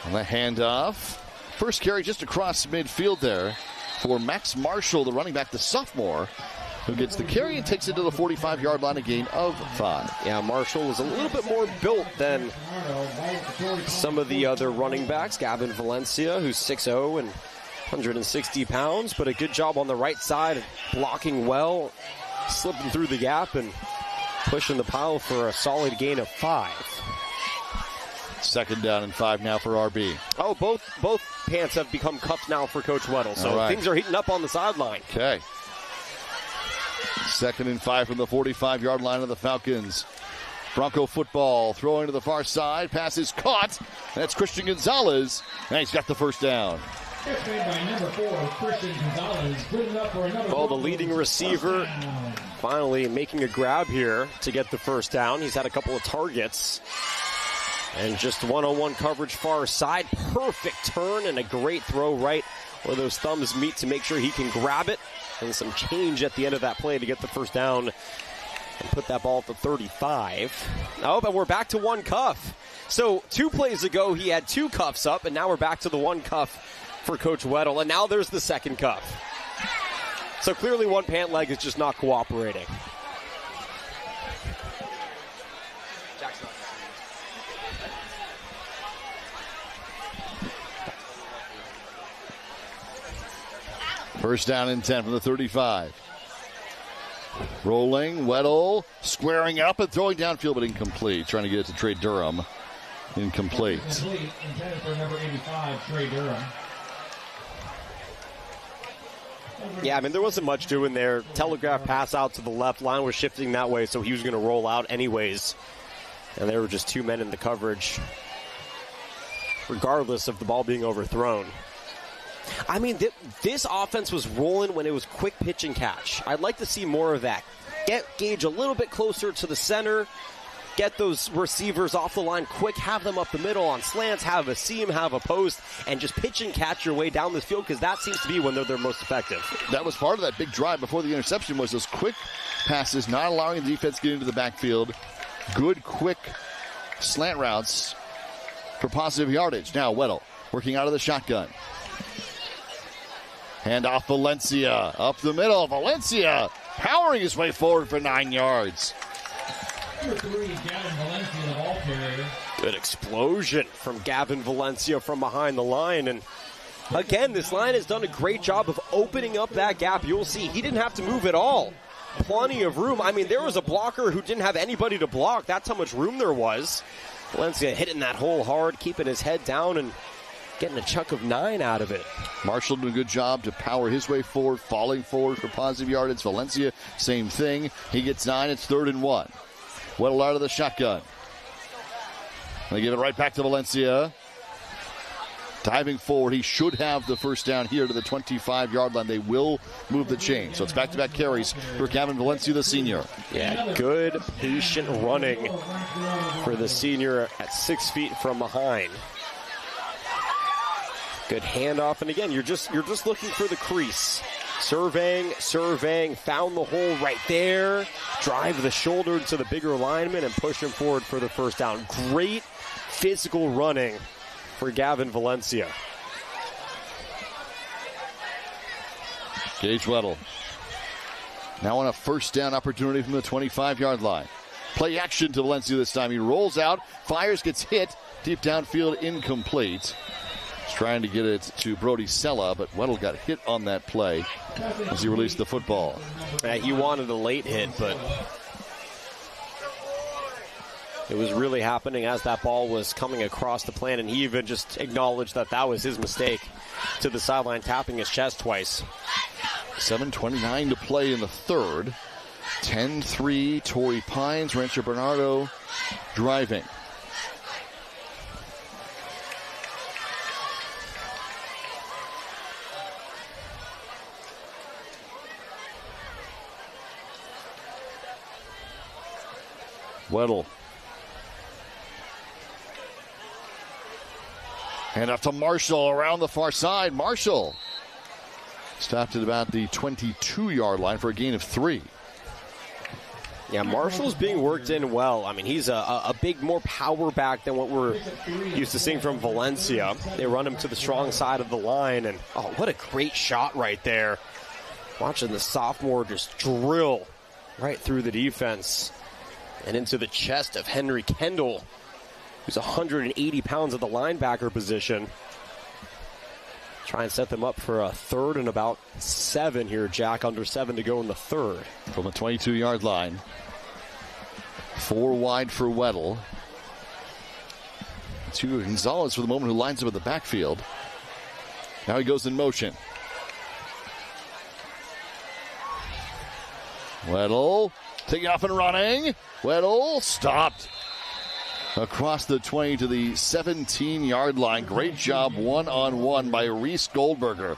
On the handoff. First carry just across midfield there for Max Marshall, the running back, the sophomore, who gets the carry and takes it to the 45-yard line, a gain of 5. Yeah, Marshall was a little bit more built than some of the other running backs. Gavin Valencia, who's 6'0", and 160 pounds, but a good job on the right side, blocking well, slipping through the gap, and pushing the pile for a solid gain of 5. Second down and 5 now for RB. Oh, both pants have become cups now for Coach Weddle, so things are heating up on the sideline. Okay. Second and 5 from the 45-yard line of the Falcons. Bronco football, throwing to the far side. Pass is caught. That's Christian Gonzalez, and he's got the first down. Well, the leading receiver finally making a grab here to get the first down. He's had a couple of targets. And just one-on-one coverage far side. Perfect turn and a great throw right where those thumbs meet to make sure he can grab it. And some change at the end of that play to get the first down and put that ball at the 35. Oh, but we're back to one cuff. So 2 plays ago, he had 2 cuffs up, and now we're back to the 1 cuff for Coach Weddle. And now there's the second cuff. So clearly one pant leg is just not cooperating. First down and 10 from the 35. Rolling, Weddle, squaring up and throwing downfield, but incomplete. Trying to get it to Trey Durham. Incomplete. Intended for number 85, Trey Durham. Yeah, I mean, there wasn't much doing there. Telegraph pass out to the left. Line was shifting that way, so he was going to roll out anyways. And there were just 2 men in the coverage, regardless of the ball being overthrown. I mean, this offense was rolling when it was quick pitch and catch. I'd like to see more of that. Get Gage a little bit closer to the center. Get those receivers off the line quick. Have them up the middle on slants. Have a seam, have a post, and just pitch and catch your way down this field because that seems to be when they're their most effective. That was part of that big drive before the interception was those quick passes, not allowing the defense to get into the backfield. Good, quick slant routes for positive yardage. Now Weddle working out of the shotgun. Hand off Valencia. Up the middle. Valencia powering his way forward for 9 yards. Number 3, Gavin Valencia, the ball carrier. Good explosion from Gavin Valencia from behind the line. And again, this line has done a great job of opening up that gap. You'll see he didn't have to move at all. Plenty of room. I mean, there was a blocker who didn't have anybody to block. That's how much room there was. Valencia hitting that hole hard, keeping his head down, and getting a chunk of 9 out of it. Marshall doing a good job to power his way forward, falling forward for positive yardage. Valencia, same thing. He gets 9. It's 3rd and 1. Weddle out of the shotgun. They give it right back to Valencia. Diving forward, he should have the first down here to the 25-yard line. They will move the chain. So it's back-to-back carries for Gavin Valencia, the senior. Yeah, good, patient running for the senior at 6 feet from behind. Good handoff, and again, you're just looking for the crease. Surveying, found the hole right there. Drive the shoulder to the bigger lineman and push him forward for the first down. Great physical running for Gavin Valencia. Gage Weddle. Now on a first down opportunity from the 25-yard line. Play action to Valencia this time. He rolls out, fires, gets hit. Deep downfield, incomplete. He's trying to get it to Brody Sella, but Weddle got hit on that play as he released the football. He wanted a late hit, but it was really happening as that ball was coming across the plane, and he even just acknowledged that that was his mistake to the sideline, tapping his chest twice. 7:29 to play in the third. 10-3, Torrey Pines, Rancho Bernardo driving. Weddle. Hand off to Marshall around the far side. Marshall stopped at about the 22-yard line for a gain of 3. Yeah, Marshall's being worked in well. I mean, he's a big, more power back than what we're used to seeing from Valencia. They run him to the strong side of the line, and oh, what a great shot right there. Watching the sophomore just drill right through the defense and into the chest of Henry Kendall, who's 180 pounds at the linebacker position. Try and set them up for a third and about 7 here, Jack. Under 7 to go in the third. From the 22-yard line. 4 wide for Weddle. To Gonzalez for the moment, who lines up at the backfield. Now he goes in motion. Weddle taking off and running. Weddle stopped across the 20 to the 17-yard line. Great job one-on-one by Reese Goldberger.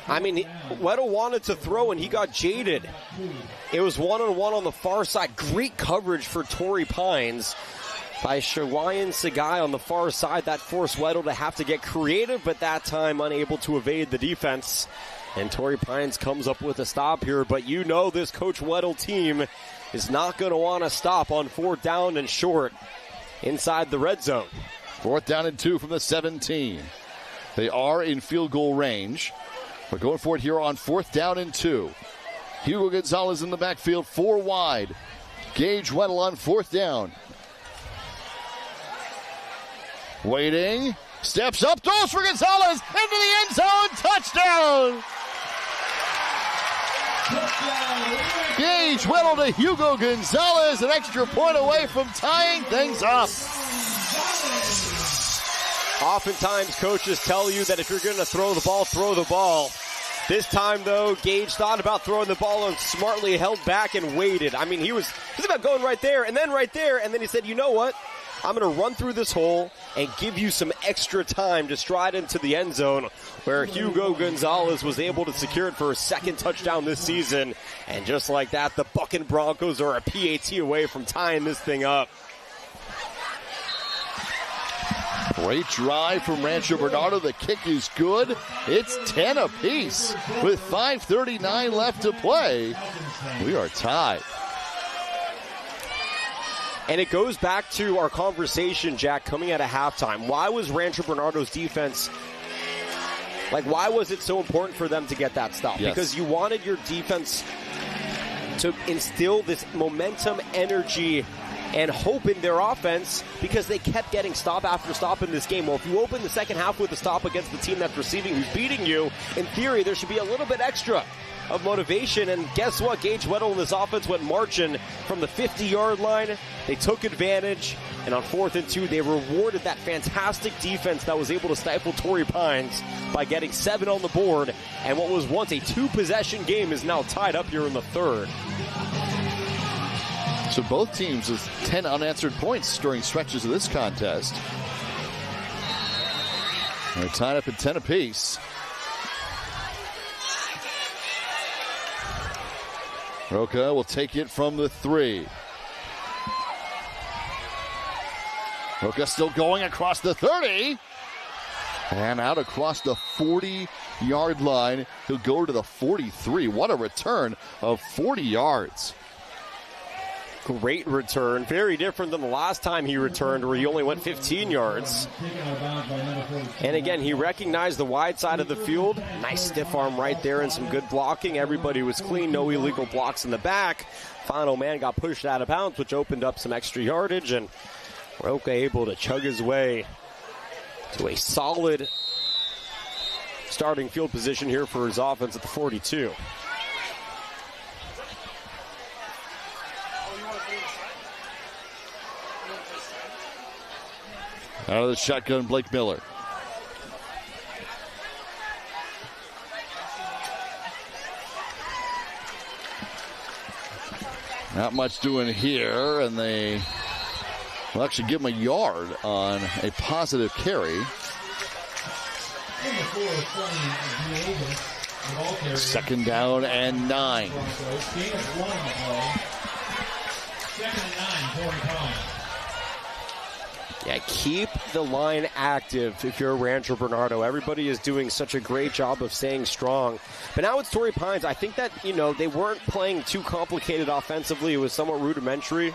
I mean, Weddle wanted to throw and he got jaded. It was one-on-one on the far side. Great coverage for Torrey Pines by Shawayan Sagai on the far side. That forced Weddle to have to get creative, but that time unable to evade the defense. And Torrey Pines comes up with a stop here, but you know this Coach Weddle team is not going to want to stop on 4th down and short inside the red zone. 4th down and 2 from the 17. They are in field goal range. We're going for it here on 4th down and 2. Hugo Gonzalez in the backfield, 4 wide. Gage Weddle on 4th down. Waiting. Steps up, throws for Gonzalez into the end zone. Touchdown! Gage Weddle to Hugo Gonzalez, an extra point away from tying things up. Oftentimes, coaches tell you that if you're going to throw the ball, throw the ball. This time, though, Gage thought about throwing the ball and smartly held back and waited. I mean, he was about going right there, and then he said, you know what? I'm going to run through this hole and give you some extra time to stride into the end zone, where Hugo Gonzalez was able to secure it for a 2nd touchdown this season. And just like that, the Bucking Broncos are a PAT away from tying this thing up. Great drive from Rancho Bernardo. The kick is good. It's 10 apiece with 5:39 left to play. We are tied. And it goes back to our conversation, Jack, coming out of halftime. Why was Rancho Bernardo's defense, why was it so important for them to get that stop? Yes. Because you wanted your defense to instill this momentum, energy, and hope in their offense, because they kept getting stop after stop in this game. Well, if you open the second half with a stop against the team that's receiving, who's beating you, in theory, there should be a little bit extra of motivation. And guess what? Gage Weddle and this offense went marching from the 50-yard line. They took advantage, and on 4th and 2, they rewarded that fantastic defense that was able to stifle Torrey Pines by getting 7 on the board. And what was once a 2-possession game is now tied up here in the third. So both teams with 10 unanswered points during stretches of this contest. They're tied up at 10 apiece. Roca will take it from the 3. Roca still going across the 30. And out across the 40-yard line. He'll go to the 43. What a return of 40 yards. Great return. Very different than the last time he returned, where he only went 15 yards. And again, he recognized the wide side of the field. Nice stiff arm right there and some good blocking. Everybody was clean. No illegal blocks in the back. Final man got pushed out of bounds, which opened up some extra yardage. And Roca able to chug his way to a solid starting field position here for his offense at the 42. Out of the shotgun, Blake Miller. Not much doing here, and they will actually give him a yard on a positive carry. Second down and 9. Yeah, keep the line active if you're Rancho Bernardo. Everybody is doing such a great job of staying strong. But now it's Torrey Pines. I think that, they weren't playing too complicated offensively. It was somewhat rudimentary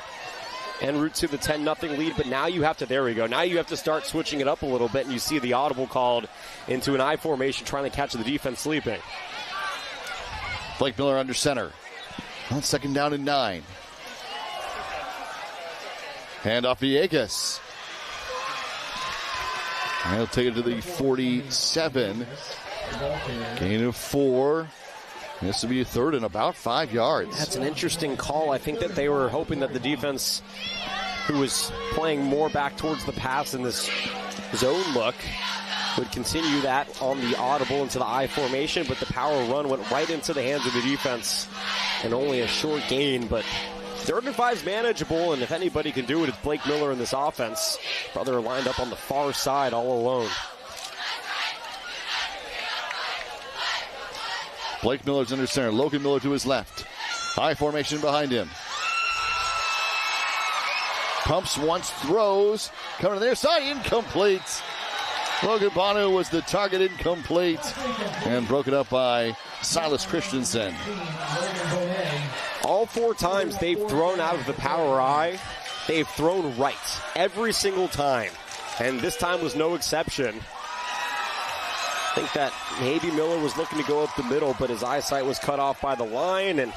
en route to the 10-0 lead. But now you have to, there we go. Now you have to start switching it up a little bit, and you see the audible called into an I formation trying to catch the defense sleeping. Blake Miller under center. On second down and 9. Handoff Villegas. And he'll take it to the 47. Gain of 4. This will be a third and about 5 yards. That's an interesting call. I think that they were hoping that the defense, who was playing more back towards the pass in this zone look, would continue that on the audible into the I formation, but the power run went right into the hands of the defense and only a short gain. But 3rd and 5 is manageable, and if anybody can do it, it's Blake Miller in this offense. Brother lined up on the far side all alone. Blake Miller's under center. Logan Miller to his left. High formation behind him. Pumps once, throws. Coming to their side, incomplete. Logan Bonu was the target, incomplete. And broken up by Silas Christensen. All 4 times they've thrown out of the power I, they've thrown right. Every single time. And this time was no exception. I think that maybe Miller was looking to go up the middle, but his eyesight was cut off by the line, and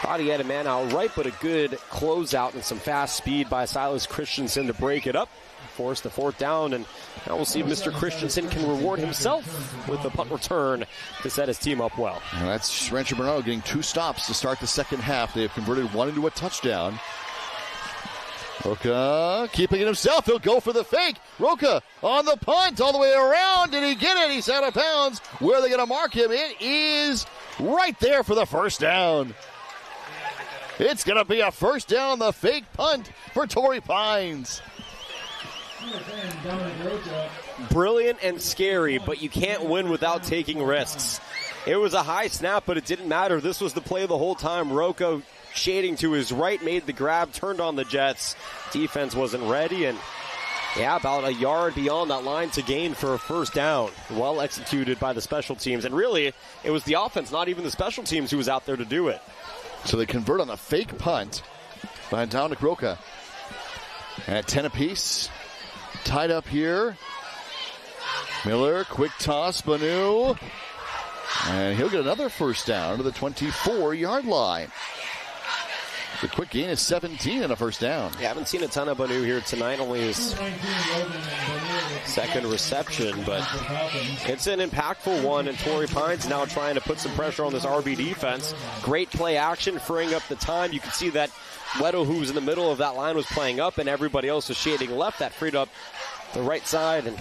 thought he had a man out right, but a good closeout and some fast speed by Silas Christensen to break it up. Force the 4th down, and now we'll see if Mr. Christensen can reward himself with the punt return to set his team up well. And that's Rancho Bernardo getting 2 stops to start the second half. They have converted 1 into a touchdown. Roca keeping it himself. He'll go for the fake. Roca on the punt all the way around. Did he get it? He's out of bounds. Where are they going to mark him? It is right there for the first down. It's going to be a first down, the fake punt for Torrey Pines. Brilliant and scary, but you can't win without taking risks. It was a high snap, but it didn't matter. This was the play the whole time. Rocco shading to his right, made the grab, turned on the Jets. Defense wasn't ready, and about a yard beyond that line to gain for a first down. Well executed by the special teams. And really, it was the offense, not even the special teams, who was out there to do it. So they convert on the fake punt by Dominic Roca. At 10 apiece. Tied up here. Miller, quick toss, Banu. And he'll get another first down to the 24-yard line. The quick gain is 17 and a first down. Yeah, haven't seen a ton of Banu here tonight, only his 2nd reception, but it's an impactful one, and Torrey Pines now trying to put some pressure on this RB defense. Great play action, freeing up the time. You can see that Weddle, who was in the middle of that line, was playing up, and everybody else was shading left. That freed up the right side, and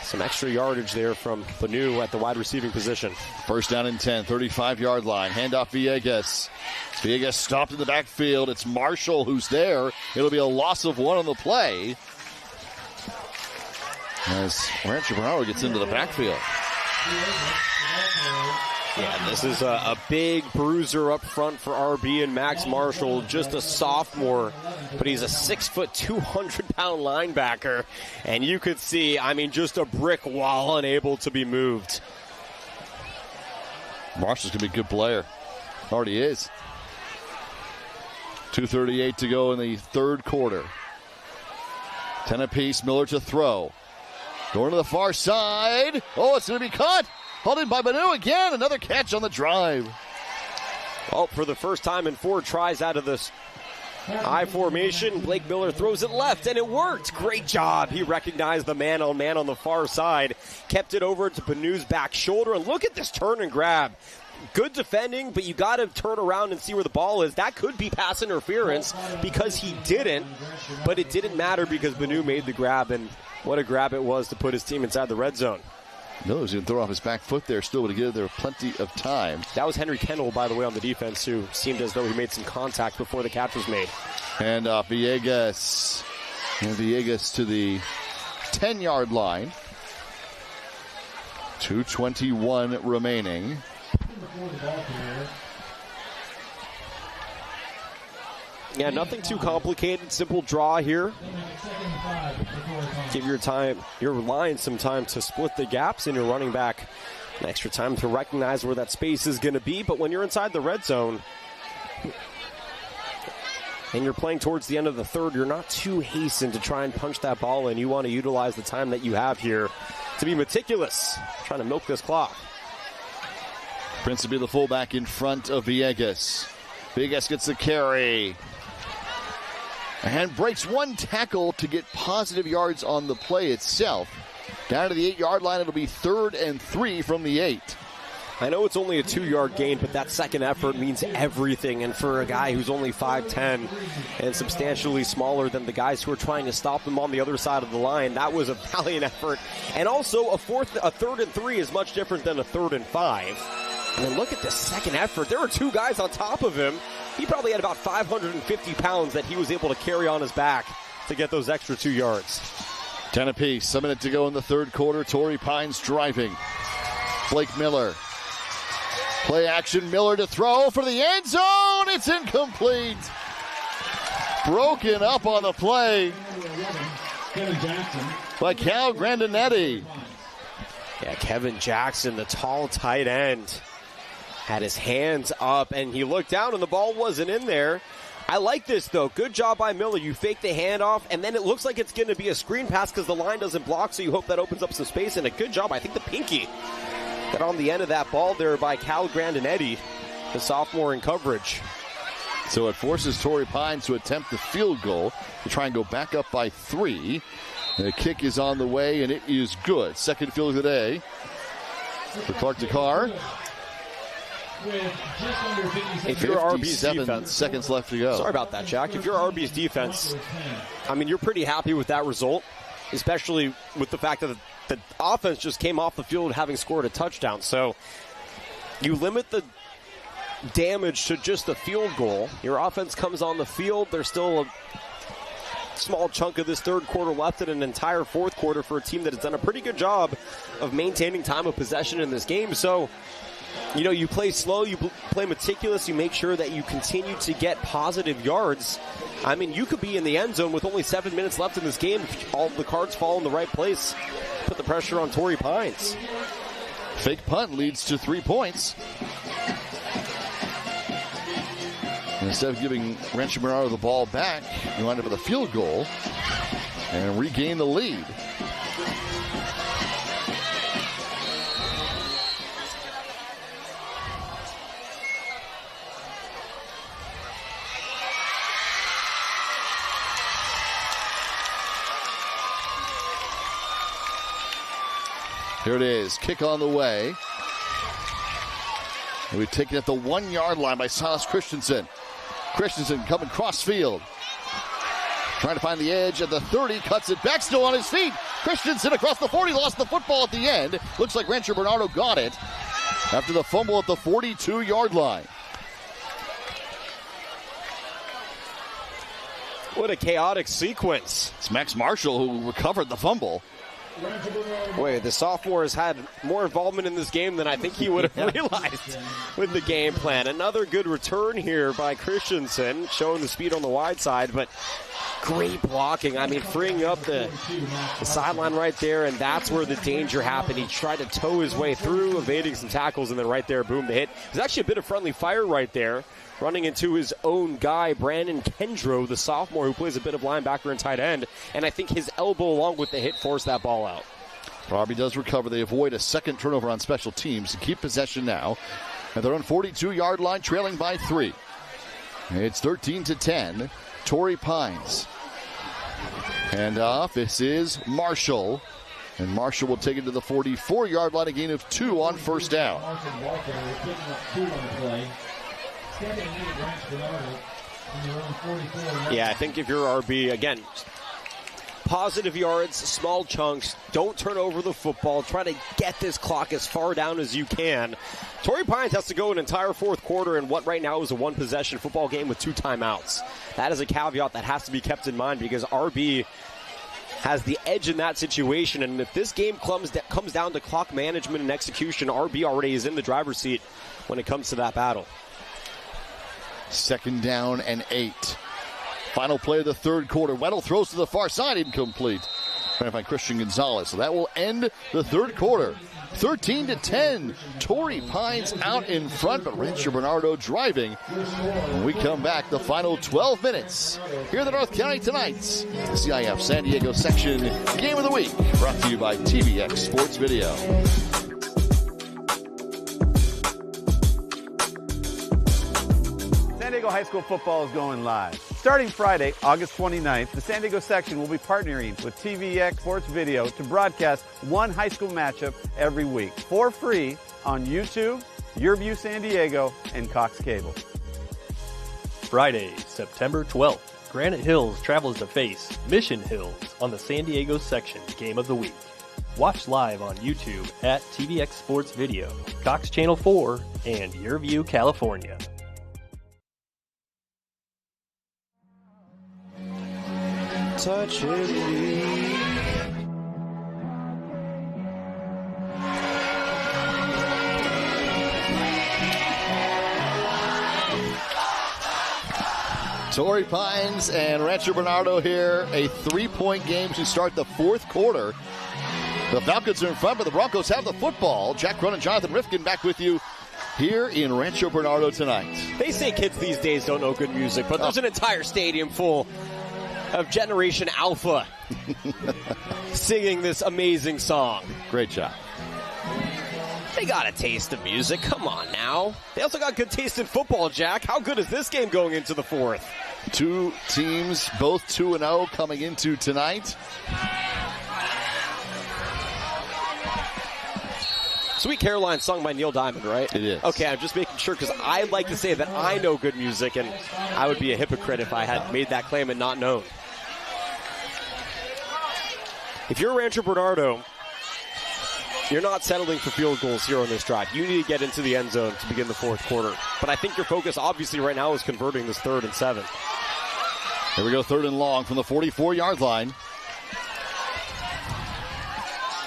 some extra yardage there from Banu at the wide receiving position. First down and 10, 35-yard line. Handoff Villegas. Villegas stopped in the backfield. It's Marshall who's there. It'll be a loss of 1 on the play as Rancho Bernardo gets into the backfield. Yeah, this is a big bruiser up front for RB and Max Marshall, just a sophomore, but he's a 6', 200-pound linebacker, and you could see, just a brick wall, unable to be moved. Marshall's going to be a good player. Already is. 2:38 to go in the third quarter. 10 apiece, Miller to throw. Going to the far side. Oh, it's going to be caught. Hauled in by Banu again. Another catch on the drive. Oh, for the first time in 4 tries out of this I formation, Blake Miller throws it left, and it worked. Great job. He recognized the man-on-man on the far side, kept it over to Banu's back shoulder, and look at this turn and grab. Good defending, but you got to turn around and see where the ball is. That could be pass interference because he didn't, but it didn't matter because Banu made the grab, and what a grab it was to put his team inside the red zone. Miller's going to throw off his back foot there, still to give there plenty of time. That was Henry Kendall, by the way, on the defense, who seemed as though he made some contact before the catch was made. And Villegas. And Villegas to the 10-yard line. 2:21 remaining. Yeah, nothing too complicated. Simple draw here. Give your line some time to split the gaps, and your running back an extra time to recognize where that space is going to be. But when you're inside the red zone and you're playing towards the end of the third, you're not too hastened to try and punch that ball in. You want to utilize the time that you have here to be meticulous, trying to milk this clock. Prince will be the fullback in front of Villegas. Villegas gets the carry. And breaks one tackle to get positive yards on the play itself. Down to the 8-yard line, it'll be 3rd and 3 from the 8. I know it's only a 2-yard gain, but that second effort means everything. And for a guy who's only 5'10" and substantially smaller than the guys who are trying to stop him on the other side of the line, that was a valiant effort. And also, a 3rd and 3 is much different than a 3rd and 5. And then look at the second effort. There were two guys on top of him. He probably had about 550 pounds that he was able to carry on his back to get those extra 2 yards. 10 apiece, a minute to go in the third quarter. Torrey Pines driving. Blake Miller. Play action, Miller to throw for the end zone. It's incomplete. Broken up on the play by Cal Grandinetti. Yeah, Kevin Jackson, the tall tight end, had his hands up, and he looked down, and the ball wasn't in there. I like this, though. Good job by Miller. You fake the handoff, and then it looks like it's going to be a screen pass because the line doesn't block, so you hope that opens up some space, and a good job. I think the pinky got on the end of that ball there by Cal Grandinetti, the sophomore in coverage. So it forces Torrey Pines to attempt the field goal to try and go back up by 3. The kick is on the way, and it is good. Second field of the day for Clark DeCarr. If you're RB's defense, seconds left to go. Sorry about that, Jack. If you're RB's defense, I mean, you're pretty happy with that result, especially with the fact that the offense just came off the field having scored a touchdown. So you limit the damage to just a field goal. Your offense comes on the field. There's still a small chunk of this third quarter left in an entire fourth quarter for a team that has done a pretty good job of maintaining time of possession in this game. So, you know, you play slow, you play meticulous, you make sure that you continue to get positive yards. I mean, you could be in the end zone with only 7 minutes left in this game if all the cards fall in the right place. Put the pressure on Torrey Pines. Fake punt leads to 3 points. And instead of giving Rancho Bernardo the ball back, he wound up with a field goal and regain the lead. Here it is, kick on the way. And we've taken it at the 1-yard line by Silas Christensen. Christensen coming cross field. Trying to find the edge at the 30, cuts it back, still on his feet. Christensen across the 40, lost the football at the end. Looks like Rancho Bernardo got it after the fumble at the 42-yard line. What a chaotic sequence. It's Max Marshall who recovered the fumble. Wait, the sophomore has had more involvement in this game than I think he would have realized with the game plan. Another good return here by Christensen, showing the speed on the wide side, but great blocking. I mean, freeing up the sideline right there, and that's where the danger happened. He tried to toe his way through, evading some tackles, and then right there, boom, the hit. There's actually a bit of friendly fire right there, running into his own guy, Brandon Kendro, the sophomore, who plays a bit of linebacker and tight end. And I think his elbow, along with the hit, forced that ball out. Robbie does recover. They avoid a second turnover on special teams to keep possession now. And they're on 42-yard line, trailing by 3. It's 13-10. Torrey Pines. Hand off. This is Marshall. And Marshall will take it to the 44-yard line, a gain of 2 on first down. Yeah, I think if you're RB, again, positive yards, small chunks. Don't turn over the football. Try to get this clock as far down as you can. Torrey Pines has to go an entire fourth quarter in what right now is a one-possession football game with 2 timeouts. That is a caveat that has to be kept in mind because RB has the edge in that situation. And if this game comes down to clock management and execution, RB already is in the driver's seat when it comes to that battle. 2nd down and 8. Final play of the third quarter. Weddle throws to the far side, incomplete. Trying to find Christian Gonzalez. So that will end the third quarter. 13-10. Torrey Pines out in front, but Rancho Bernardo driving. When we come back, the final 12 minutes here in the North County tonight's CIF San Diego section Game of the Week, brought to you by TVX Sports Video. San Diego High School football is going live. Starting Friday, August 29th, the San Diego section will be partnering with TVX Sports Video to broadcast one high school matchup every week for free on YouTube, YurView San Diego, and Cox Cable. Friday, September 12th, Granite Hills travels to face Mission Hills on the San Diego section Game of the Week. Watch live on YouTube at TVX Sports Video, Cox Channel 4, and YurView California. Touching me. Torrey Pines and Rancho Bernardo here. A 3-point game to start the fourth quarter. The Falcons are in front, but the Broncos have the football. Jack Cronin and Jonathan Rifkin back with you here in Rancho Bernardo tonight. They say kids these days don't know good music, but there's an entire stadium full of Generation Alpha singing this amazing song. Great job. They got a taste of music. Come on now. They also got good taste in football, Jack. How good is this game going into the fourth? 2 teams, both 2-0 coming into tonight. Sweet Caroline sung by Neil Diamond, right? It is. Okay, I'm just making sure because I like to say that I know good music, and I would be a hypocrite if I had made that claim and not known. If you're Rancho Bernardo, you're not settling for field goals here on this drive. You need to get into the end zone to begin the fourth quarter. But I think your focus, obviously, right now is converting this 3rd and 7. Here we go, 3rd and long from the 44-yard line.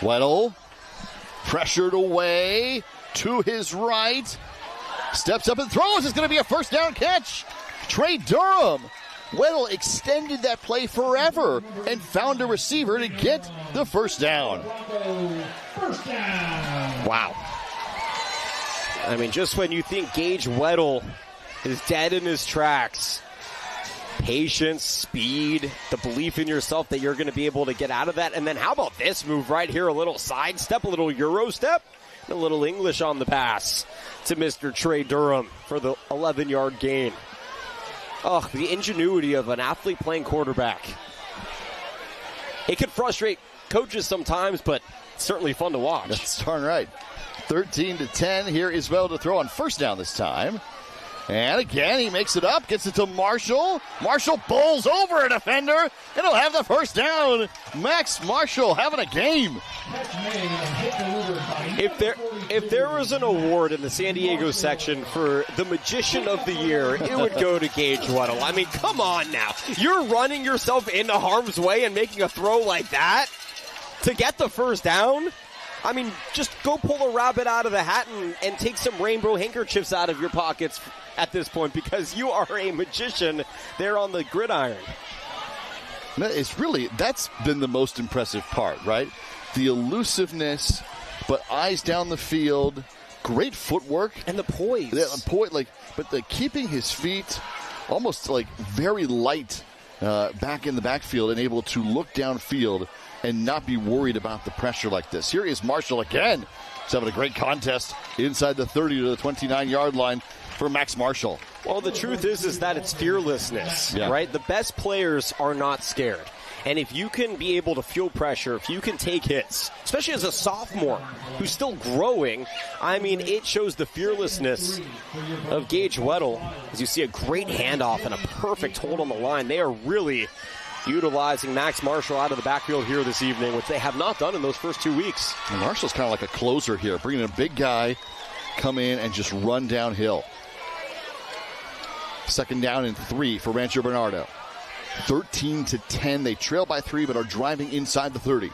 Weddle, pressured away to his right. Steps up and throws. It's going to be a first down catch. Trey Durham. Weddle extended that play forever and found a receiver to get the first down. Wow. I mean, just when you think Gage Weddle is dead in his tracks, patience, speed, the belief in yourself that you're going to be able to get out of that. And then how about this move right here? A little sidestep, a little Euro step, and a little English on the pass to Mr. Trey Durham for the 11-yard gain. Oh, the ingenuity of an athlete playing quarterback. It could frustrate coaches sometimes, but it's certainly fun to watch. That's darn right. 13-10. Here is Weddle to throw on first down this time. And again, he makes it up, gets it to Marshall. Marshall bowls over a defender, and he'll have the first down. Max Marshall having a game. If there was an award in the San Diego section for the Magician of the Year, it would go to Gage Weddle. I mean, come on now. You're running yourself into harm's way and making a throw like that to get the first down? I mean, just go pull a rabbit out of the hat and take some rainbow handkerchiefs out of your pockets at this point, because you are a magician there on the gridiron. It's really, that's been the most impressive part, right? The elusiveness, but eyes down the field, great footwork. And the poise. But keeping his feet almost like very light back in the backfield and able to look downfield and not be worried about the pressure like this. Here is Marshall again. He's having a great contest inside the 30 to the 29-yard line for Max Marshall. Well, the truth is that it's fearlessness, right? The best players are not scared. And if you can be able to feel pressure, if you can take hits, especially as a sophomore who's still growing, I mean, it shows the fearlessness of Gage Weddle. As you see a great handoff and a perfect hold on the line. They are really utilizing Max Marshall out of the backfield here this evening, which they have not done in those first 2 weeks. And Marshall's kind of like a closer here, bringing a big guy, come in and just run downhill. 2nd down and 3 for Rancho Bernardo. 13-10. They trail by 3, but are driving inside the 30.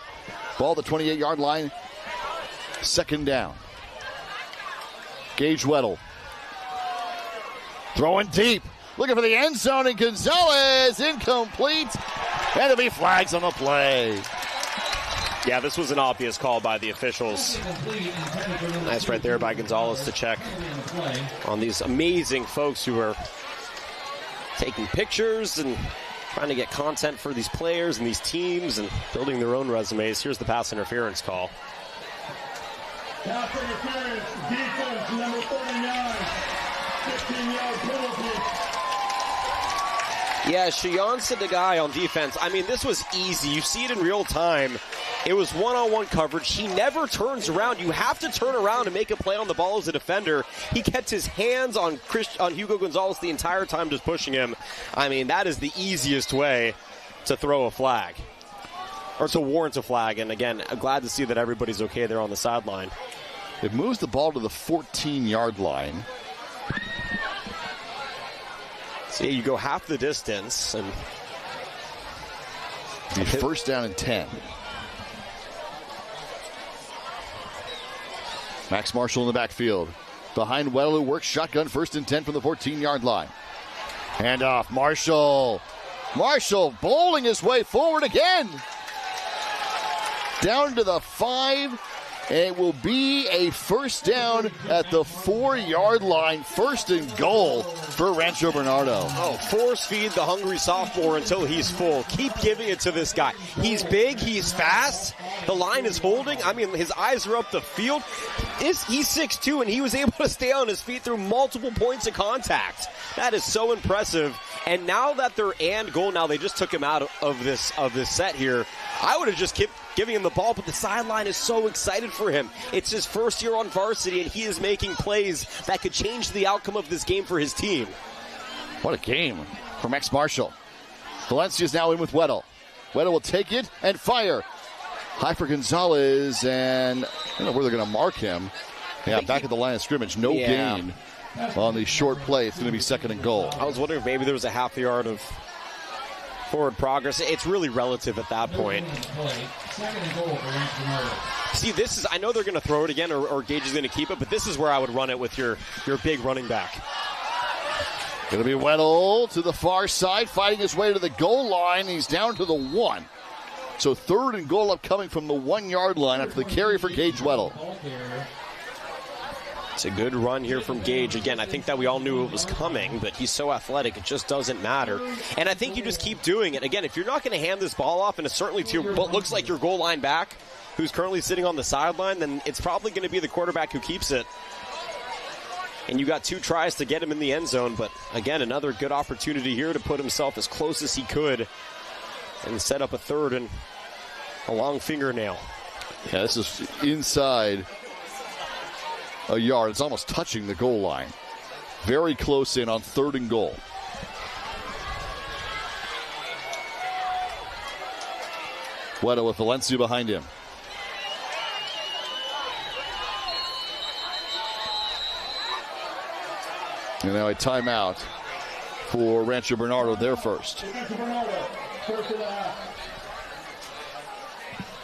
Ball at the 28-yard line. 2nd down. Gage Weddle. Throwing deep. Looking for the end zone, and Gonzalez incomplete. And there'll be flags on the play. Yeah, this was an obvious call by the officials. Nice right there by Gonzalez to check on these amazing folks who are taking pictures and trying to get content for these players and these teams and building their own resumes. Here's the pass interference call. Pass interference, defense number 39, 15-yard penalty. Yeah, Shayan said the guy on defense. I mean, this was easy. You see it in real time. It was one-on-one coverage. He never turns around. You have to turn around and make a play on the ball as a defender. He kept his hands on Hugo Gonzalez the entire time, just pushing him. I mean, that is the easiest way to throw a flag, or to warrant a flag. And again, I'm glad to see that everybody's okay there on the sideline. It moves the ball to the 14-yard line. See, you go half the distance, and the 1st down and 10. Max Marshall in the backfield. Behind Weddle, who works shotgun 1st and 10 from the 14-yard line. Hand off, Marshall. Marshall bowling his way forward again. Down to the 5. And it will be a 1st down at the 4-yard line. 1st and goal for Rancho Bernardo. Oh, force feed the hungry sophomore until he's full. Keep giving it to this guy. He's big, he's fast. The line is holding. I mean, his eyes are up the field. He's 6'2", and he was able to stay on his feet through multiple points of contact. That is so impressive. And now that they're and goal, now they just took him out of this set here. I would have just kept giving him the ball, but the sideline is so excited for him. It's his first year on varsity, and he is making plays that could change the outcome of this game for his team. What a game for Max Marshall. Valencia's now in with Weddle. Weddle will take it and fire. High for Gonzalez, and I don't know where they're going to mark him. Yeah, back at the line of scrimmage. No gain on the short play. It's going to be 2nd and goal. I was wondering if maybe there was a half yard of forward progress. It's really relative at that point. See, this is, I know they're going to throw it again, or Gage is going to keep it, but this is where I would run it with your big running back. Going to be Weddle to the far side, fighting his way to the goal line. He's down to the 1. So 3rd and goal upcoming from the 1-yard line after the carry for Gage Weddle. It's a good run here from Gage. Again, I think that we all knew it was coming, but he's so athletic, it just doesn't matter. And I think you just keep doing it. Again, if you're not going to hand this ball off, and it's certainly to what looks like your goal line back, who's currently sitting on the sideline, then it's probably going to be the quarterback who keeps it. And you got 2 tries to get him in the end zone, but again, another good opportunity here to put himself as close as he could and set up a 3rd and a long fingernail. Yeah, this is inside a yard. It's almost touching the goal line. Very close in on 3rd and goal. Weddle with Valencia behind him. And now a timeout for Rancho Bernardo, their first.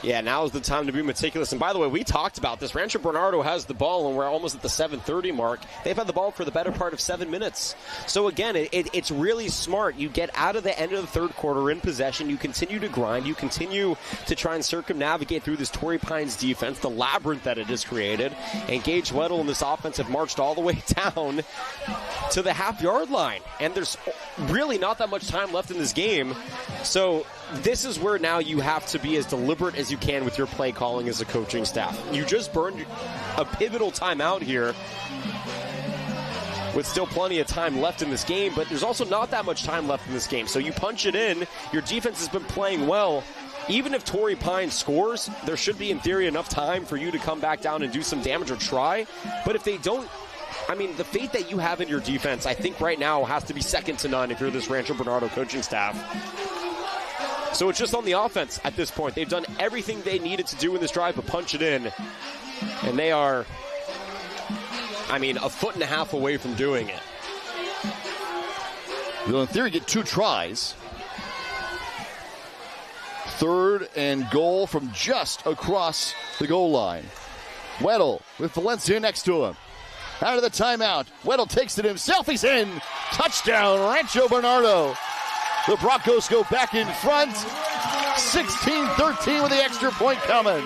Yeah, now is the time to be meticulous. And by the way, we talked about this. Rancho Bernardo has the ball, and we're almost at the 7:30 mark. They've had the ball for the better part of 7 minutes. So again, it's really smart. You get out of the end of the 3rd quarter in possession. You continue to grind. You continue to try and circumnavigate through this Torrey Pines defense, the labyrinth that it has created. And Gage Weddle and this offense have marched all the way down to the half-yard line. And there's really not that much time left in this game. So this is where now you have to be as deliberate as you can with your play calling as a coaching staff. You just burned a pivotal timeout here with still plenty of time left in this game, but there's also not that much time left in this game. So you punch it in. Your defense has been playing well. Even if Torrey Pines scores, there should be, in theory, enough time for you to come back down and do some damage or try. But if they don't, I mean, the faith that you have in your defense, I think right now has to be second to none if you're this Rancho Bernardo coaching staff. So it's just on the offense at this point. They've done everything they needed to do in this drive but punch it in. And they are, a foot and a half away from doing it. They'll, in theory, get 2 tries. 3rd and goal from just across the goal line. Weddle with Valencia next to him. Out of the timeout. Weddle takes it himself. He's in. Touchdown, Rancho Bernardo. The Broncos go back in front. 16-13 with the extra point coming.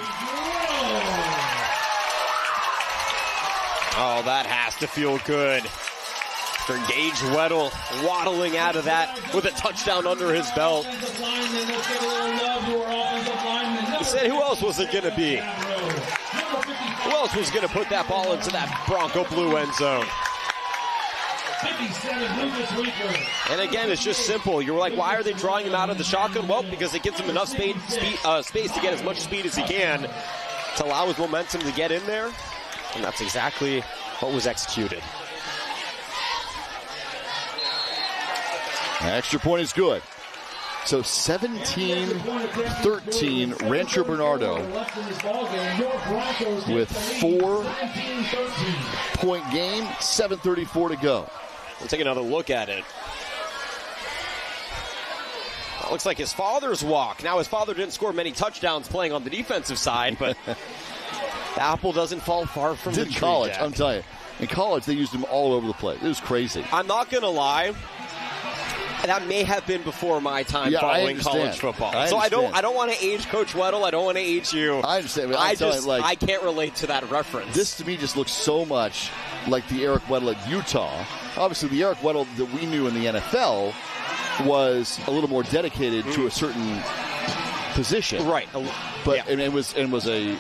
Oh, that has to feel good for Gage Weddle, waddling out of that with a touchdown under his belt. He said, who else was it going to be? Who else was going to put that ball into that Bronco blue end zone? And again, it's just simple. You're like, why are they drawing him out of the shotgun? Well, because it gives him enough space to get as much speed as he can to allow his momentum to get in there. And that's exactly what was executed. An extra point is good. So 17-13, Rancho Bernardo with 4-point game, 7:34 to go. We'll take another look at it. That looks like his father's walk. Now, his father didn't score many touchdowns playing on the defensive side, but the apple doesn't fall far from the tree. In college, Jack. I'm telling you. In college, they used him all over the place. It was crazy. I'm not going to lie. That may have been before my time following college football. I don't want to age Coach Weddle. I don't want to age you. I understand. I can't relate to that reference. This to me just looks so much like the Eric Weddle at Utah. Obviously, the Eric Weddle that we knew in the NFL was a little more dedicated to a certain position, right? But and it was a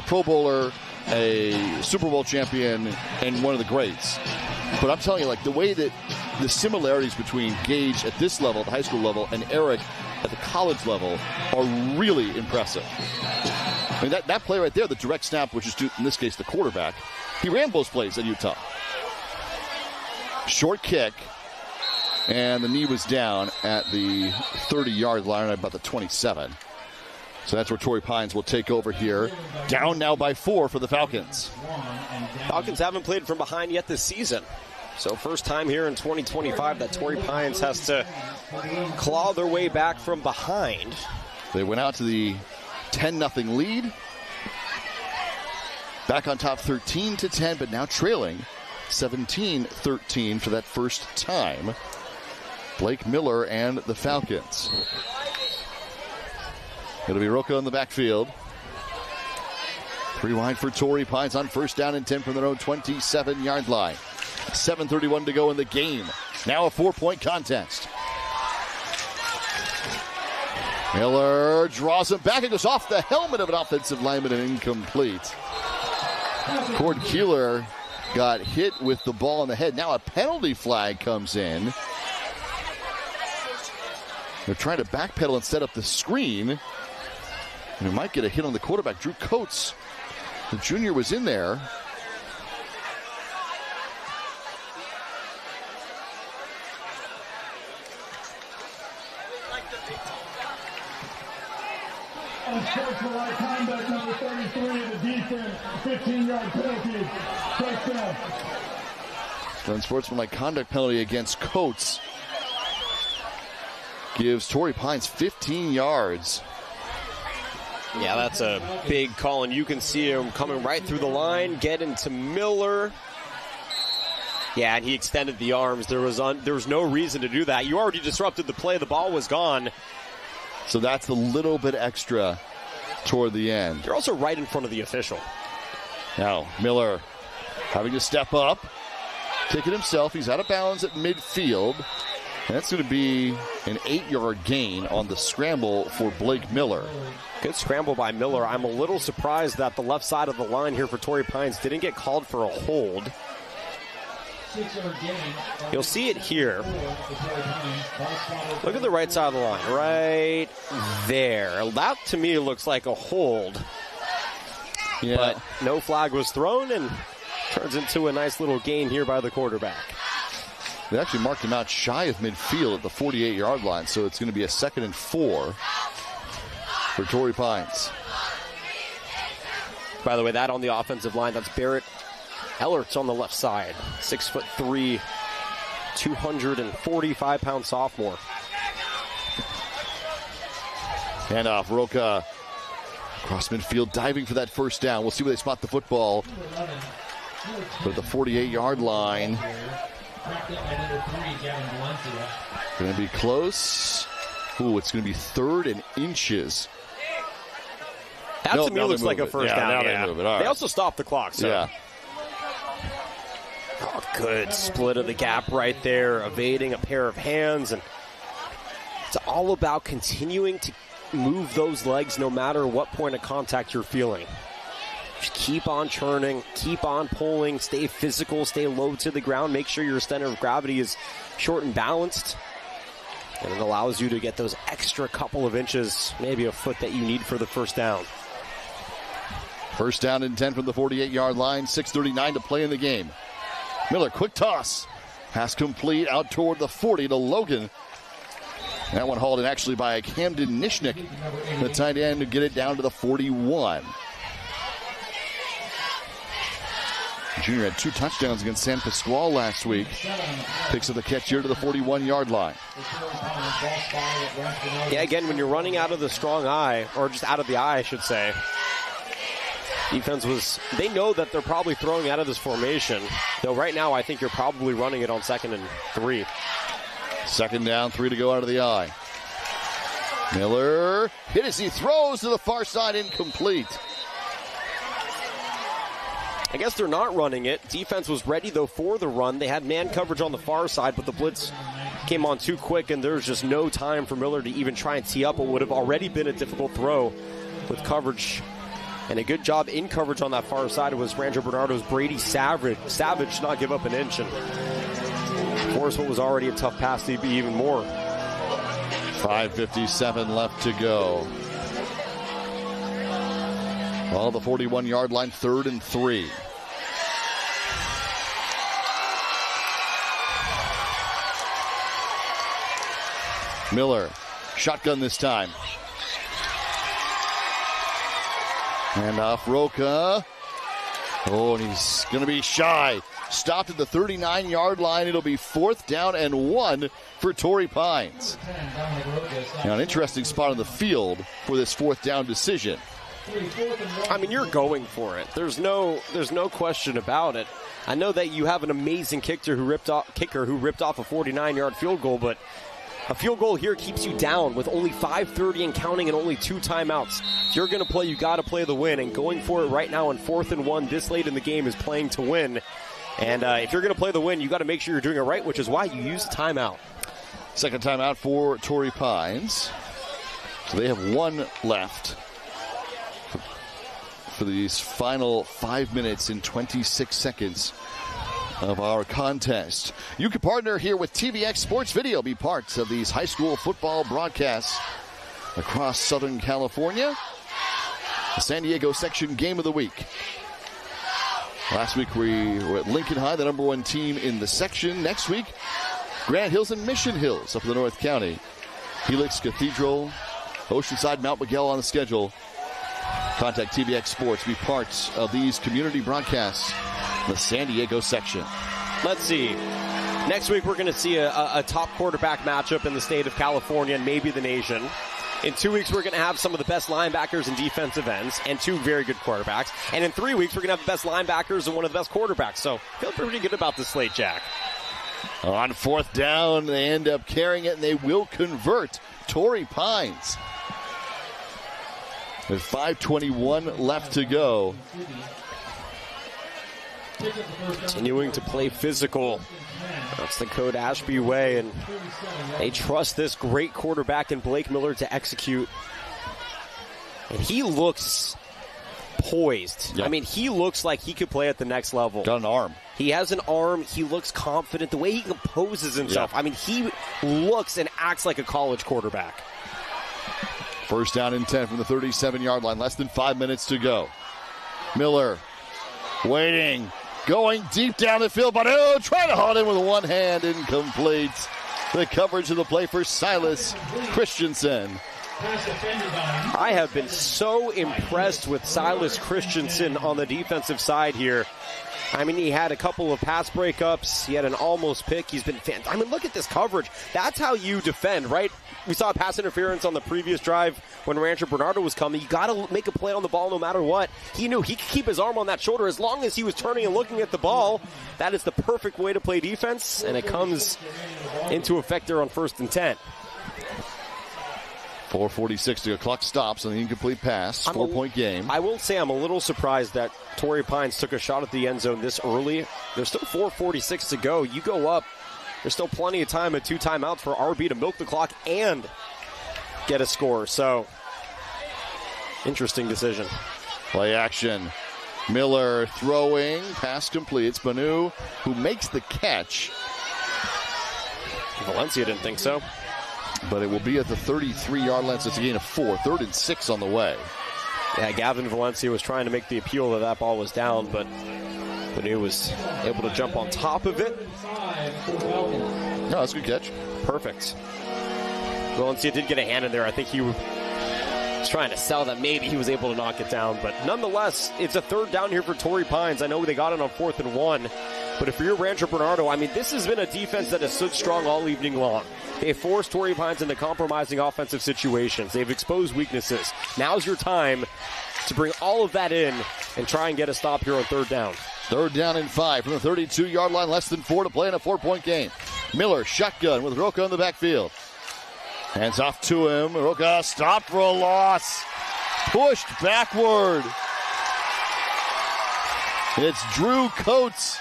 Pro Bowler, a Super Bowl champion, and one of the greats. But I'm telling you, like the way that the similarities between Gage at this level, the high school level, and Eric at the college level are really impressive. I mean, that play right there, the direct snap, which is in this case the quarterback, he ran those plays at Utah. Short kick, and the knee was down at the 30-yard line, about the 27. So that's where Torrey Pines will take over here. Down now by 4 for the Falcons. Falcons haven't played from behind yet this season. So first time here in 2025 that Torrey Pines has to claw their way back from behind. They went out to the 10-0 lead. Back on top 13-10, but now trailing 17-13 for that first time. Blake Miller and the Falcons. It'll be Rocco in the backfield. 3 wide for Torrey Pines on first down and 10 from their own 27-yard line. 7:31 to go in the game. Now a 4-point contest. Miller draws him back. It goes off the helmet of an offensive lineman and incomplete. Cord Keeler got hit with the ball in the head. Now a penalty flag comes in. They're trying to backpedal and set up the screen. And we might get a hit on the quarterback. Drew Coates, the junior, was in there. Unsportsmanlike conduct, number 33 of the defense, 15-yard penalty, touchdown. Unsportsmanlike conduct penalty against Coates gives Torrey Pines 15 yards. Yeah, that's a big call, and you can see him coming right through the line, get into Miller. Yeah, and he extended the arms. There was no reason to do that. You already disrupted the play. The ball was gone. So that's a little bit extra toward the end. You're also right in front of the official. Now, Miller having to step up. Take it himself. He's out of bounds at midfield. And that's going to be an 8-yard gain on the scramble for Blake Miller. Good scramble by Miller. I'm a little surprised that the left side of the line here for Torrey Pines didn't get called for a hold. You'll see it here. Look at the right side of the line. Right there. That, to me, looks like a hold. Yeah. But no flag was thrown, and turns into a nice little gain here by the quarterback. They actually marked him out shy of midfield at the 48-yard line, so it's going to be a 2nd and 4 for Torrey Pines. By the way, that on the offensive line, that's Barrett Ellert's on the left side. 6'3", 245-pound sophomore. Handoff, Roca across midfield, diving for that first down. We'll see where they spot the football. But at the 48-yard line, going to be close. Ooh, it's going to be 3rd and inches. That to me looks like a first down. Now Yeah. they move it. All right. They also stopped the clock. So. Yeah. Oh, good split of the gap right there, evading a pair of hands. And it's all about continuing to move those legs no matter what point of contact you're feeling. Just keep on churning, keep on pulling, stay physical, stay low to the ground, make sure your center of gravity is short and balanced. And it allows you to get those extra couple of inches, maybe a foot that you need for the first down. First down and 10 from the 48-yard line, 6:39 to play in the game. Miller, quick toss. Pass complete out toward the 40 to Logan. That one hauled in actually by Camden Nishnik, the tight end, to get it down to the 41. Junior had 2 touchdowns against San Pasquale last week. Picks up the catch here to the 41-yard line. Yeah, again, when you're running out of the strong eye, or just out of the eye, I should say, defense they know that they're probably throwing out of this formation. Though right now, I think you're probably running it on 2nd and 3. 2nd down, 3 to go out of the eye. Miller hit as he throws to the far side, incomplete. I guess they're not running it. Defense was ready, though, for the run. They had man coverage on the far side, but the blitz came on too quick, and there's just no time for Miller to even try and tee up what would have already been a difficult throw with coverage. And a good job in coverage on that far side was Rancho Bernardo's Brady Savage. Savage not give up an inch and force what was already a tough pass to be even more. 5:57 left to go. Well, the 41-yard line, 3rd and 3. Miller, shotgun this time. And off Roca. Oh, and he's going to be shy. Stopped at the 39-yard line. It'll be 4th down and 1 for Torrey Pines. Now, an interesting spot on the field for this 4th down decision. I mean, you're going for it. There's no question about it. I know that you have an amazing kicker who ripped off a 49-yard field goal, but a field goal here keeps you down with only 5:30 and counting and only 2 timeouts. If you're going to play, you got to play the win, and going for it right now on 4th and 1 this late in the game is playing to win. And if you're going to play the win, you got to make sure you're doing it right, which is why you use timeout. Second timeout for Torrey Pines. So they have 1 left for these final 5 minutes and 26 seconds of our contest. You can partner here with TVX Sports Video, be part of these high school football broadcasts across Southern California. The San Diego section game of the week. Last week we were at Lincoln High, the #1 team in the section. Next week, Grand Hills and Mission Hills up in the North County. Helix, Cathedral, Oceanside, Mount Miguel on the schedule. Contact TVX Sports, be parts of these community broadcasts, the San Diego section. Let's see. Next week we're going to see a top quarterback matchup in the state of California and maybe the nation. In 2 weeks, we're going to have some of the best linebackers and defensive ends and 2 very good quarterbacks. And in 3 weeks, we're going to have the best linebackers and one of the best quarterbacks. So feel pretty good about this slate, Jack. On 4th down, they end up carrying it, and they will convert. Torrey Pines with 5:21 left to go. Continuing to play physical. That's the Code Ashby way, and they trust this great quarterback in Blake Miller to execute. And he looks poised. Yep. I mean, he looks like he could play at the next level. Got an arm. He has an arm. He looks confident. The way he composes himself. Yep. I mean, he looks and acts like a college quarterback. First down and 10 from the 37-yard line. Less than 5 minutes to go. Miller waiting. Going deep down the field. Banu trying to haul in with one hand. Incomplete. The coverage of the play for Silas Christensen. I have been so impressed with Silas Christensen on the defensive side here. I mean, he had a couple of pass breakups. He had an almost pick. He's been fantastic. I mean, look at this coverage. That's how you defend, right? We saw pass interference on the previous drive when Rancho Bernardo was coming. You got to make a play on the ball no matter what. He knew he could keep his arm on that shoulder as long as he was turning and looking at the ball. That is the perfect way to play defense, and it comes into effect there on 1st and 10. 4:46 to go. Clock stops on the incomplete pass. 4-point game. I will say I'm a little surprised that Torrey Pines took a shot at the end zone this early. There's still 4:46 to go. You go up. There's still plenty of time at 2 timeouts for RB to milk the clock and get a score. So, interesting decision. Play action. Miller throwing. Pass complete. It's Banu who makes the catch. Valencia didn't think so. But it will be at the 33-yard line, so it's a gain of 4. 3rd and 6 on the way. Yeah, Gavin Valencia was trying to make the appeal that ball was down, but Banu was able to jump on top of it. No, that's a good catch. Perfect. Valencia did get a hand in there. I think he was trying to sell that maybe he was able to knock it down. But nonetheless, it's a 3rd down here for Torrey Pines. I know they got it on 4th and 1. But if you're Rancho Bernardo, I mean, this has been a defense that has stood strong all evening long. They've forced Torrey Pines into compromising offensive situations. They've exposed weaknesses. Now's your time to bring all of that in and try and get a stop here on 3rd down. 3rd down and 5 from the 32-yard line, less than 4 to play in a 4-point game. Miller, shotgun with Roca in the backfield. Hands off to him. Roca stopped for a loss. Pushed backward. It's Drew Coates.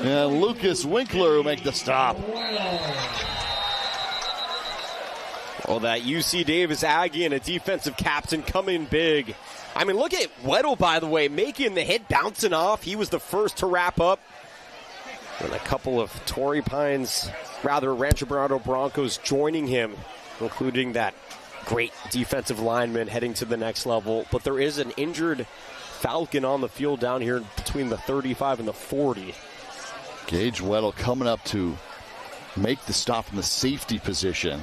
And Lucas Winkler who make the stop. Well, that UC Davis Aggie and a defensive captain coming big. I mean, look at Weddle, by the way, making the hit, bouncing off. He was the first to wrap up. And a couple of Torrey Pines, rather Rancho Bernardo Broncos joining him, including that great defensive lineman heading to the next level. But there is an injured Falcon on the field down here between the 35 and the 40. Gage Weddle coming up to make the stop in the safety position.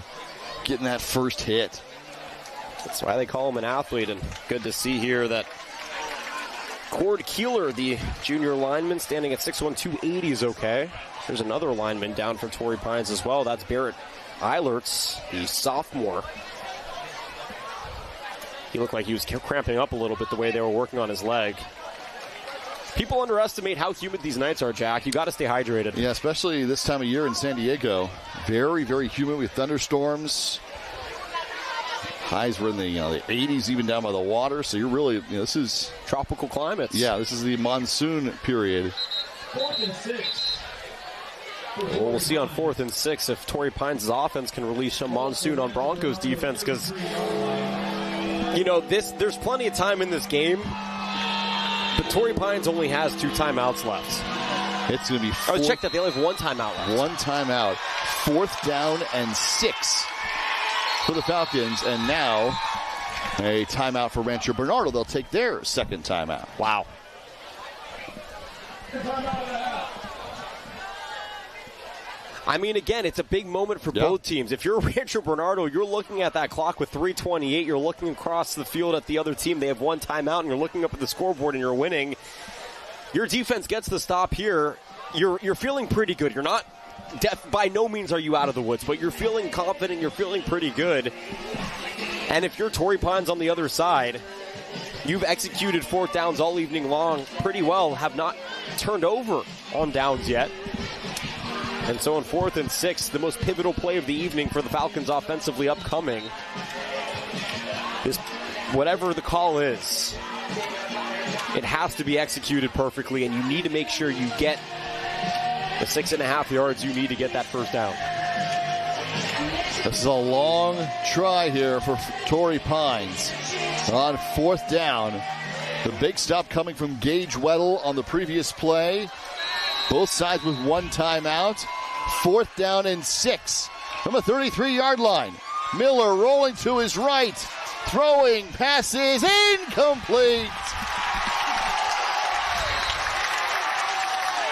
Getting that first hit. That's why they call him an athlete, and good to see here that Cord Keeler, the junior lineman, standing at 6'1", 280 is okay. There's another lineman down for Torrey Pines as well. That's Barrett Eilertz, the sophomore. He looked like he was cramping up a little bit the way they were working on his leg. People underestimate how humid these nights are, Jack. You got to stay hydrated. Yeah, especially this time of year in San Diego. Very, very humid with thunderstorms. Highs were in the 80s, even down by the water. So you're really, this is tropical climates. Yeah, this is the monsoon period. 4th and 6. Well, we'll see on 4th and 6 if Torrey Pines' offense can release some monsoon on Broncos defense, because there's plenty of time in this game. But Torrey Pines only has 2 timeouts left. It's going to be check that. They only have 1 timeout left. 1 timeout. 4th down and 6 for the Falcons. And now a timeout for Rancho Bernardo. They'll take their 2nd timeout. Wow. I mean, again, it's a big moment for both teams. If you're Rancho Bernardo, you're looking at that clock with 3:28. You're looking across the field at the other team. They have 1 timeout, and you're looking up at the scoreboard, and you're winning. Your defense gets the stop here. You're feeling pretty good. You're not by no means are you out of the woods, but you're feeling confident. You're feeling pretty good. And if you're Torrey Pines on the other side, you've executed 4th downs all evening long pretty well, have not turned over on downs yet. And so on 4th and 6, the most pivotal play of the evening for the Falcons offensively upcoming is whatever the call is. It has to be executed perfectly, and you need to make sure you get the 6.5 yards you need to get that 1st down. This is a long try here for Torrey Pines on 4th down. The big stop coming from Gage Weddle on the previous play. Both sides with 1 timeout. 4th down and 6 from the 33-yard line. Miller rolling to his right. Throwing passes incomplete.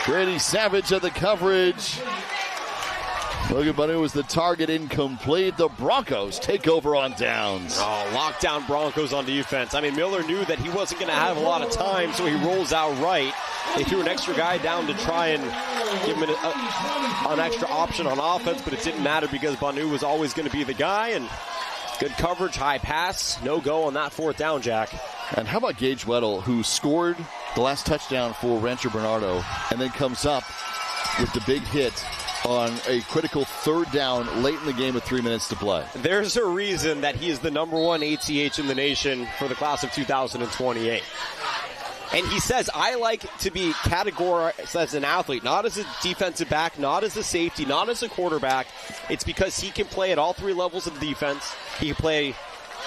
Brady Savage at the coverage. Logan Banu was the target, incomplete. The Broncos take over on downs. Oh, lockdown Broncos on defense. I mean, Miller knew that he wasn't going to have a lot of time, so he rolls out right. They threw an extra guy down to try and give him an extra option on offense, but it didn't matter because Banu was always going to be the guy, and good coverage, high pass, no go on that fourth down, Jack. And how about Gage Weddle, who scored the last touchdown for Rancho Bernardo and then comes up with the big hit on a critical third down late in the game with 3 minutes to play. There's a reason that he is the number one ATH in the nation for the class of 2028. And he says, I like to be categorized as an athlete, not as a defensive back, not as a safety, not as a quarterback. It's because he can play at all three levels of the defense. He can play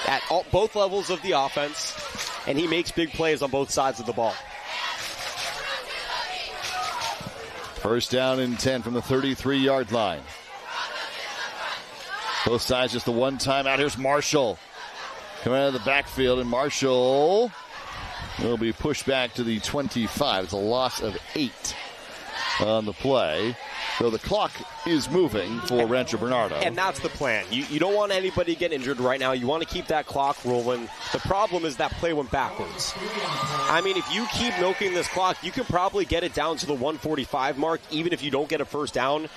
at both levels of the offense, and he makes big plays on both sides of the ball. First down and 10 from the 33-yard line. Both sides just the one timeout. Here's Marshall coming out of the backfield, and Marshall will be pushed back to the 25. It's a loss of 8 on the play. So the clock is moving for Rancho Bernardo. And that's the plan. You don't want anybody to get injured right now. You want to keep that clock rolling. The problem is that play went backwards. I mean, if you keep milking this clock, you can probably get it down to the 145 mark, even if you don't get a first down.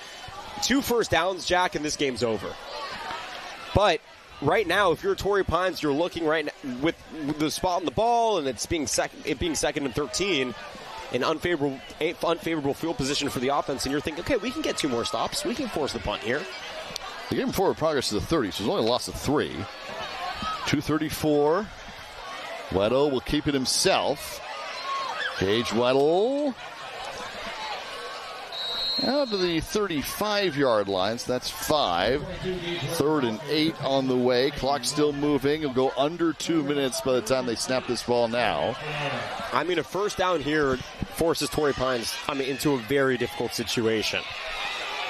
2 first downs, Jack, and this game's over. But right now, if you're Torrey Pines, you're looking right now with the spot on the ball, and it being second and 13, an unfavorable field position for the offense, and you're thinking, okay, we can get 2 more stops. We can force the punt here. The game forward progress to the 30, so there's only a loss of 3. 2:34. Weddle will keep it himself. Gage Weddle out to the 35-yard line, so that's 5. 3rd and 8 on the way. Clock still moving. It'll go under 2 minutes by the time they snap this ball now. I mean, a first down here forces Torrey Pines, into a very difficult situation.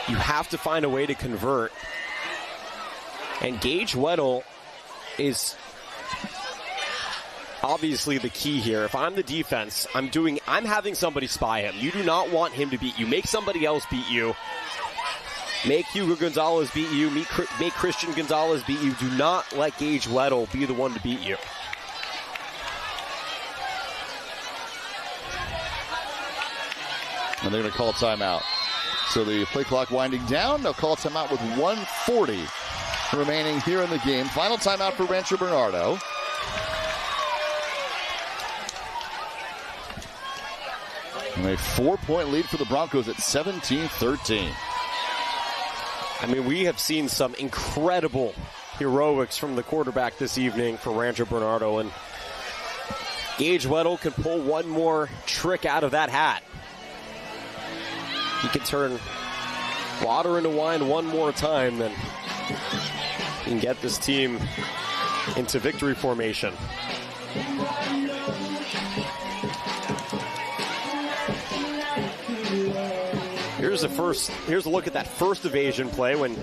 You have to find a way to convert. And Gage Weddle is obviously the key here. If I'm the defense, I'm having somebody spy him. You do not want him to beat you. Make somebody else beat you. Make Hugo Gonzalez beat you. Make Christian Gonzalez beat you. Do not let Gage Weddle be the one to beat you. And they're going to call timeout. So the play clock winding down. They'll call timeout with 1:40 remaining here in the game. Final timeout for Rancho Bernardo. And a 4-point lead for the Broncos at 17-13. I mean, we have seen some incredible heroics from the quarterback this evening for Rancho Bernardo, and Gage Weddle can pull one more trick out of that hat. He can turn water into wine one more time, then he can get this team into victory formation. Here's a look at that first evasion play when,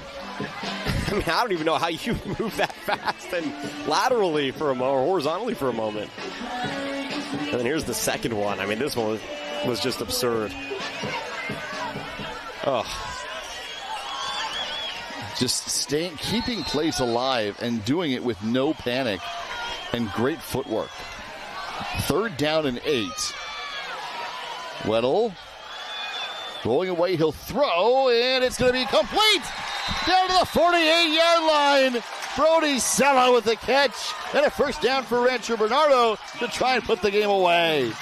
I don't even know how you move that fast and laterally for a moment, or horizontally for a moment. And then here's the second one. This one was just absurd. Oh. Just keeping plays alive and doing it with no panic and great footwork. 3rd down and 8. Weddle rolling away, he'll throw, and it's going to be complete! Down to the 48-yard line! Brody Sella with the catch, and a first down for Rancho Bernardo to try and put the game away.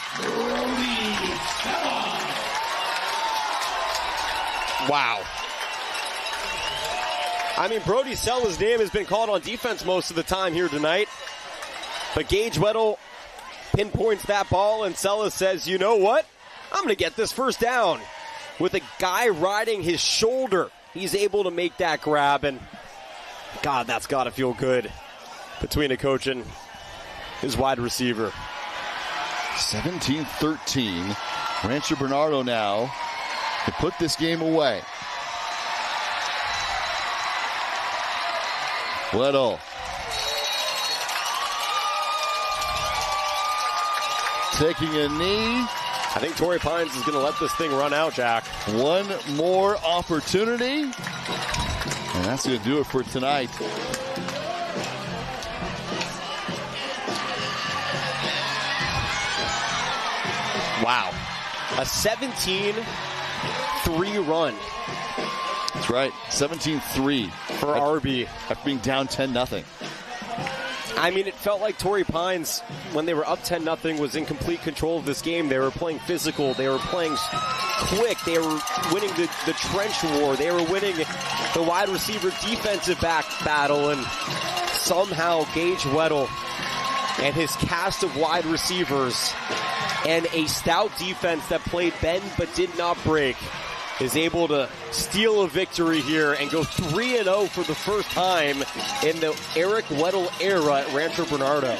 Wow. Brody Sella's name has been called on defense most of the time here tonight. But Gage Weddle pinpoints that ball, and Sella says, you know what? I'm going to get this first down. With a guy riding his shoulder, he's able to make that grab, and God, that's got to feel good between a coach and his wide receiver. 17-13. Rancho Bernardo now to put this game away. Weddle taking a knee. I think Torrey Pines is going to let this thing run out, Jack. One more opportunity, and that's going to do it for tonight. Wow. A 17-3 run. That's right, 17-3 for RB. After being down 10-0. I mean, it felt like Torrey Pines, when they were up 10-0, was in complete control of this game. They were playing physical. They were playing quick. They were winning the trench war. They were winning the wide receiver defensive back battle. And somehow Gage Weddle and his cast of wide receivers and a stout defense that played bend but did not break is able to steal a victory here and go 3-0 for the first time in the Eric Weddle era at Rancho Bernardo.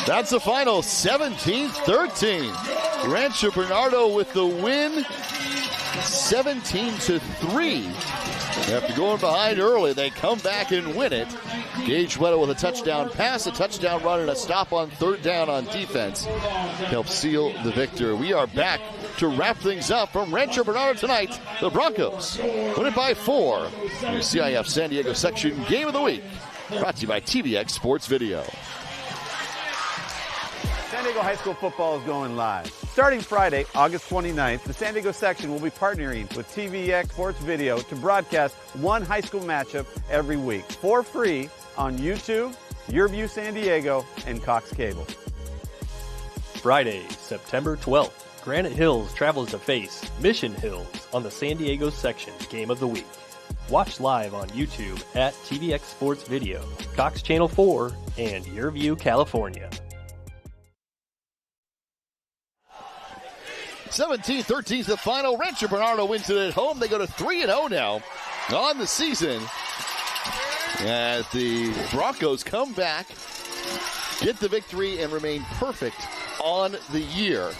That's the final, 17-13. Rancho Bernardo with the win, 17-3. After going behind early, they come back and win it. Gage Weddle with a touchdown pass, a touchdown run, and a stop on third down on defense helps seal the victory. We are back to wrap things up from Rancho Bernardo tonight. The Broncos win it by 4 in the CIF San Diego section Game of the Week. Brought to you by TVX Sports Video. San Diego High School football is going live. Starting Friday, August 29th, the San Diego section will be partnering with TVX Sports Video to broadcast one high school matchup every week for free on YouTube, YurView San Diego, and Cox Cable. Friday, September 12th, Granite Hills travels to face Mission Hills on the San Diego section Game of the Week. Watch live on YouTube at TVX Sports Video, Cox Channel 4, and YurView California. 17-13 is the final. Rancho Bernardo wins it at home. They go to 3-0 now on the season. As the Broncos come back, get the victory, and remain perfect on the year.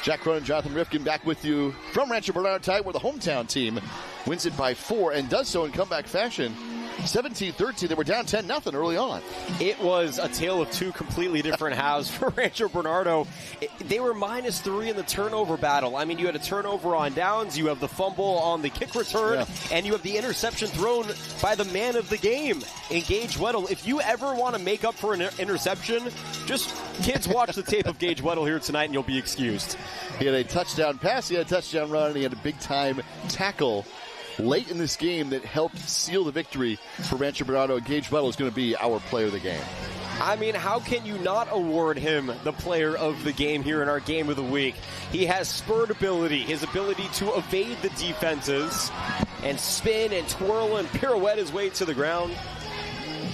Jack Cronin, Jonathan Rifkin back with you from Rancho Bernardo tonight, where the hometown team wins it by 4 and does so in comeback fashion. 17-13, they were down 10-0 early on. It was a tale of two completely different halves for Rancho Bernardo. They were -3 in the turnover battle. I mean, you had a turnover on downs, you have the fumble on the kick return, and you have the interception thrown by the man of the game, Gage Weddle. If you ever want to make up for an interception, just kids watch the tape of Gage Weddle here tonight and you'll be excused. He had a touchdown pass, he had a touchdown run, and he had a big-time tackle late in this game that helped seal the victory for Rancho Bernardo. Gage Weddle is going to be our player of the game. I mean, how can you not award him the player of the game here in our Game of the Week? He has spurt ability, his ability to evade the defenses and spin and twirl and pirouette his way to the ground.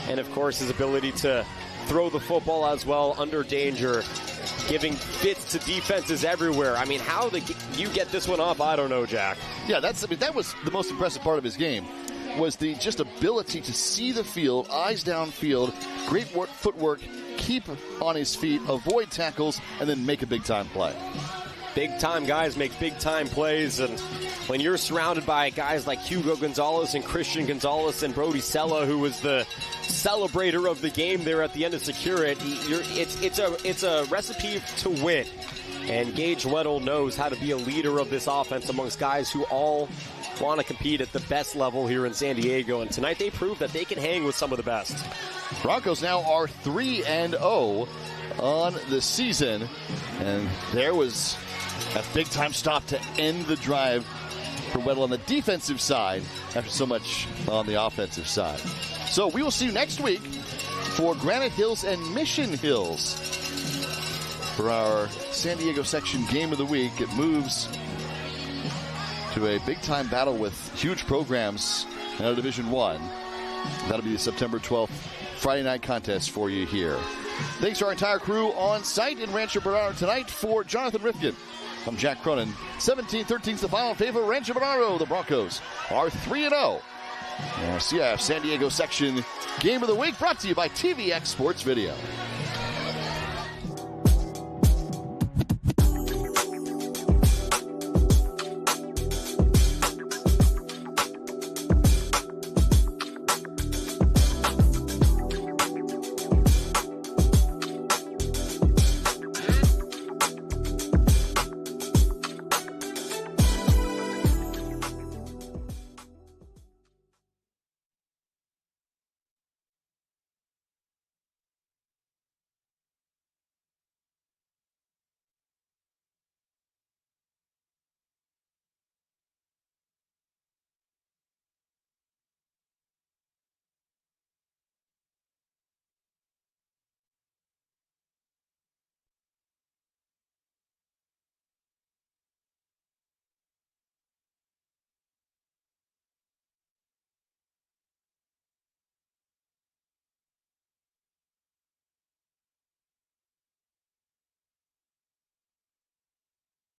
And, of course, his ability to throw the football as well under danger, giving fits to defenses everywhere. I mean, how you get this one off, I don't know, Jack. Yeah, that was the most impressive part of his game, was the just ability to see the field, eyes downfield, great footwork, keep on his feet, avoid tackles, and then make a big-time play. Big-time guys make big-time plays, and when you're surrounded by guys like Hugo Gonzalez and Christian Gonzalez and Brody Sella, who was the celebrator of the game there at the end to secure it, it's a recipe to win. And Gage Weddle knows how to be a leader of this offense amongst guys who all want to compete at the best level here in San Diego. And tonight they proved that they can hang with some of the best. Broncos now are 3-0 on the season. And there was a big-time stop to end the drive for Weddle on the defensive side after so much on the offensive side. So we will see you next week for Granite Hills and Mission Hills for our San Diego section Game of the Week. It moves to a big-time battle with huge programs in Division I. That'll be the September 12th Friday night contest for you here. Thanks to our entire crew on site in Rancho Bernardo tonight. For Jonathan Rifkin, I'm Jack Cronin. 17-13 is the final favor. Rancho Bernardo, the Broncos, are 3-0. Our CIF San Diego section Game of the Week brought to you by TVX Sports Video.